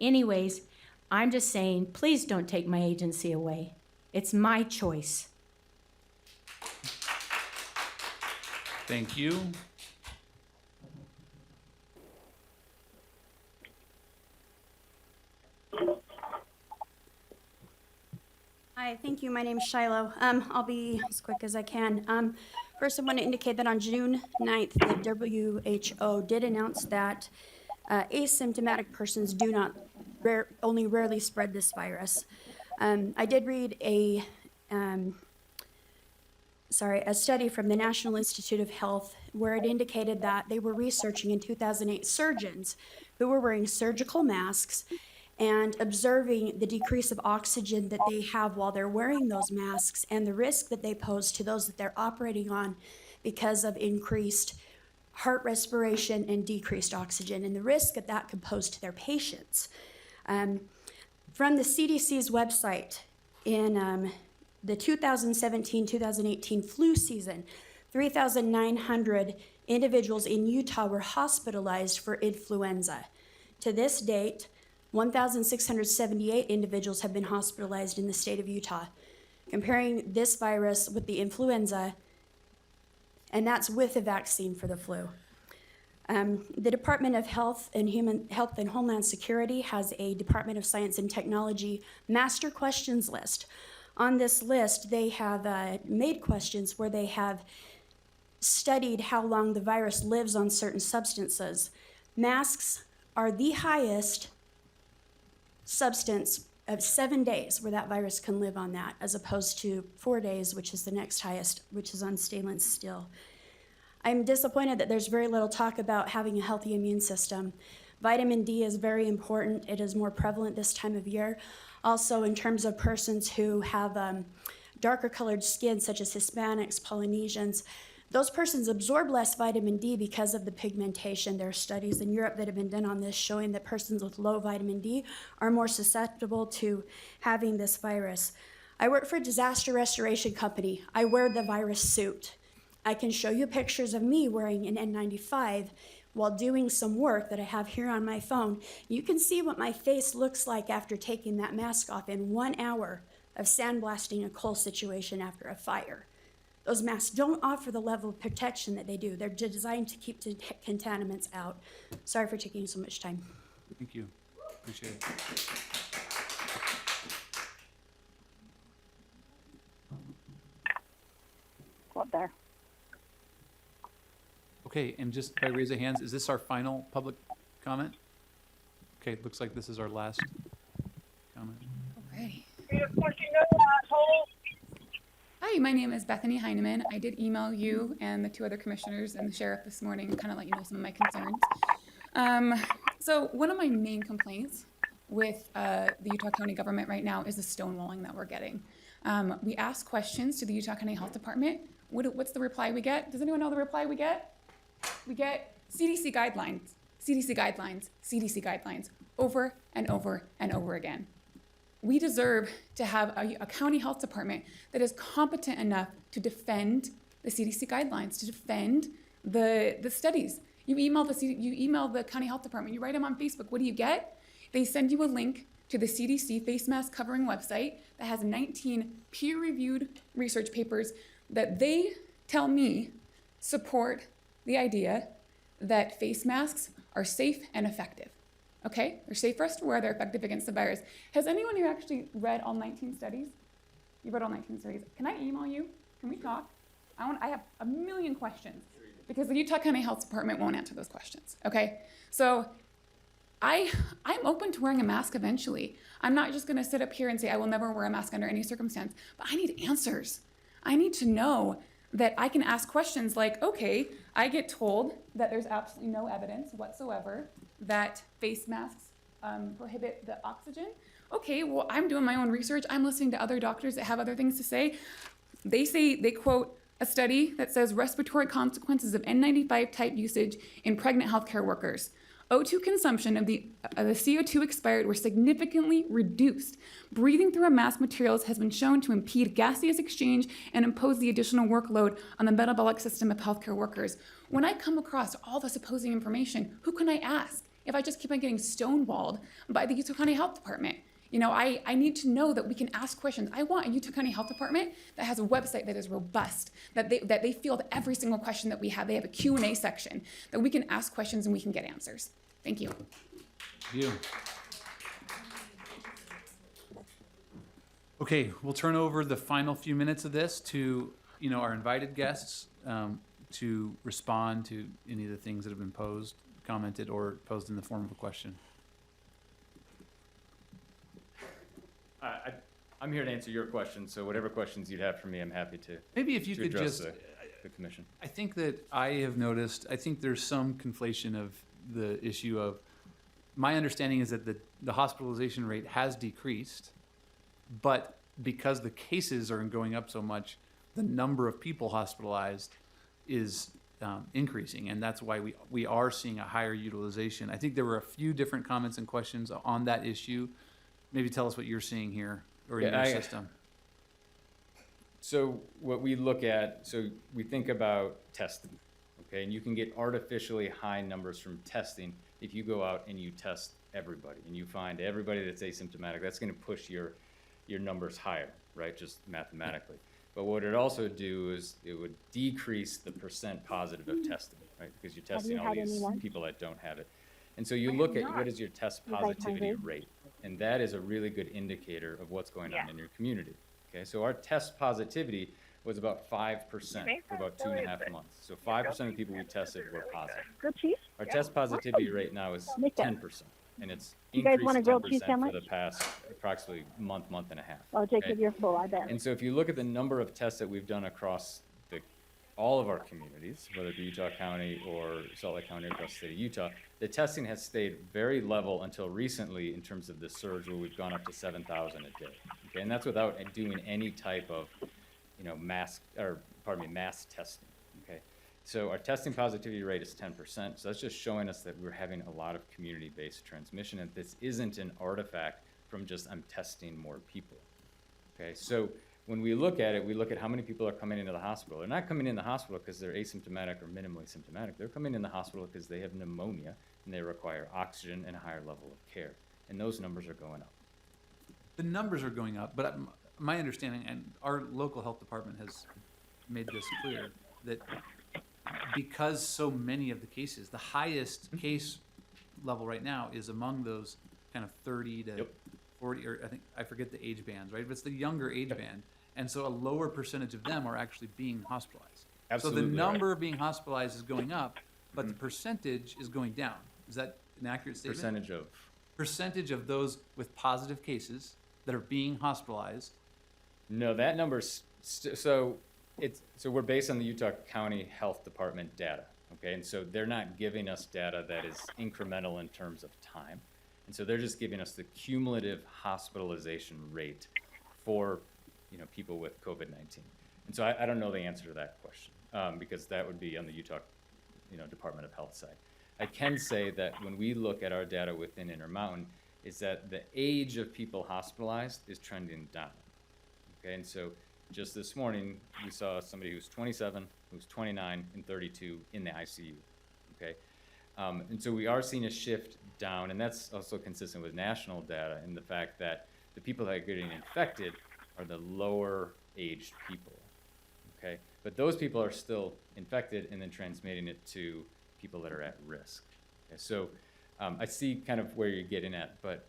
Anyways, I'm just saying, please don't take my agency away. It's my choice. Thank you. Hi, thank you. My name is Shiloh. I'll be as quick as I can. First, I want to indicate that on June 9th, the WHO did announce that asymptomatic persons do not only rarely spread this virus. I did read a study from the National Institute of Health where it indicated that they were researching in 2008 surgeons who were wearing surgical masks and observing the decrease of oxygen that they have while they're wearing those masks and the risk that they pose to those that they're operating on because of increased heart respiration and decreased oxygen, and the risk that that could pose to their patients. From the CDC's website, in the 2017-2018 flu season, 3,900 individuals in Utah were hospitalized for influenza. To this date, 1,678 individuals have been hospitalized in the state of Utah. Comparing this virus with the influenza, and that's with a vaccine for the flu. The Department of Health and Homeland Security has a Department of Science and Technology master questions list. On this list, they have made questions where they have studied how long the virus lives on certain substances. Masks are the highest substance of 7 days where that virus can live on that, as opposed to 4 days, which is the next highest, which is on stainless steel. I'm disappointed that there's very little talk about having a healthy immune system. Vitamin D is very important. It is more prevalent this time of year. Also, in terms of persons who have darker colored skin, such as Hispanics, Polynesians, those persons absorb less vitamin D because of the pigmentation. There are studies in Europe that have been done on this showing that persons with low vitamin D are more susceptible to having this virus. I work for a disaster restoration company. I wear the virus suit. I can show you pictures of me wearing an N95 while doing some work that I have here on my phone. You can see what my face looks like after taking that mask off in 1 hour of sandblasting a coal situation after a fire. Those masks don't offer the level of protection that they do. They're designed to keep the contaminants out. Sorry for taking so much time. Thank you. Appreciate it. Go up there. Okay, and just by raise of hands, is this our final public comment? Okay, looks like this is our last comment. Alrighty. Hi, my name is Bethany Heineman. I did email you and the two other commissioners and the sheriff this morning and kind of let you know some of my concerns. So one of my main complaints with the Utah County government right now is the stonewalling that we're getting. We ask questions to the Utah County Health Department. What's the reply we get? Does anyone know the reply we get? We get CDC guidelines, CDC guidelines, CDC guidelines, over and over and over again. We deserve to have a county health department that is competent enough to defend the CDC guidelines, to defend the studies. You email the county health department, you write them on Facebook, what do you get? They send you a link to the CDC face mask covering website that has 19 peer-reviewed research papers that they tell me support the idea that face masks are safe and effective. Okay, they're safe for us to wear, they're effective against the virus. Has anyone here actually read all 19 studies? You read all 19 studies. Can I email you? Can we talk? I have a million questions because the Utah County Health Department won't answer those questions, okay? So I'm open to wearing a mask eventually. I'm not just gonna sit up here and say I will never wear a mask under any circumstance, but I need answers. I need to know that I can ask questions like, okay, I get told that there's absolutely no evidence whatsoever that face masks prohibit the oxygen. Okay, well, I'm doing my own research. I'm listening to other doctors that have other things to say. They quote a study that says respiratory consequences of N95 type usage in pregnant healthcare workers. O2 consumption of the CO2 expired were significantly reduced. Breathing through a mask materials has been shown to impede gaseous exchange and impose the additional workload on the metabolic system of healthcare workers. When I come across all this opposing information, who can I ask if I just keep on getting stonewalled by the Utah County Health Department? You know, I need to know that we can ask questions. I want a Utah County Health Department that has a website that is robust, that they field every single question that we have. They have a Q&A section that we can ask questions and we can get answers. Thank you. Thank you. Okay, we'll turn over the final few minutes of this to, our invited guests to respond to any of the things that have been posed, commented, or posed in the form of a question. I'm here to answer your questions, so whatever questions you'd have for me, I'm happy to. Maybe if you to could address just, the commission. I think that I have noticed, I think there's some conflation of the issue of, my understanding is that the hospitalization rate has decreased, but because the cases are going up so much, the number of people hospitalized is increasing, and that's why we are seeing a higher utilization. I think there were a few different comments and questions on that issue. Maybe tell us what you're seeing here or in your system. So what we look at, so we think about testing, okay? And you can get artificially high numbers from testing if you go out and you test everybody and you find everybody that's asymptomatic. That's gonna push your numbers higher, right? Just mathematically. But what it'd also do is it would decrease the percent positive of testing, right? Because you're testing all these people that don't have it. And so you look at what is your test positivity rate, and that is a really good indicator of what's going on in your community. Okay, so our test positivity was about 5% for about 2.5 months. So 5% of the people we tested were positive. Our test positivity rate now is 10%, and it's increased 10% for the past approximately month and a half. Oh, Jacob, you're full, I bet. And so if you look at the number of tests that we've done across all of our communities, whether it be Utah County or Salt Lake County or across the state of Utah, the testing has stayed very level until recently in terms of the surge where we've gone up to 7,000 a day. Okay, and that's without doing any type of, mass testing. Okay, so our testing positivity rate is 10%. So that's just showing us that we're having a lot of community-based transmission, and this isn't an artifact from just I'm testing more people. Okay, so when we look at it, we look at how many people are coming into the hospital. They're not coming in the hospital because they're asymptomatic or minimally symptomatic. They're coming in the hospital because they have pneumonia and they require oxygen and a higher level of care. And those numbers are going up. The numbers are going up, but my understanding, and our local health department has made this clear, that because so many of the cases, the highest case level right now is among those kind of 30 to 40, or I forget the age bands, right? But it's the younger age band. And so a lower percentage of them are actually being hospitalized. Absolutely. So the number being hospitalized is going up, but the percentage is going down. Is that an accurate statement? Percentage of those with positive cases that are being hospitalized. No, that number's So we're based on the Utah County Health Department data, okay? And so they're not giving us data that is incremental in terms of time. And so they're just giving us the cumulative hospitalization rate for, people with COVID-19. And so I don't know the answer to that question, because that would be on the Utah, Department of Health side. I can say that when we look at our data within Intermountain, is that the age of people hospitalized is trending down. Okay, and so just this morning, we saw somebody who's 27, who's 29, and 32 in the ICU. Okay, and so we are seeing a shift down, and that's also consistent with national data in the fact that the people that are getting infected are the lower aged people. Okay, but those people are still infected and then transmitting it to people that are at risk. Okay, so I see kind of where you're getting at, but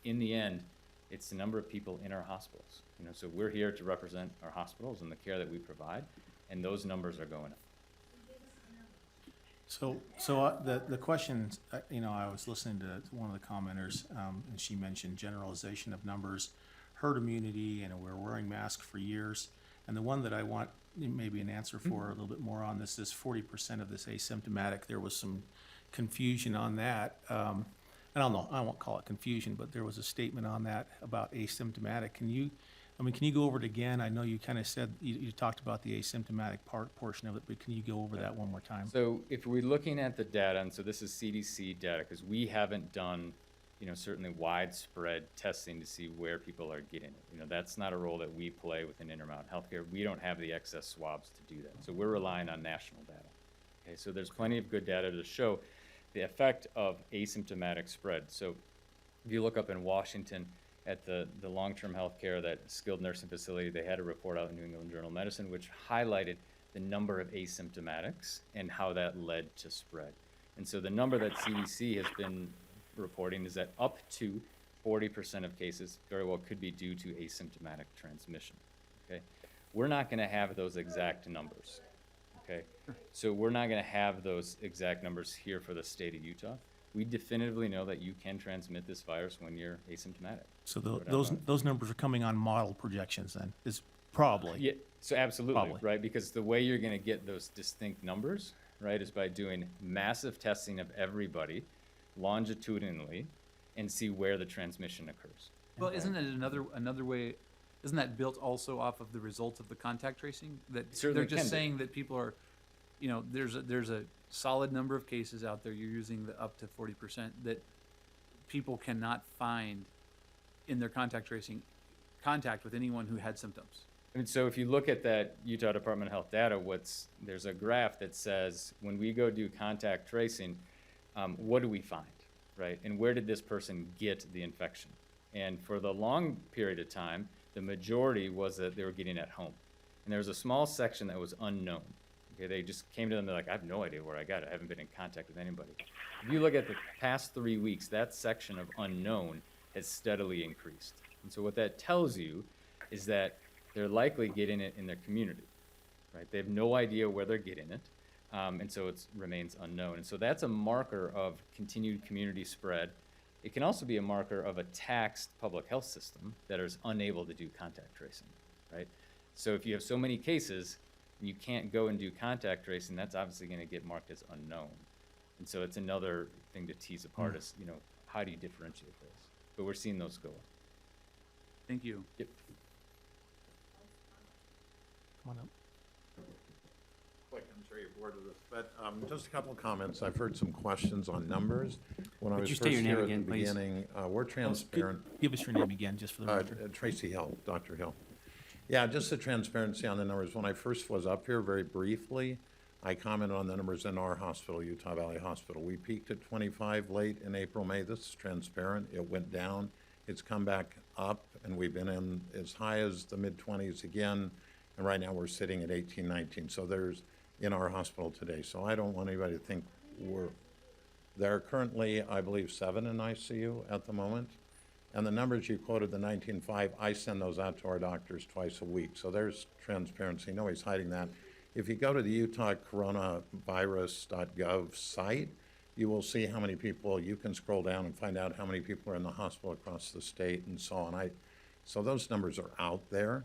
in the end, it's the number of people in our hospitals. So we're here to represent our hospitals and the care that we provide, and those numbers are going up. So the questions, I was listening to one of the commenters, and she mentioned generalization of numbers, herd immunity, and we're wearing masks for years. And the one that I want maybe an answer for a little bit more on this is 40% of this asymptomatic. There was some confusion on that. And I won't call it confusion, but there was a statement on that about asymptomatic. Can you go over it again? I know you kind of said, you talked about the asymptomatic portion of it, but can you go over that one more time? So if we're looking at the data, and so this is CDC data, because we haven't done, certainly widespread testing to see where people are getting it. That's not a role that we play within Intermountain Healthcare. We don't have the excess swabs to do that. So we're relying on national data. Okay, so there's plenty of good data to show the effect of asymptomatic spread. So if you look up in Washington at the long-term health care, that skilled nursing facility, they had a report out in New England Journal of Medicine which highlighted the number of asymptomatics and how that led to spread. And so the number that CDC has been reporting is that up to 40% of cases very well could be due to asymptomatic transmission. Okay, we're not going to have those exact numbers. Okay, so we're not going to have those exact numbers here for the state of Utah. We definitively know that you can transmit this virus when you're asymptomatic. So those numbers are coming on model projections then, is probably. Yeah, so absolutely, Probably. right? Because the way you're going to get those distinct numbers, right, is by doing massive testing of everybody longitudinally and see where the transmission occurs. Well, isn't it another way? Isn't that built also off of the results of the contact tracing? That Certainly they're just can be. saying that people are, there's a solid number of cases out there. You're using the up to 40% that people cannot find in their contact tracing contact with anyone who had symptoms. And so if you look at that Utah Department of Health data, there's a graph that says when we go do contact tracing, what do we find, right? And where did this person get the infection? And for the long period of time, the majority was that they were getting at home. And there was a small section that was unknown. Okay, they just came to them, they're like, I have no idea where I got it. I haven't been in contact with anybody. If you look at the past 3 weeks, that section of unknown has steadily increased. And so what that tells you is that they're likely getting it in their community, right? They have no idea where they're getting it, and so it remains unknown. And so that's a marker of continued community spread. It can also be a marker of a taxed public health system that is unable to do contact tracing, right? So if you have so many cases and you can't go and do contact tracing, that's obviously going to get marked as unknown. And so it's another thing to tease apart is, how do you differentiate those? But we're seeing those go up. Thank you. Yep. Come on up. Quick, I'm sure you're bored of this, but just a couple of comments. I've heard some questions on numbers. When I was you first state your name here again, at the please? beginning, we're transparent. Give us your name again, just for the record. Tracy Hill, Dr. Hill. Yeah, just the transparency on the numbers. When I first was up here, very briefly, I commented on the numbers in our hospital, Utah Valley Hospital. We peaked at 25 late in April, May. This is transparent. It went down. It's come back up, and we've been in as high as the mid-20s again. And right now we're sitting at 18, 19. So there's in our hospital today. So I don't want anybody to think there are currently, I believe, 7 in ICU at the moment. And the numbers you quoted, the 19.5, I send those out to our doctors twice a week. So there's transparency. Nobody's hiding that. If you go to the Utah coronavirus.gov site, you will see how many people, you can scroll down and find out how many people are in the hospital across the state and so on. So those numbers are out there.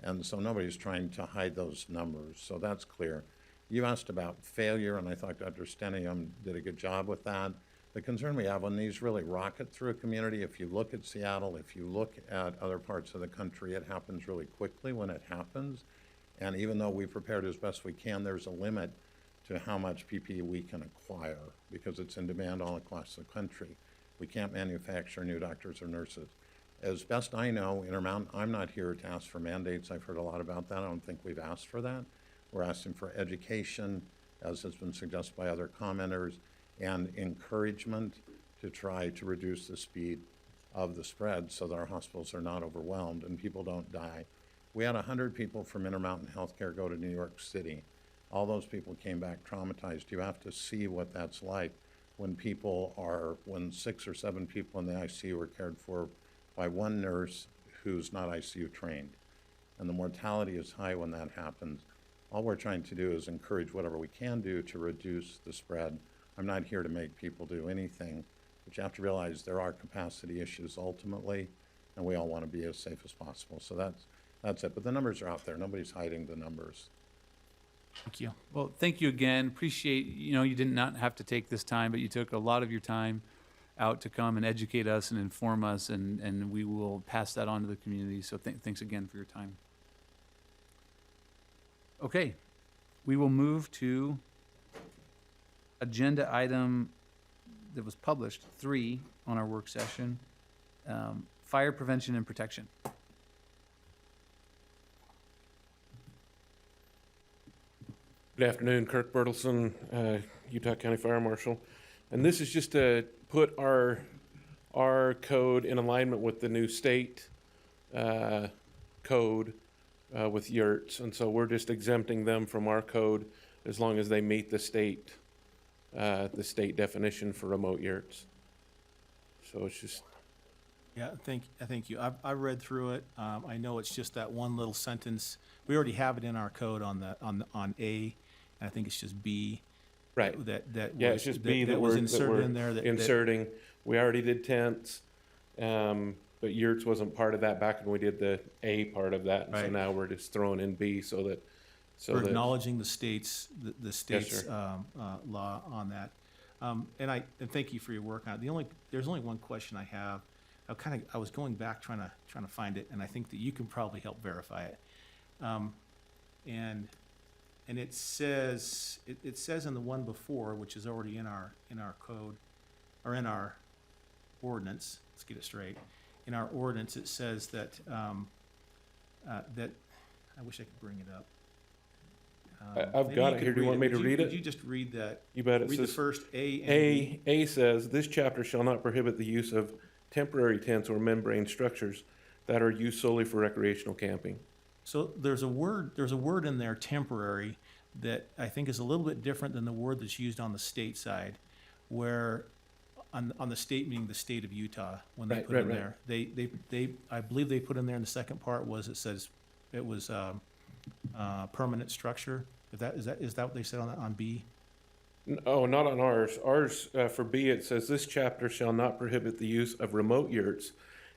And so nobody's trying to hide those numbers, so that's clear. You asked about failure, and I thought Dr. Stenium did a good job with that. The concern we have when these really rocket through a community, if you look at Seattle, if you look at other parts of the country, it happens really quickly when it happens. And even though we prepared as best we can, there's a limit to how much PPE we can acquire because it's in demand all across the country. We can't manufacture new doctors or nurses. As best I know, Intermountain, I'm not here to ask for mandates. I've heard a lot about that. I don't think we've asked for that. We're asking for education, as has been suggested by other commenters, and encouragement to try to reduce the speed of the spread so that our hospitals are not overwhelmed and people don't die. We had 100 people from Intermountain Healthcare go to New York City. All those people came back traumatized. You have to see what that's like when when 6 or 7 people in the ICU are cared for by one nurse who's not ICU trained. And the mortality is high when that happens. All we're trying to do is encourage whatever we can do to reduce the spread. I'm not here to make people do anything, but you have to realize there are capacity issues ultimately, and we all want to be as safe as possible. So that's it. But the numbers are out there. Nobody's hiding the numbers. Thank you. Well, thank you again. Appreciate, you did not have to take this time, but you took a lot of your time out to come and educate us and inform us, and we will pass that on to the community. So thanks again for your time. Okay, we will move to agenda item that was published, 3 on our work session, fire prevention and protection. Good afternoon, Kirk Bertelson, Utah County Fire Marshal. And this is just to put our code in alignment with the new state code with yurts. And so we're just exempting them from our code as long as they meet the state definition for remote yurts. So it's just. Yeah, thank you. I read through it. I know it's just that one little sentence. We already have it in our code on A, and I think it's just B. Right. It's just B that was inserted in there. Inserting. We already did tents, but yurts wasn't part of that back when we did the A part of that. And so now we're just throwing in B so that. We're acknowledging the state's Yes, law on that. And thank you for your work on it. There's only one question I have. I was going back trying to find it, and I think that you can probably help verify it. And it says in the one before, which is already in our code or in our ordinance. Let's get it straight. In our ordinance, it says that that I wish I could bring it up. I've got it here. Do you want me to read it? Could you just read that? You bet. It read says, the first A and B. A says, this chapter shall not prohibit the use of temporary tents or membrane structures that are used solely for recreational camping. So there's a word in there, temporary, that I think is a little bit different than the word that's used on the state side, where on the state, meaning the state of Utah, when they put in there, they I believe they put in there in the second part it was permanent structure. Is that what they said on B? Oh, not on ours. Ours, for B, it says, this chapter shall not prohibit the use of remote yurts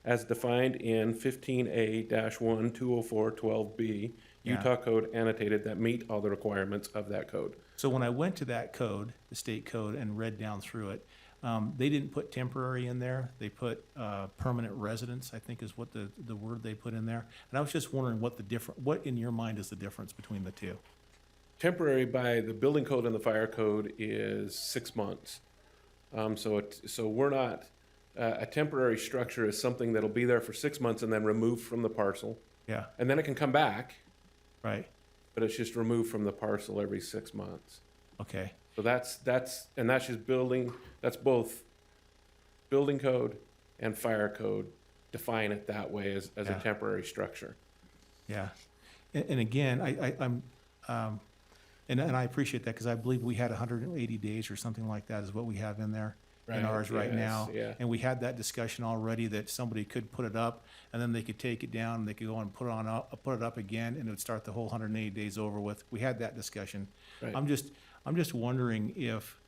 as defined in 15A-1-204-12B, Utah Code annotated that meet all the requirements of that code. So when I went to that code, the state code, and read down through it, they didn't put temporary in there. They put permanent residence, I think is what the word they put in there. And I was just wondering what in your mind is the difference between the two? Temporary by the building code and the fire code is 6 months. So we're not, a temporary structure is something that'll be there for 6 months and then removed from the parcel. Yeah. And then it can come back. Right. But it's just removed from the parcel every 6 months. Okay. So that's just building, that's both building code and fire code define it that way as a temporary structure. Yeah. And again, and I appreciate that because I believe we had 180 days or something like that is what we have in there in ours right now. Yeah. And we had that discussion already that somebody could put it up and then they could take it down and they could go and put it up again and it would start the whole 180 days over with. We had that discussion. Right. I'm just wondering if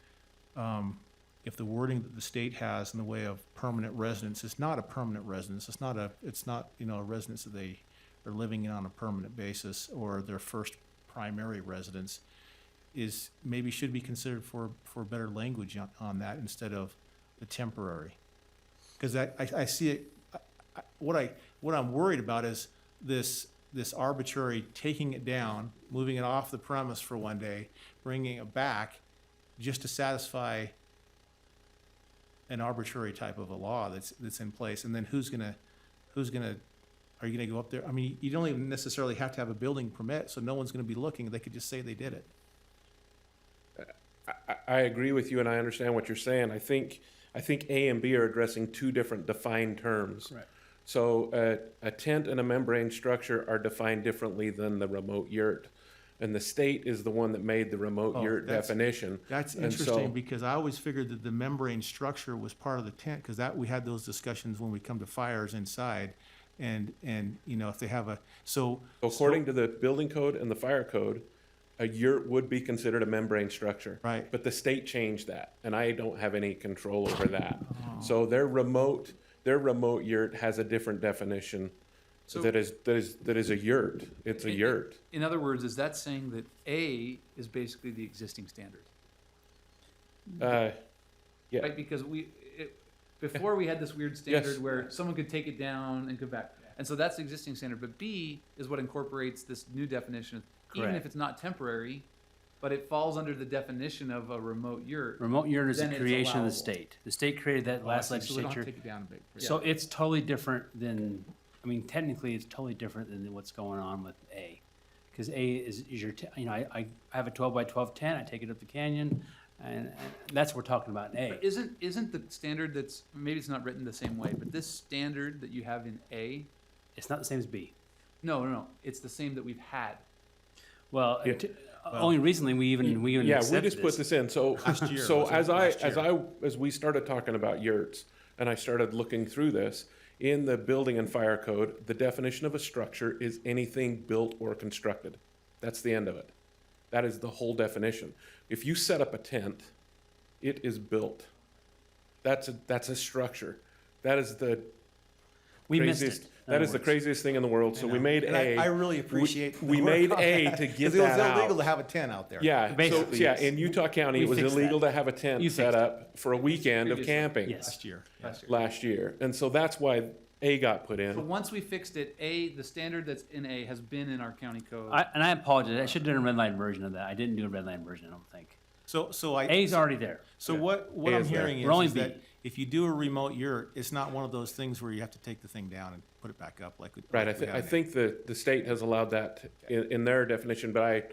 the wording that the state has in the way of permanent residence is not a permanent residence. It's not a residence that they they're living in on a permanent basis or their first primary residence, is maybe should be considered for better language on that instead of the temporary. Because I see it, what I'm worried about is this arbitrary taking it down, moving it off the premise for one day, bringing it back just to satisfy an arbitrary type of a law that's in place. And then are you gonna go up there? I mean, you don't even necessarily have to have a building permit, so no one's gonna be looking. They could just say they did it. I agree with you, and I understand what you're saying. I think A and B are addressing two different defined terms. Right. So a tent and a membrane structure are defined differently than the remote yurt. And the state is the one that made the remote yurt definition. That's And interesting so- because I always figured that the membrane structure was part of the tent, because we had those discussions when we come to fires inside. And you know, if they have According to the building code and the fire code, a yurt would be considered a membrane structure. Right. But the state changed that, and I don't have any control over that. So their remote yurt has a different definition. So- that is a yurt. It's a yurt. In other words, is that saying that A is basically the existing standard? Yeah. Right, because before we had this weird standard where someone could take it down and go back. And so that's the existing standard, but B is what incorporates this new definition, even Correct. if it's not temporary, but it falls under the definition of a remote yurt. Remote yurt is a then it's creation of the allowable. state. The state created that last I see. So we don't have to legislature. take it down a bit. So it's totally different than, I mean, technically it's totally different than what's going on with A. Because A is your, I have a 12 by 12 tent, I take it up the canyon, and that's what we're talking about in A. But isn't the standard that's, maybe it's not written the same way, but this standard that you have in A, It's not the same as B. no, it's the same that we've had. Well, only recently we even Yeah, we accepted just put this in. So, Last year, so wasn't it? as we started talking about yurts, and I started looking through this, in the building and fire code, the definition of a structure is anything built or constructed. That's the end of it. That is the whole definition. If you set up a tent, it is built. That's a structure. That is the We missed craziest. it, in That other is the words. craziest thing in the world. So we made And A. I really appreciate. We made A to get Because it was that out. illegal to have a tent out there. Yeah, Basically, so, yeah, yes. in Utah County, We it was fixed illegal that. to have a tent You set fixed up for a weekend of Previously. camping Yes. Last year. last year. And so that's why A got put So in. once we fixed it, the standard that's in A has been in our county code. And I apologize, I should have done a red line version of that. I didn't do a red line version, I don't think. So A's already there. So what A I'm is there. hearing We're only is that B. if you do a remote yurt, it's not one of those things where you have to take the thing down and put it back up like we. Right, like we I have. think the state has allowed that in their definition, but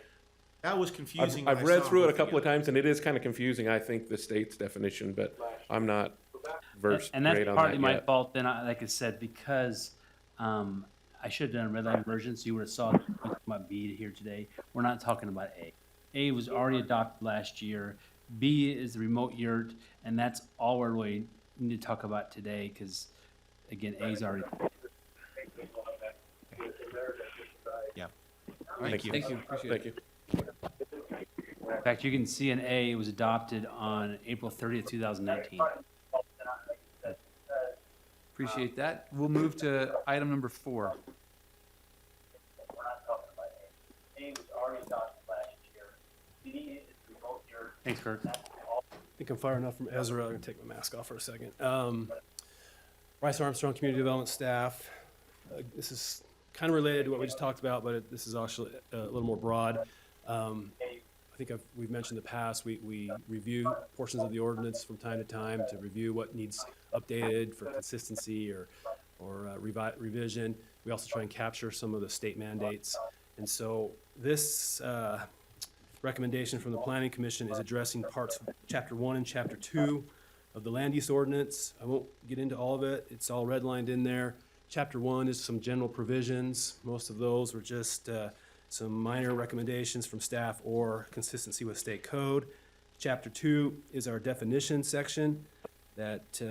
That was confusing. I've when I read saw through it a them couple of together. times, and it is kind of confusing, I think, the state's definition, but I'm not versed And that's great on partly that my yet. fault then, like I said, because I should have done a red line version, so you would have saw about B here today. We're not talking about A. A was already adopted last year. B is the remote yurt, and that's all we really need to talk about today, because, again, A's already. Yeah. Thank you. Thank you, appreciate Thank it. you. In fact, you can see in A, it was adopted on April 30th, 2019. Appreciate that. We'll move to item number 4. Thanks, Kurt. I think I'm far enough from Ezra. I'm going to take my mask off for a second. Bryce Armstrong, Community Development Staff. This is kind of related to what we just talked about, but this is actually a little more broad. I think we've mentioned in the past, we review portions of the ordinance from time to time to review what needs updated for consistency or revision. We also try and capture some of the state mandates. And so this recommendation from the Planning Commission is addressing parts of Chapter 1 and Chapter 2 of the Land Use Ordinance. I won't get into all of it. It's all redlined in there. Chapter 1 is some general provisions. Most of those were just some minor recommendations from staff or consistency with state code. Chapter 2 is our definition section that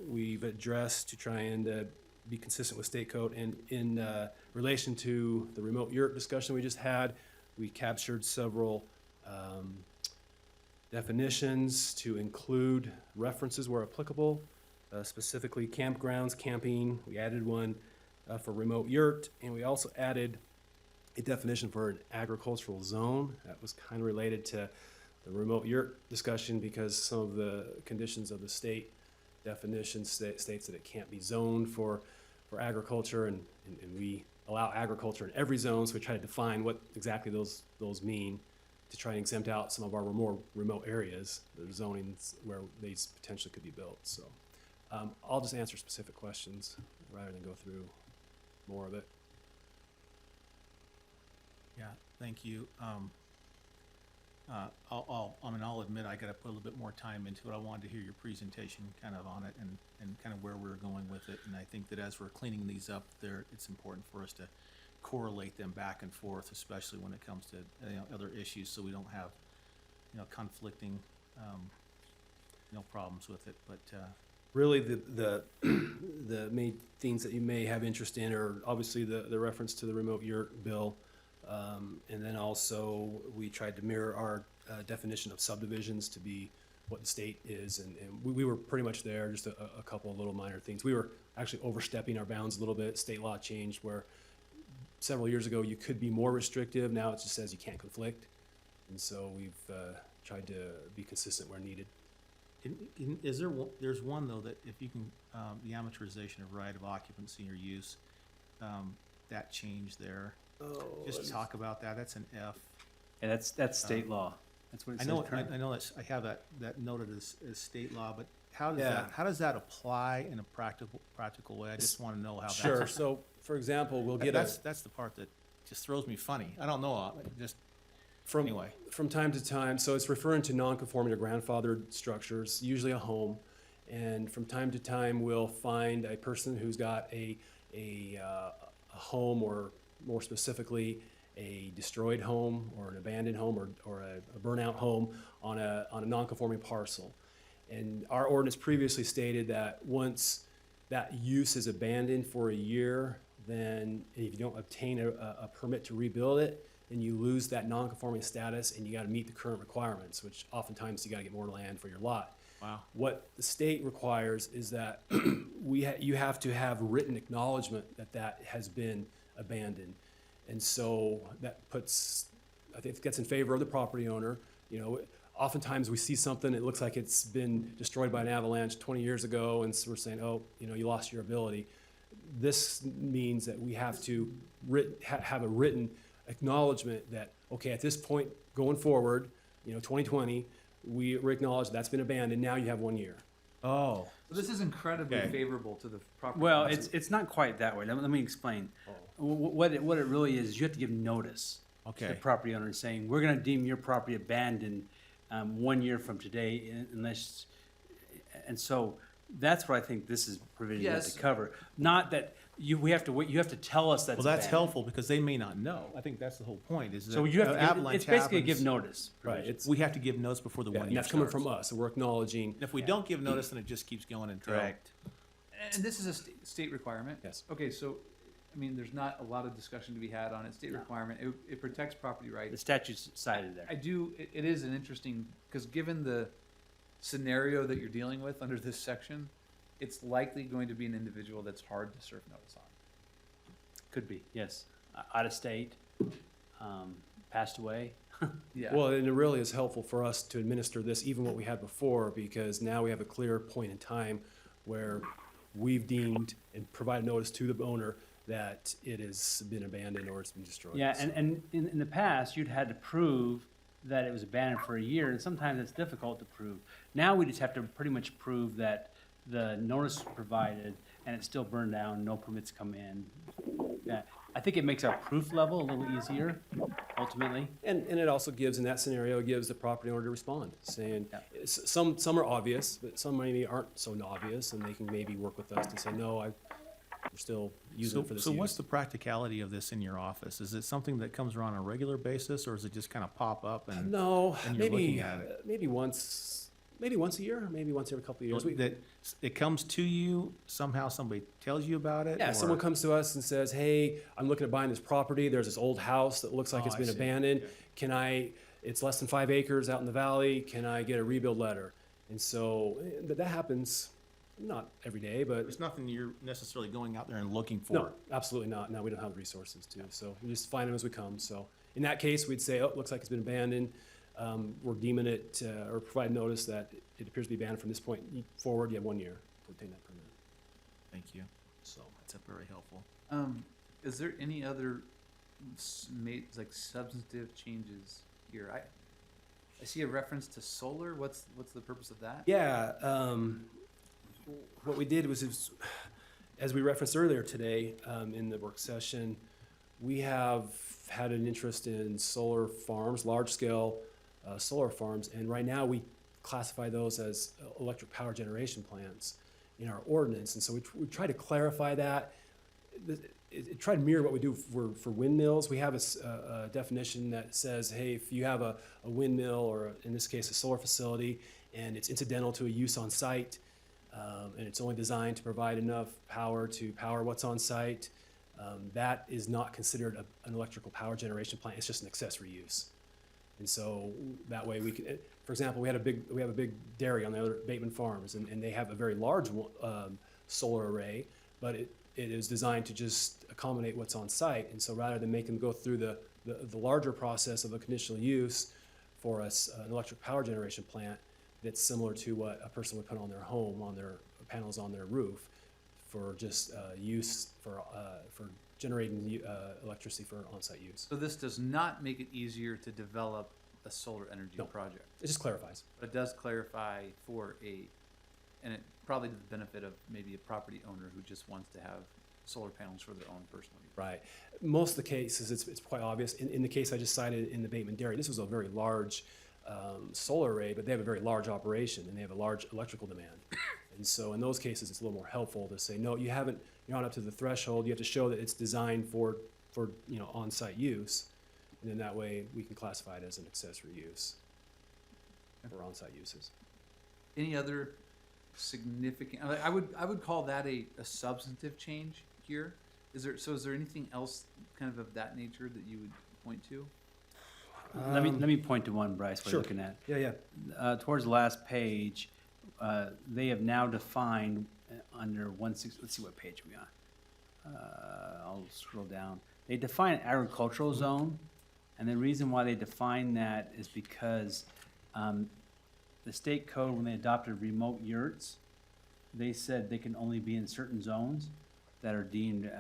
we've addressed to try and be consistent with state code. And in relation to the remote yurt discussion we just had, we captured several definitions to include references where applicable, specifically campgrounds, camping. We added one, for remote yurt, and we also added a definition for an agricultural zone. That was kind of related to the remote yurt discussion because some of the conditions of the state definition states that it can't be zoned for agriculture, and we allow agriculture in every zone, so we try to define what exactly those mean to try and exempt out some of our more remote areas, the zonings where these potentially could be built. So I'll just answer specific questions rather than go through more of it. Yeah, thank you. I'll admit I got to put a little bit more time into it. I wanted to hear your presentation kind of on it and kind of where we're going with it. And I think that as we're cleaning these up, it's important for us to correlate them back and forth, especially when it comes to other issues, so we don't have conflicting problems with it. But really, the main things that you may have interest in are obviously the reference to the remote yurt bill. And then also we tried to mirror our definition of subdivisions to be what the state is, and we were pretty much there, just a couple of little minor things. We were actually overstepping our bounds a little bit. State law changed where several years ago you could be more restrictive. Now it just says you can't conflict. And so we've tried to be consistent where needed. Is there there's one though that if you can, the amortization of right of occupancy or use, that change there. Oh, just talk about that. That's an F. Yeah, that's state law. That's what it says. I know I have that noted as state law, but how does that apply in a practical way? I just want to know how. Sure. That's, so, for example, we'll get that's the part that just throws me funny. I don't know. From time to time. So it's referring to non-conforming or grandfathered structures, usually a home, and from time to time we'll find a person who's got a home, or more specifically a destroyed home or an abandoned home or a burnout home on a non-conforming parcel. And our ordinance previously stated that once that use is abandoned for a year, then if you don't obtain a permit to rebuild it, then you lose that non-conforming status and you got to meet the current requirements, which oftentimes you got to get more land for your lot. Wow. What the state requires is that you have to have written acknowledgement that has been abandoned. And so that puts, I think it gets in favor of the property owner. Oftentimes we see something, it looks like it's been destroyed by an avalanche 20 years ago, and so we're saying, oh, you lost your ability. This means that we have to have a written acknowledgement that, okay, at this point going forward, 2020, we acknowledge that's been abandoned, now you have 1 year. Oh. So this is incredibly favorable to the property. Well, it's not quite that way. Let me explain. What it really is, you have to give notice to the property owner saying, we're going to deem your property abandoned 1 year from today, unless, and so that's what I think this is provision meant to cover. Not that you have to wait. You have to tell us that's. Well, that's abandoned. helpful because they may not know. I think that's the whole point. Is that so you have to avalanche it's basically happens, give notice. Right. We have to give notice before the 1 year. And that's coming from us, so we're acknowledging. And if we don't give notice, then it just keeps going until. Correct. And this is a state requirement. Yes. Okay, so there's not a lot of discussion to be had on it. State requirement. It protects property rights. The statute's cited there. It is an interesting, because given the scenario that you're dealing with under this section, it's likely going to be an individual that's hard to serve notice on. Could be, yes. Out of state, passed away. Yeah. Well, and it really is helpful for us to administer this, even what we had before, because now we have a clear point in time where we've deemed and provided notice to the owner that it has been abandoned or it's been destroyed. Yeah, and in the past, you'd had to prove that it was abandoned for a year, and sometimes it's difficult to prove. Now we just have to pretty much prove that the notice was provided and it's still burned down, no permits come in. Yeah, I think it makes our proof level a little easier, ultimately. And it also gives, in that scenario, it gives the property owner to respond, saying, some are obvious, but some maybe aren't so obvious, and they can maybe work with us to say, no, we're still using it for this So use. what's the practicality of this in your office? Is it something that comes around on a regular basis, or is it just kind of pop up and No, and you're looking at it? maybe once a year, maybe once every couple of years. That it comes to you, somehow somebody tells you about it? Yeah, or- someone comes to us and says, hey, I'm looking at buying this property. There's this old house that looks like it's I been see. abandoned. It's less than 5 acres out in the valley. Can I get a rebuild letter? And so that happens not every day, but There's nothing you're necessarily going out there and looking for. no, absolutely not. No, we don't have the resources to. So we just find them as we come. So in that case, we'd say, oh, looks like it's been abandoned. We're deeming it or provide notice that it appears to be abandoned from this point forward. You have 1 year to obtain that permit. Thank you. So that's very helpful. Is there any other like substantive changes here? I see a reference to solar. What's the purpose of that? Yeah, what we did was, as we referenced earlier today in the work session, we have had an interest in solar farms, large-scale solar farms, and right now we classify those as electric power generation plants in our ordinance, and so we try to clarify that. It try to mirror what we do for windmills. We have a definition that says, hey, if you have a windmill, or in this case, a solar facility, and it's incidental to a use on site, and it's only designed to provide enough power to power what's on site, that is not considered an electrical power generation plant. It's just an accessory use. And so that way we can, for example, we have a big dairy on the other Bateman Farms, and they have a very large solar array, but it is designed to just accommodate what's on site. And so rather than make them go through the larger process of a conditional use for an electric power generation plant that's similar to what a person would put on their home, on their panels on their roof, for just use for generating electricity for on-site use. So this does not make it easier to develop a solar energy project. It just clarifies. But it does clarify and it probably to the benefit of maybe a property owner who just wants to have solar panels for their own personal use. Right. Most of the cases, it's quite obvious. In the case I just cited in the Bateman Dairy, this was a very large solar array, but they have a very large operation and they have a large electrical demand. And so in those cases, it's a little more helpful to say, no, you're not up to the threshold. You have to show that it's designed for on-site use. And then that way we can classify it as an accessory use for on-site uses. Any other significant, I would call that a substantive change here. Is there anything else kind of that nature that you would point to? Let me point to one, Bryce, we're Sure. looking at. Yeah. Towards the last page, they have now defined under 1.6, let's see what page we're on. I'll scroll down. They define agricultural zone, and the reason why they define that is because the state code, when they adopted remote yurts, they said they can only be in certain zones that are deemed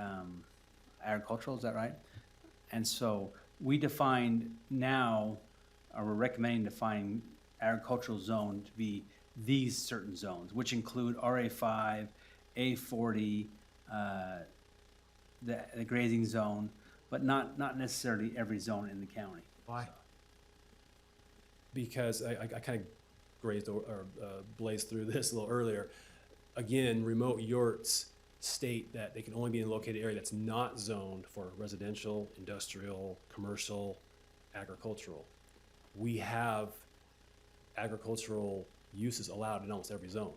agricultural, is that right? And so we defined now, or we're recommending defining agricultural zone to be these certain zones, which include RA5, A40, the grazing zone, but not necessarily every zone in the county. Why? Because I kind of grazed or blazed through this a little earlier. Again, remote yurts state that they can only be in a located area that's not zoned for residential, industrial, commercial, agricultural. We have agricultural uses allowed in almost every zone.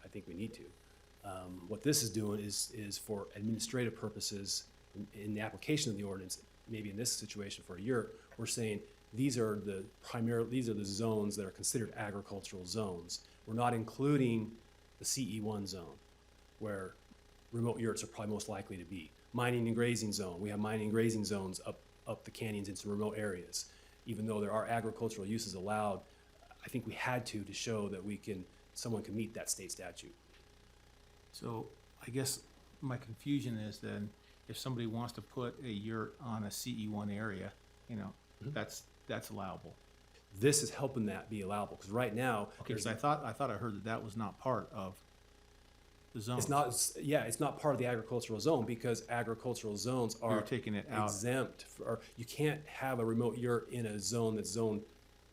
I think we need to. What this is doing is for administrative purposes in the application of the ordinance, maybe in this situation for a yurt, we're saying these are the zones that are considered agricultural zones. We're not including the CE1 zone, where remote yurts are probably most likely to be. Mining and grazing zone, we have mining and grazing zones up the canyons into remote areas. Even though there are agricultural uses allowed, I think we had to show that someone can meet that state statute. So I guess my confusion is then, if somebody wants to put a yurt on a CE1 area, that's allowable. This is helping that be allowable, because right now. Okay, because I thought I heard that was not part of the zone. It's not part of the agricultural zone, because agricultural zones are taking it out. exempt. You can't have a remote yurt in a zone that's zoned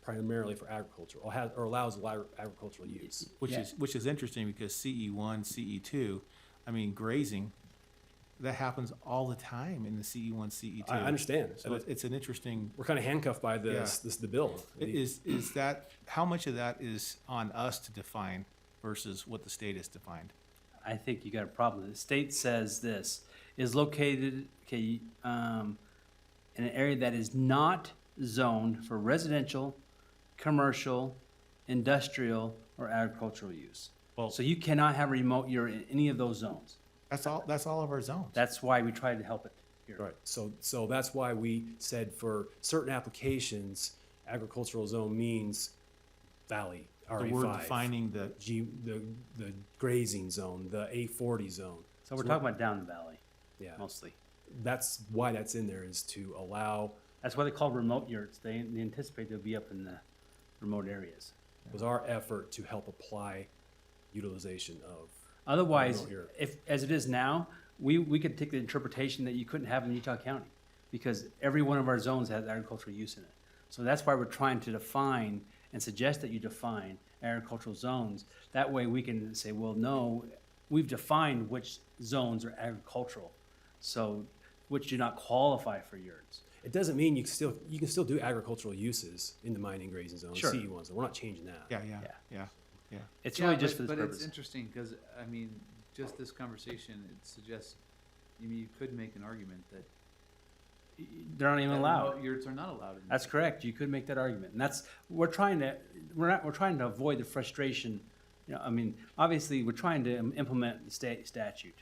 primarily for agriculture or allows agricultural use. Which is interesting, because CE1, CE2, grazing, that happens all the time in the CE1, CE2. I understand. So it's an interesting. We're kind of handcuffed by the bill. Is that, how much of that is on us to define versus what the state has defined? I think you got a problem. The state says this is located in an area that is not zoned for residential, commercial, industrial, or agricultural use. So you cannot have a remote yurt in any of those zones. That's all of our zones. That's why we tried to help it here. Right, so that's why we said for certain applications, agricultural zone means valley, RA5. The word defining the, The grazing zone, the A40 zone. So we're talking about down the valley, Yeah, mostly. that's why that's in there, is to allow, That's why they call remote yurts. They anticipate they'll be up in the remote areas. was our effort to help apply utilization of. Otherwise, remote yurt. if, as it is now, we could take the interpretation that you couldn't have in Utah County because every one of our zones has agricultural use in it. So that's why we're trying to define and suggest that you define agricultural zones. That way we can say, well, no, we've defined which zones are agricultural, so which do not qualify for yurts. It doesn't mean you can still do agricultural uses in the mining grazing zone, Sure. CE ones, we're not changing that. yeah. It's Yeah, really just but for this But purpose. it's interesting, because, I mean, just this conversation, it suggests, I mean, you could make an argument that. They're not even that allowed. remote Yurts are not allowed. in That's correct. You could make that argument, and that's we're trying to avoid the frustration. You know, I mean, obviously, we're trying to implement the state statute,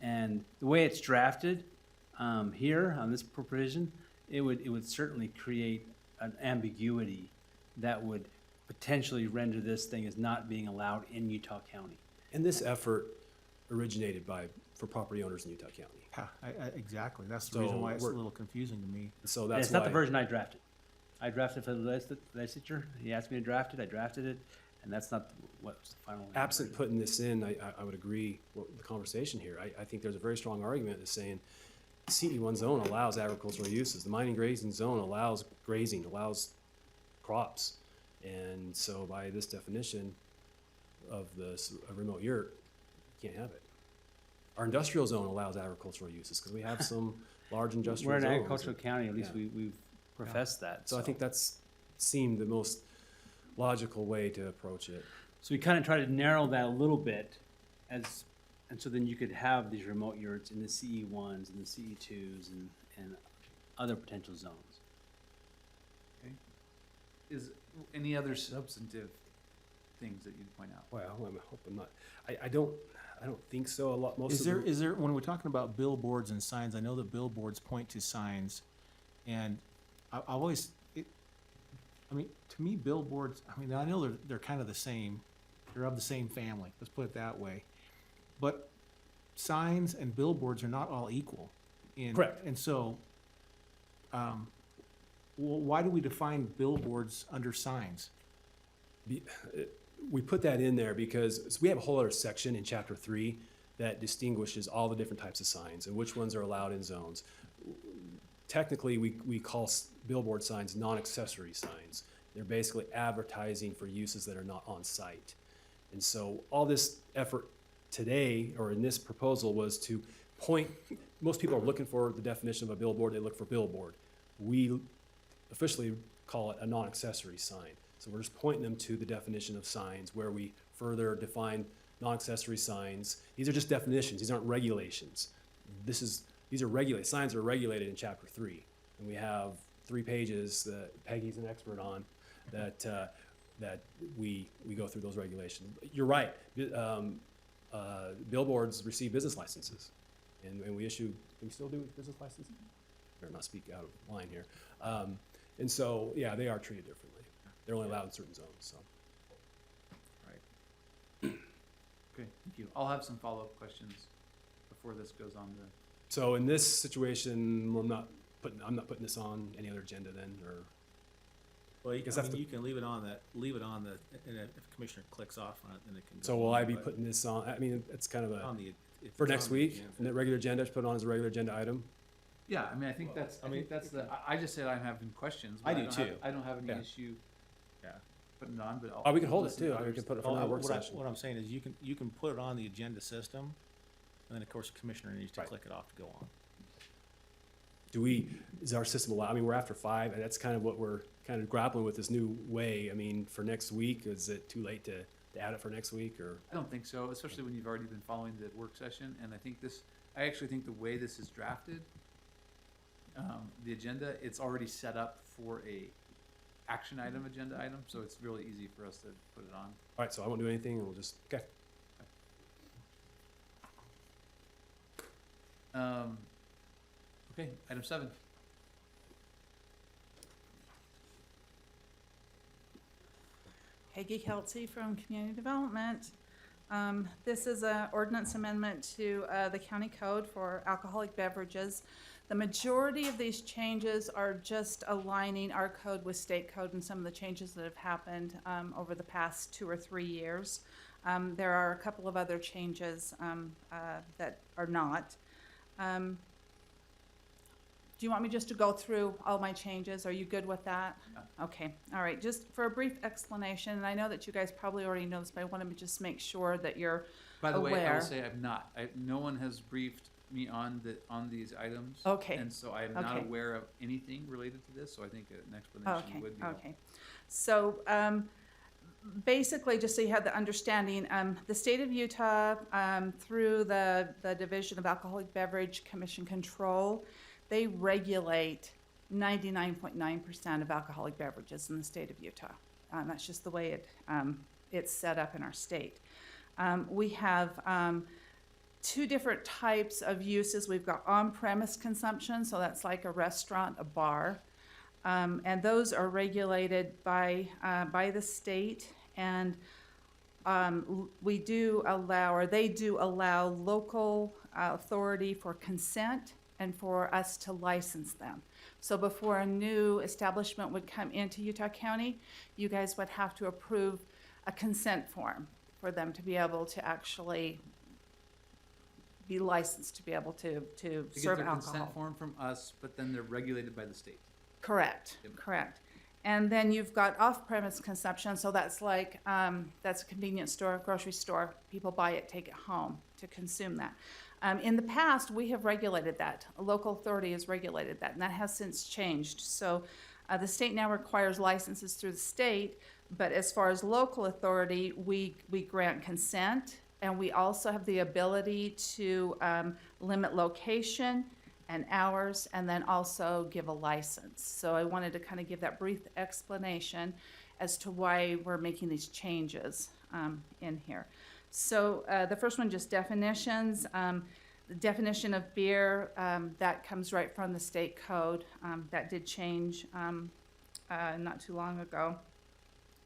and the way it's drafted here on this provision, it would certainly create an ambiguity that would potentially render this thing as not being allowed in Utah County. And this effort originated for property owners in Utah County. Yeah, exactly. That's the So reason why it's a we're- little confusing to me. So And that's it's not the why- version I drafted. I drafted for the legislature. He asked me to draft it. I drafted it, and that's not what's the final. Absent putting this in, I would agree with the conversation here. I think there's a very strong argument that's saying CE1 zone allows agricultural uses. The mining grazing zone allows grazing, allows crops. And so by this definition of a remote yurt, you can't have it. Our industrial zone allows agricultural uses because we have some large industrial We're an zones. agricultural county, at least Yeah. we've professed that. So I think that's seemed the most logical way to approach it. So we kind of try to narrow that a little bit and so then you could have these remote yurts in the CE1s and the CE2s and other potential zones. Okay. Is any other substantive things that you'd point out? Well, I'm hoping not. I don't think so. Most Is of there, them- is there, when we're talking about billboards and signs, I know that billboards point to signs, and I always, I mean, to me, billboards, I mean, I know they're kind of the same, they're of the same family, let's put it that way. But signs and billboards are not all equal. Correct. And so, why do we define billboards under signs? We put that in there because we have a whole other section in chapter 3 that distinguishes all the different types of signs and which ones are allowed in zones. Technically, we call billboard signs non-accessory signs. They're basically advertising for uses that are not on site. And so all this effort today, or in this proposal, was to point, most people are looking for the definition of a billboard, they look for billboard. We officially call it a non-accessory sign. So we're just pointing them to the definition of signs where we further define non-accessory signs. These are just definitions, these aren't regulations. These are regulated, signs are regulated in chapter 3. And we have 3 pages that Peggy's an expert on that we go through those regulations. You're right, billboards receive business licenses. And we still do business licenses? Better not speak out of line here. And so, yeah, they are treated differently. They're only allowed in certain zones, so. Right. Okay, thank you. I'll have some follow-up questions before this goes on to. So in this situation, I'm not putting this on any other agenda then, or? Well, you Guess can, that's you can leave it on and if the commissioner clicks off on it, then it can go. So will I be but putting this on, I mean, it's kind of on a, the- if for it's next on the week, agenda. in the regular agenda, just put it on as a regular agenda item? Yeah, I mean, I think that's, I just said I'm having questions. I but do don't have- too. I don't have any Yeah. issue Yeah. putting it on, but I'll. Oh, we can hold it listen to too. We others. can put it for Well, another work what session. what I'm saying is you can put it on the agenda system, and then of course the commissioner needs to click it off to go on. Is our system allow, I mean, we're after 5, and that's kind of what we're kind of grappling with, this new way. I mean, for next week, is it too late to add it for next week, or? I don't think so, especially when you've already been following the work session, and I actually think the way this is drafted, the agenda, it's already set up for a action item, agenda item, so it's really easy for us to put it on. All right, so I won't do anything, and we'll just, okay. Okay, item 7. Peggy Keltsey from Community Development. This is an ordinance amendment to the county code for alcoholic beverages. The majority of these changes are just aligning our code with state code and some of the changes that have happened over the past 2 or 3 years. There are a couple of other changes that are not. Do you want me just to go through all my changes? Are you good with that? Okay, all right, just for a brief explanation, and I know that you guys probably already know this, but I want to just make sure that you're By the aware. way, I will say I'm not. No one has briefed me on these items. Okay. And so I am not Okay. aware of anything related to this, so I think an explanation Okay, would be helpful. okay. So, basically, just so you have the understanding, the state of Utah, through the Division of Alcoholic Beverage Commission Control, they regulate 99.9% of alcoholic beverages in the state of Utah. That's just the way it's set up in our state. We have 2 different types of uses. We've got on-premise consumption, so that's like a restaurant, a bar, and those are regulated by the state, and we do allow, or they do allow, local authority for consent and for us to license them. So before a new establishment would come into Utah County, you guys would have to approve a consent form for them to be able to actually be licensed to be able to They serve get their alcohol. consent form from us, but then they're regulated by the state. Correct, Yep. correct. And then you've got off-premise consumption, so that's like, that's a convenience store, grocery store. People buy it, take it home to consume that. In the past, we have regulated that. A local authority has regulated that, and that has since changed. So the state now requires licenses through the state, but as far as local authority, we grant consent, and we also have the ability to limit location and hours, and then also give a license. So I wanted to kind of give that brief explanation as to why we're making these changes in here. So the first one, just definitions. The definition of beer, that comes right from the state code. That did change not too long ago.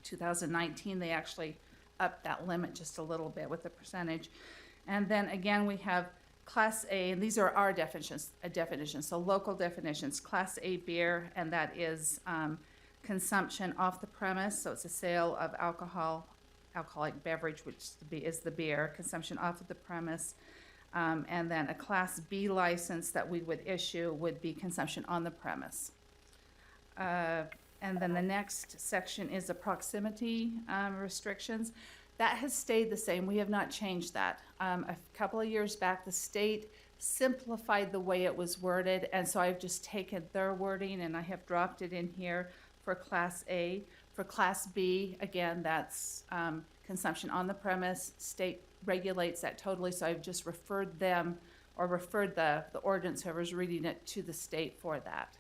2019, they actually upped that limit just a little bit with the percentage. And then again, we have Class A, and these are our definitions, so local definitions. Class A beer, and that is consumption off the premise, so it's a sale of alcoholic beverage, which is the beer, consumption off of the premise. And then a Class B license that we would issue would be consumption on the premise. And then the next section is the proximity restrictions. That has stayed the same. We have not changed that. A couple of years back, the state simplified the way it was worded, and so I've just taken their wording and I have dropped it in here for Class A. For Class B, again, that's consumption on the premise. State regulates that totally, so I've just referred them, or referred the ordinance, whoever's reading it, to the state for that.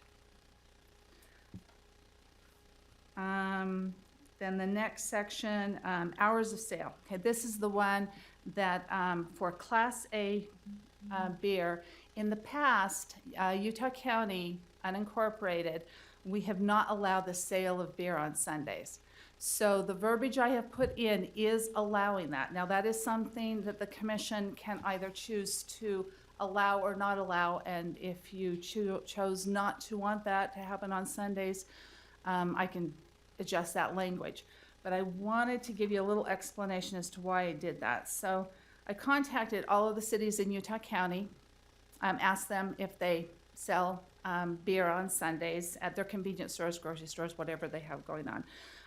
Then the next section, hours of sale. Okay, this is the one that for Class A beer, in the past, Utah County, unincorporated, we have not allowed the sale of beer on Sundays. So the verbiage I have put in is allowing that. Now, that is something that the commission can either choose to allow or not allow, and if you chose not to want that to happen on Sundays, I can adjust that language. But I wanted to give you a little explanation as to why I did that. So I contacted all of the cities in Utah County, asked them if they sell beer on Sundays at their convenience stores, grocery stores, whatever they have going on.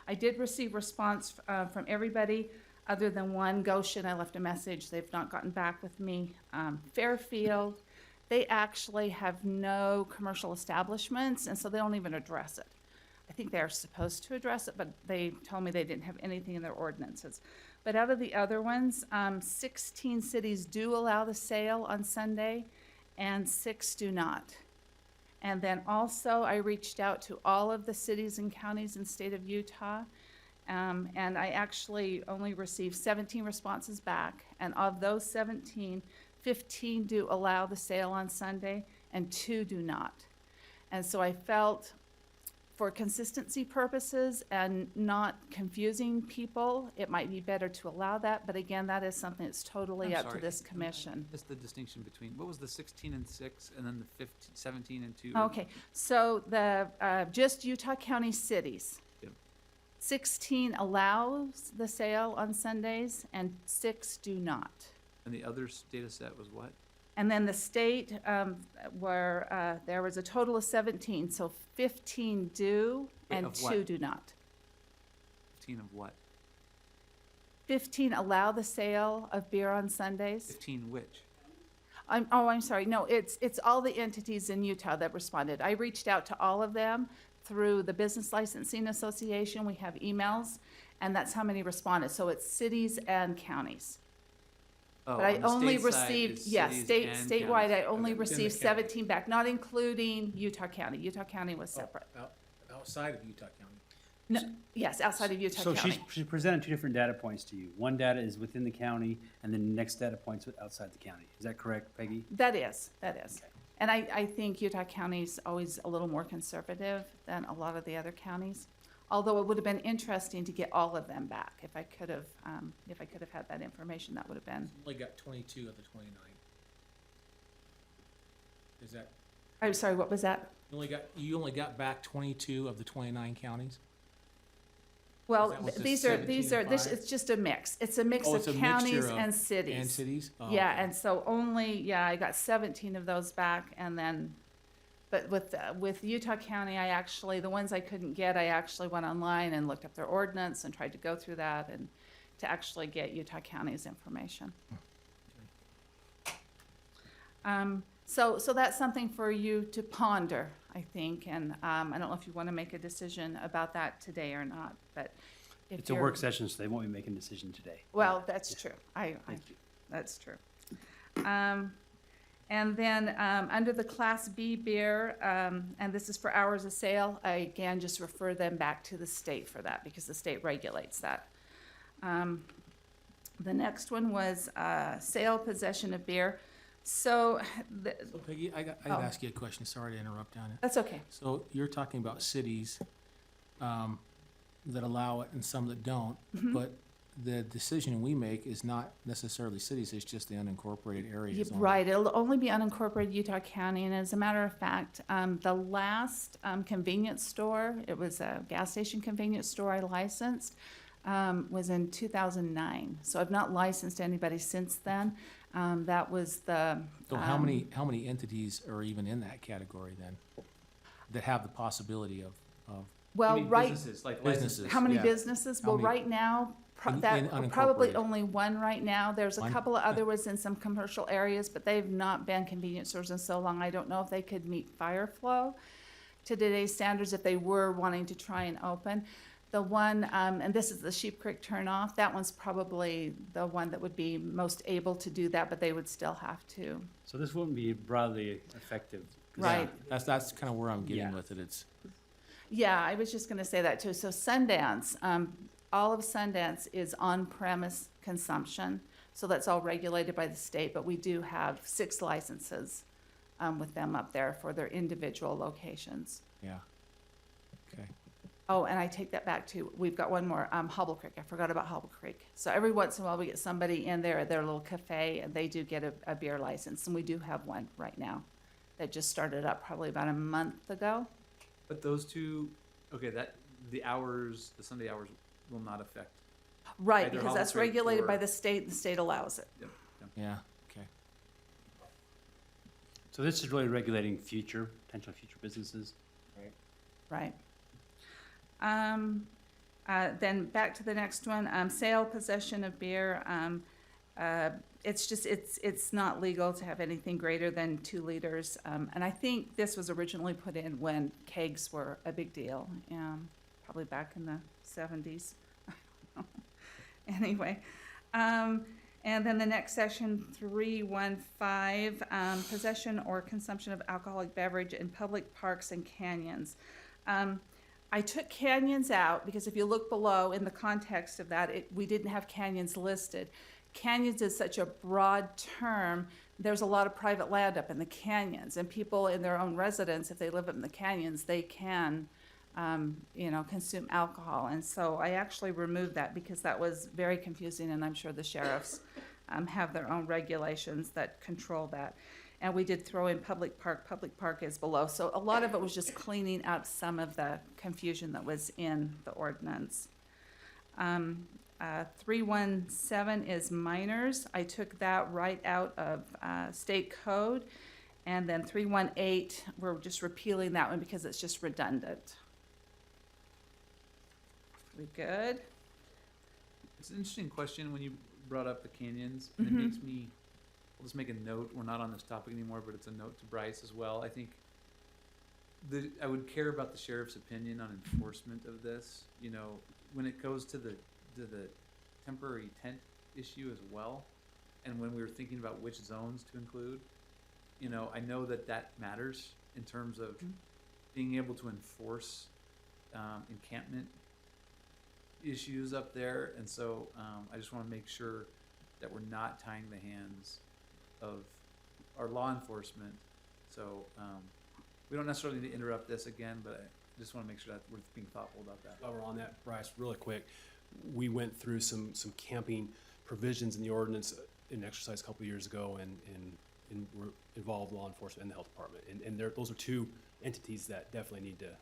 I did receive response from everybody other than one. Goshen, I left a message. They've not gotten back with me. Fairfield, they actually have no commercial establishments, and so they don't even address it. I think they're supposed to address it, but they told me they didn't have anything in their ordinances. But out of the other ones, 16 cities do allow the sale on Sunday, and 6 do not. And then also, I reached out to all of the cities and counties in the state of Utah, and I actually only received 17 responses back. And of those 17, 15 do allow the sale on Sunday, and 2 do not. And so I felt, for consistency purposes and not confusing people, it might be better to allow that, but again, that is something that's totally I'm up to sorry, this commission. What's the distinction between, what was the 16 and 6, and then the 15, 17 and 2? Okay, so the, just Utah County cities. Yep. 16 allows the sale on Sundays, and 6 do not. And the other data set was what? And then the state, where there was a total of 17, so 15 do Wait, and of 2 what? do not. 15 of what? 15 allow the sale of beer on Sundays. 15 which? I'm sorry, no, it's all the entities in Utah that responded. I reached out to all of them through the Business Licensing Association. We have emails, and that's how many responded. So it's cities and counties. Oh, But I on the only state side received, is yes, cities and statewide, I counties. only Okay. received 17 back, not including Utah County. Utah County was separate. Outside of Utah County. No, yes, outside of Utah So County. she presented 2 different data points to you. One data is within the county, and then the next data point's outside the county. Is that correct, Peggy? That is. And I think Utah County's always a little more conservative than a lot of the other counties. Although it would have been interesting to get all of them back. If I could have had that information, that would have been. Only got 22 of the 29. Is that, I'm sorry, what was that? you only got back 22 of the 29 counties? Well, that was just these 17 are, and this, 5? it's just a mix. It's a mix Oh, of it's a counties mixture of- and cities. And cities? Oh, Yeah, okay. and so I got 17 of those back, and then, but with Utah County, the ones I couldn't get, I actually went online and looked up their ordinance and tried to go through that and to actually get Utah County's information. So that's something for you to ponder, I think, and I don't know if you want to make a decision about that today or not, but if It's a work session, so they won't be making a decision today. Well, that's true. That's true. And then under the Class B beer, and this is for hours of sale, I again just refer them back to the state for that because the state regulates that. The next one was sale, possession of beer. So Peggy, I gotta ask you a question. Sorry to interrupt, Donna. That's okay. So you're talking about cities that allow it and some that don't, Mhm. but the decision we make is not necessarily cities, it's just the unincorporated areas. only. Right, it'll only be unincorporated Utah County, and as a matter of fact, the last convenience store, it was a gas station convenience store I licensed, was in 2009. So I've not licensed anybody since then. That was the. So how many entities are even in that category then? That have the possibility of Well, You mean right. businesses, like Businesses. licenses? How many Yeah. businesses? How Well, many- right now, in probably unincorporated? only one right now. There's a One? couple of other ones in some commercial areas, but they've not been convenience stores in so long. I don't know if they could meet fire flow to today's standards if they were wanting to try and open. The one, and this is the Sheep Creek turnoff, that one's probably the one that would be most able to do that, but they would still have to. So this wouldn't be broadly effective. Right. That's kind of where I'm getting Yeah. with it. It's, Yeah, I was just gonna say that too. So Sundance, all of Sundance is on-premise consumption. So that's all regulated by the state, but we do have 6 licenses with them up there for their individual locations. yeah. Okay. Oh, and I take that back too. We've got one more, Hobble Creek. I forgot about Hobble Creek. So every once in a while, we get somebody in there at their little cafe, and they do get a beer license, and we do have one right now that just started up probably about a month ago. But those two, okay, the Sunday hours will not affect. Right, Either because Hobble that's Creek regulated by or- the state, and the state allows it. Yep, yep. Yeah, okay. So this is really regulating potential future businesses, right? Right. Then back to the next one, sale, possession of beer. It's not legal to have anything greater than 2 liters. And I think this was originally put in when kegs were a big deal, probably back in the 70s. Anyway, and then the next section, 315, possession or consumption of alcoholic beverage in public parks and canyons. I took canyons out because if you look below in the context of that, we didn't have canyons listed. canyons is such a broad term. There's a lot of private land up in the canyons, and people in their own residence, if they live up in the canyons, they can, consume alcohol. And so I actually removed that because that was very confusing, and I'm sure the sheriffs have their own regulations that control that. And we did throw in public park. Public park is below. So a lot of it was just cleaning up some of the confusion that was in the ordinance. 317 is minors. I took that right out of state code. And then 318, we're just repealing that one because it's just redundant. We good? It's an interesting question when you brought up the canyons, and it makes me, I'll just make a note, we're not on this topic anymore, but it's a note to Bryce as well. I think I would care about the sheriff's opinion on enforcement of this, when it goes to the temporary tent issue as well, and when we were thinking about which zones to include, I know that matters in terms of being able to enforce encampment issues up there, and so I just want to make sure that we're not tying the hands of our law enforcement. So we don't necessarily need to interrupt this again, but I just want to make sure that we're being thoughtful about that. While we're on that, Bryce, really quick, we went through some camping provisions in the ordinance in exercise a couple of years ago, and we're involved law enforcement and the health department, and those are two entities that definitely need to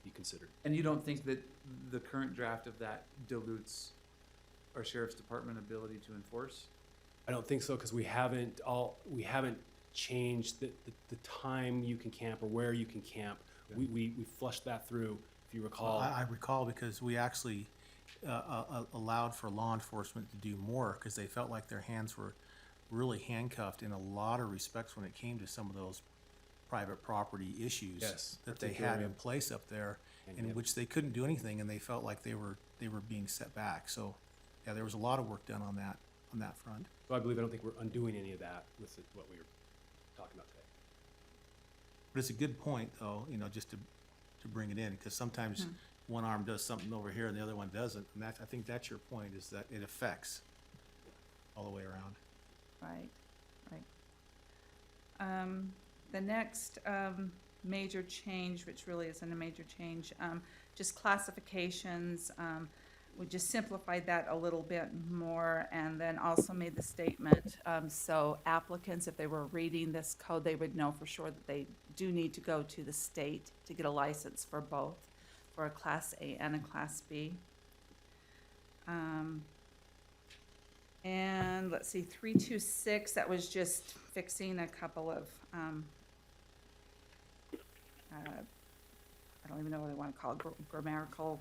be considered. And you don't think that the current draft of that dilutes our sheriff's department ability to enforce? I don't think so, because we haven't changed the time you can camp or where you can camp. We flushed that through, if you recall. I recall because we actually allowed for law enforcement to do more because they felt like their hands were really handcuffed in a lot of respects when it came to some of those private property issues that they had in place up there, in which they couldn't do anything, and they felt like they were being set back. So, yeah, there was a lot of work done on that front. So I don't think we're undoing any of that with what we were talking about today. But it's a good point, though, just to bring it in, because sometimes one arm does something over here and the other one doesn't, and I think that's your point, is that it affects all the way around. Right. The next major change, which really isn't a major change, just classifications. We just simplified that a little bit more, and then also made the statement so applicants, if they were reading this code, they would know for sure that they do need to go to the state to get a license for both, for a Class A and a Class B. And let's see, 326, that was just fixing a couple of, I don't even know what I want to call it, grammatical,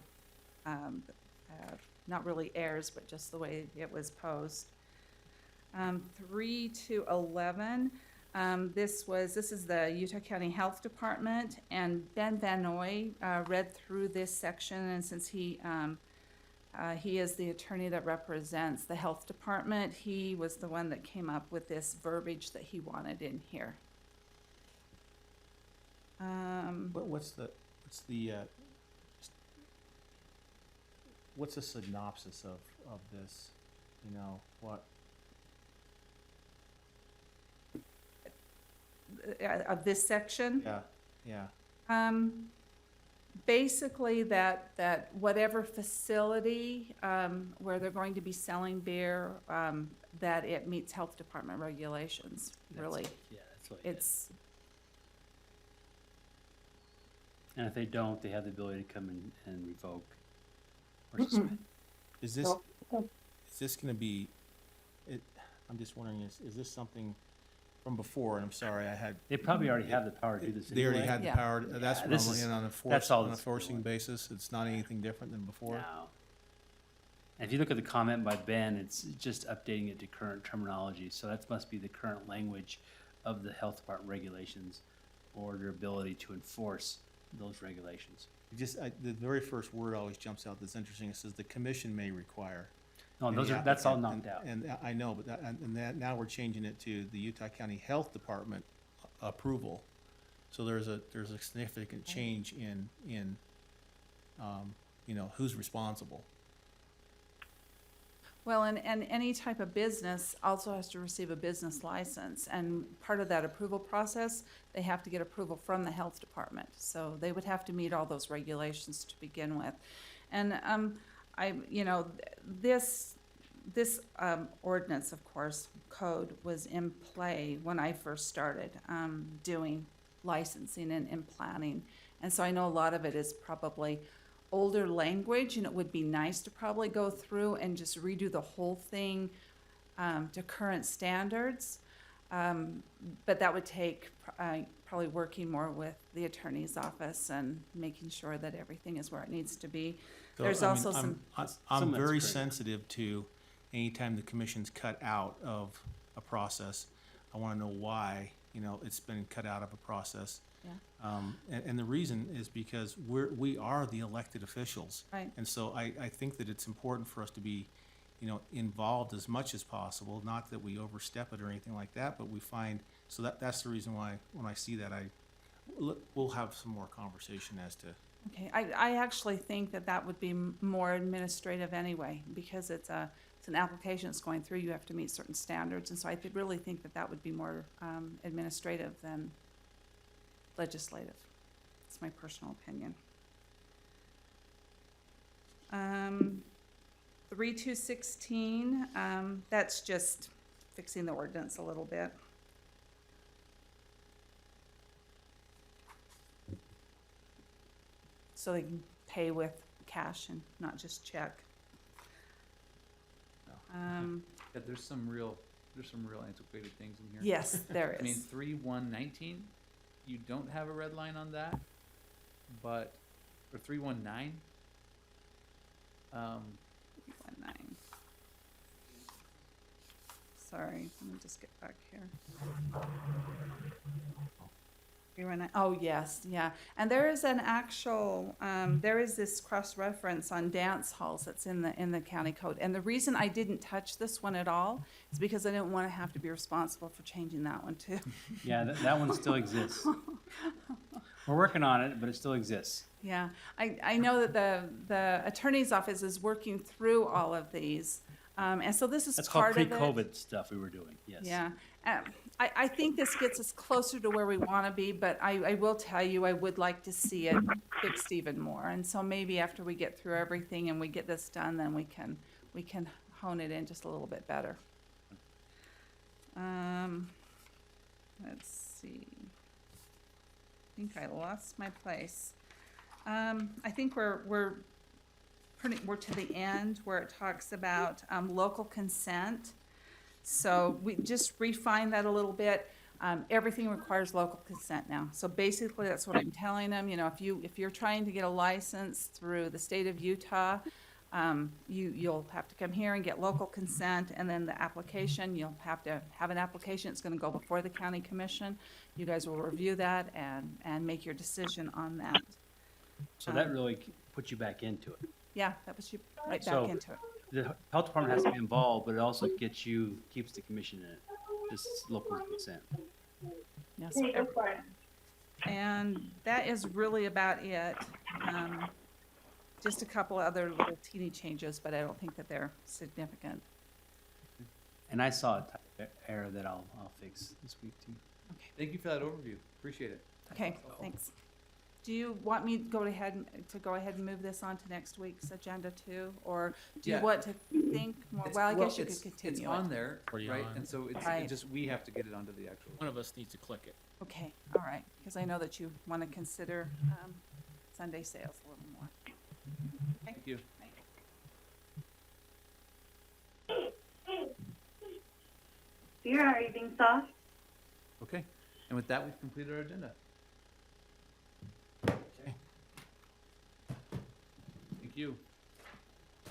not really errors, but just the way it was posed. 3 to 11, this is the Utah County Health Department, and Ben Van Noy read through this section, and since he is the attorney that represents the health department, he was the one that came up with this verbiage that he wanted in here. What's the synopsis of this? What? Of this section? Yeah. Basically that whatever facility where they're going to be selling beer, that it meets health department regulations, really. That's what it is. And if they don't, they have the ability to come in and revoke or suspend. Is this going to be? I'm just wondering, is this something from before? And I'm sorry, They probably already have the power to do this. They already had the power. That's what I'm in on a forcing basis. It's not anything different than before. No. And if you look at the comment by Ben, it's just updating it to current terminology. So that must be the current language of the health department regulations, or their ability to enforce those regulations. The very first word always jumps out that's interesting. It says the commission may require. No, that's all knocked out. And I know, but now we're changing it to the Utah County Health Department approval. So there's a significant change in who's responsible. Well, and any type of business also has to receive a business license, and part of that approval process, they have to get approval from the health department. So they would have to meet all those regulations to begin with. And this ordinance, of course, code was in play when I first started doing licensing and planning. And so I know a lot of it is probably older language, and it would be nice to probably go through and just redo the whole thing to current standards. But that would take probably working more with the attorney's office and making sure that everything is where it needs to be. So, There's I mean, also I'm very sensitive to anytime the commission's cut out of a process. I want to know why, it's been cut out of a process. Yeah. And the reason is because we are the elected officials. Right. And so I think that it's important for us to be, involved as much as possible, not that we overstep it or anything like that, but we find, so that's the reason why when I see that, we'll have some more conversation as to. Okay, I actually think that would be more administrative anyway, because it's an application that's going through, you have to meet certain standards, and so I really think that would be more administrative than legislative. It's my personal opinion. 3216, that's just fixing the ordinance a little bit. So they can pay with cash and not just check. Yeah, there's some real antiquated things in here. Yes, there I mean, is. 3119, you don't have a red line on that, but, or 319. 319. Sorry, let me just get back here. 319. Oh, yes, yeah. And there is an actual, there is this cross-reference on dance halls that's in the county code. And the reason I didn't touch this one at all is because I didn't want to have to be responsible for changing that one too. Yeah, that one still exists. We're working on it, but it still exists. Yeah, I know that the attorney's office is working through all of these. And so this is That's called part of it. pre-COVID stuff we were doing, yes. Yeah, I think this gets us closer to where we want to be, but I will tell you, I would like to see it fixed even more. And so maybe after we get through everything and we get this done, then we can hone it in just a little bit better. Let's see. I think I lost my place. I think we're to the end where it talks about local consent. So we just refine that a little bit. Everything requires local consent now. So basically, that's what I'm telling them. If you're trying to get a license through the state of Utah, you'll have to come here and get local consent, and then the application, you'll have to have an application. It's going to go before the county commission. You guys will review that and make your decision on that. So that really puts you back into it. Yeah, that puts you right So- back into it. The health department has to be involved, but it also keeps the commission in it, this local consent. Yes, and that is really about it. Just a couple other little teeny changes, but I don't think that they're significant. And I saw a type of error that I'll fix this week too. Thank you for that overview. Appreciate it. Okay, thanks. Do you want me to go ahead and move this on to next week's agenda too? Or do you Yeah. want to think more? Well, I guess you could continue It's it. on there, Already right? on. And so it's Right. just, we have to get it onto the actual. One of us needs to click it. Okay, all right, because I know that you want to consider Sunday sales a little more. Thank you. Vera, are you being soft? Okay, and with that, we've completed our agenda. Okay. Thank you.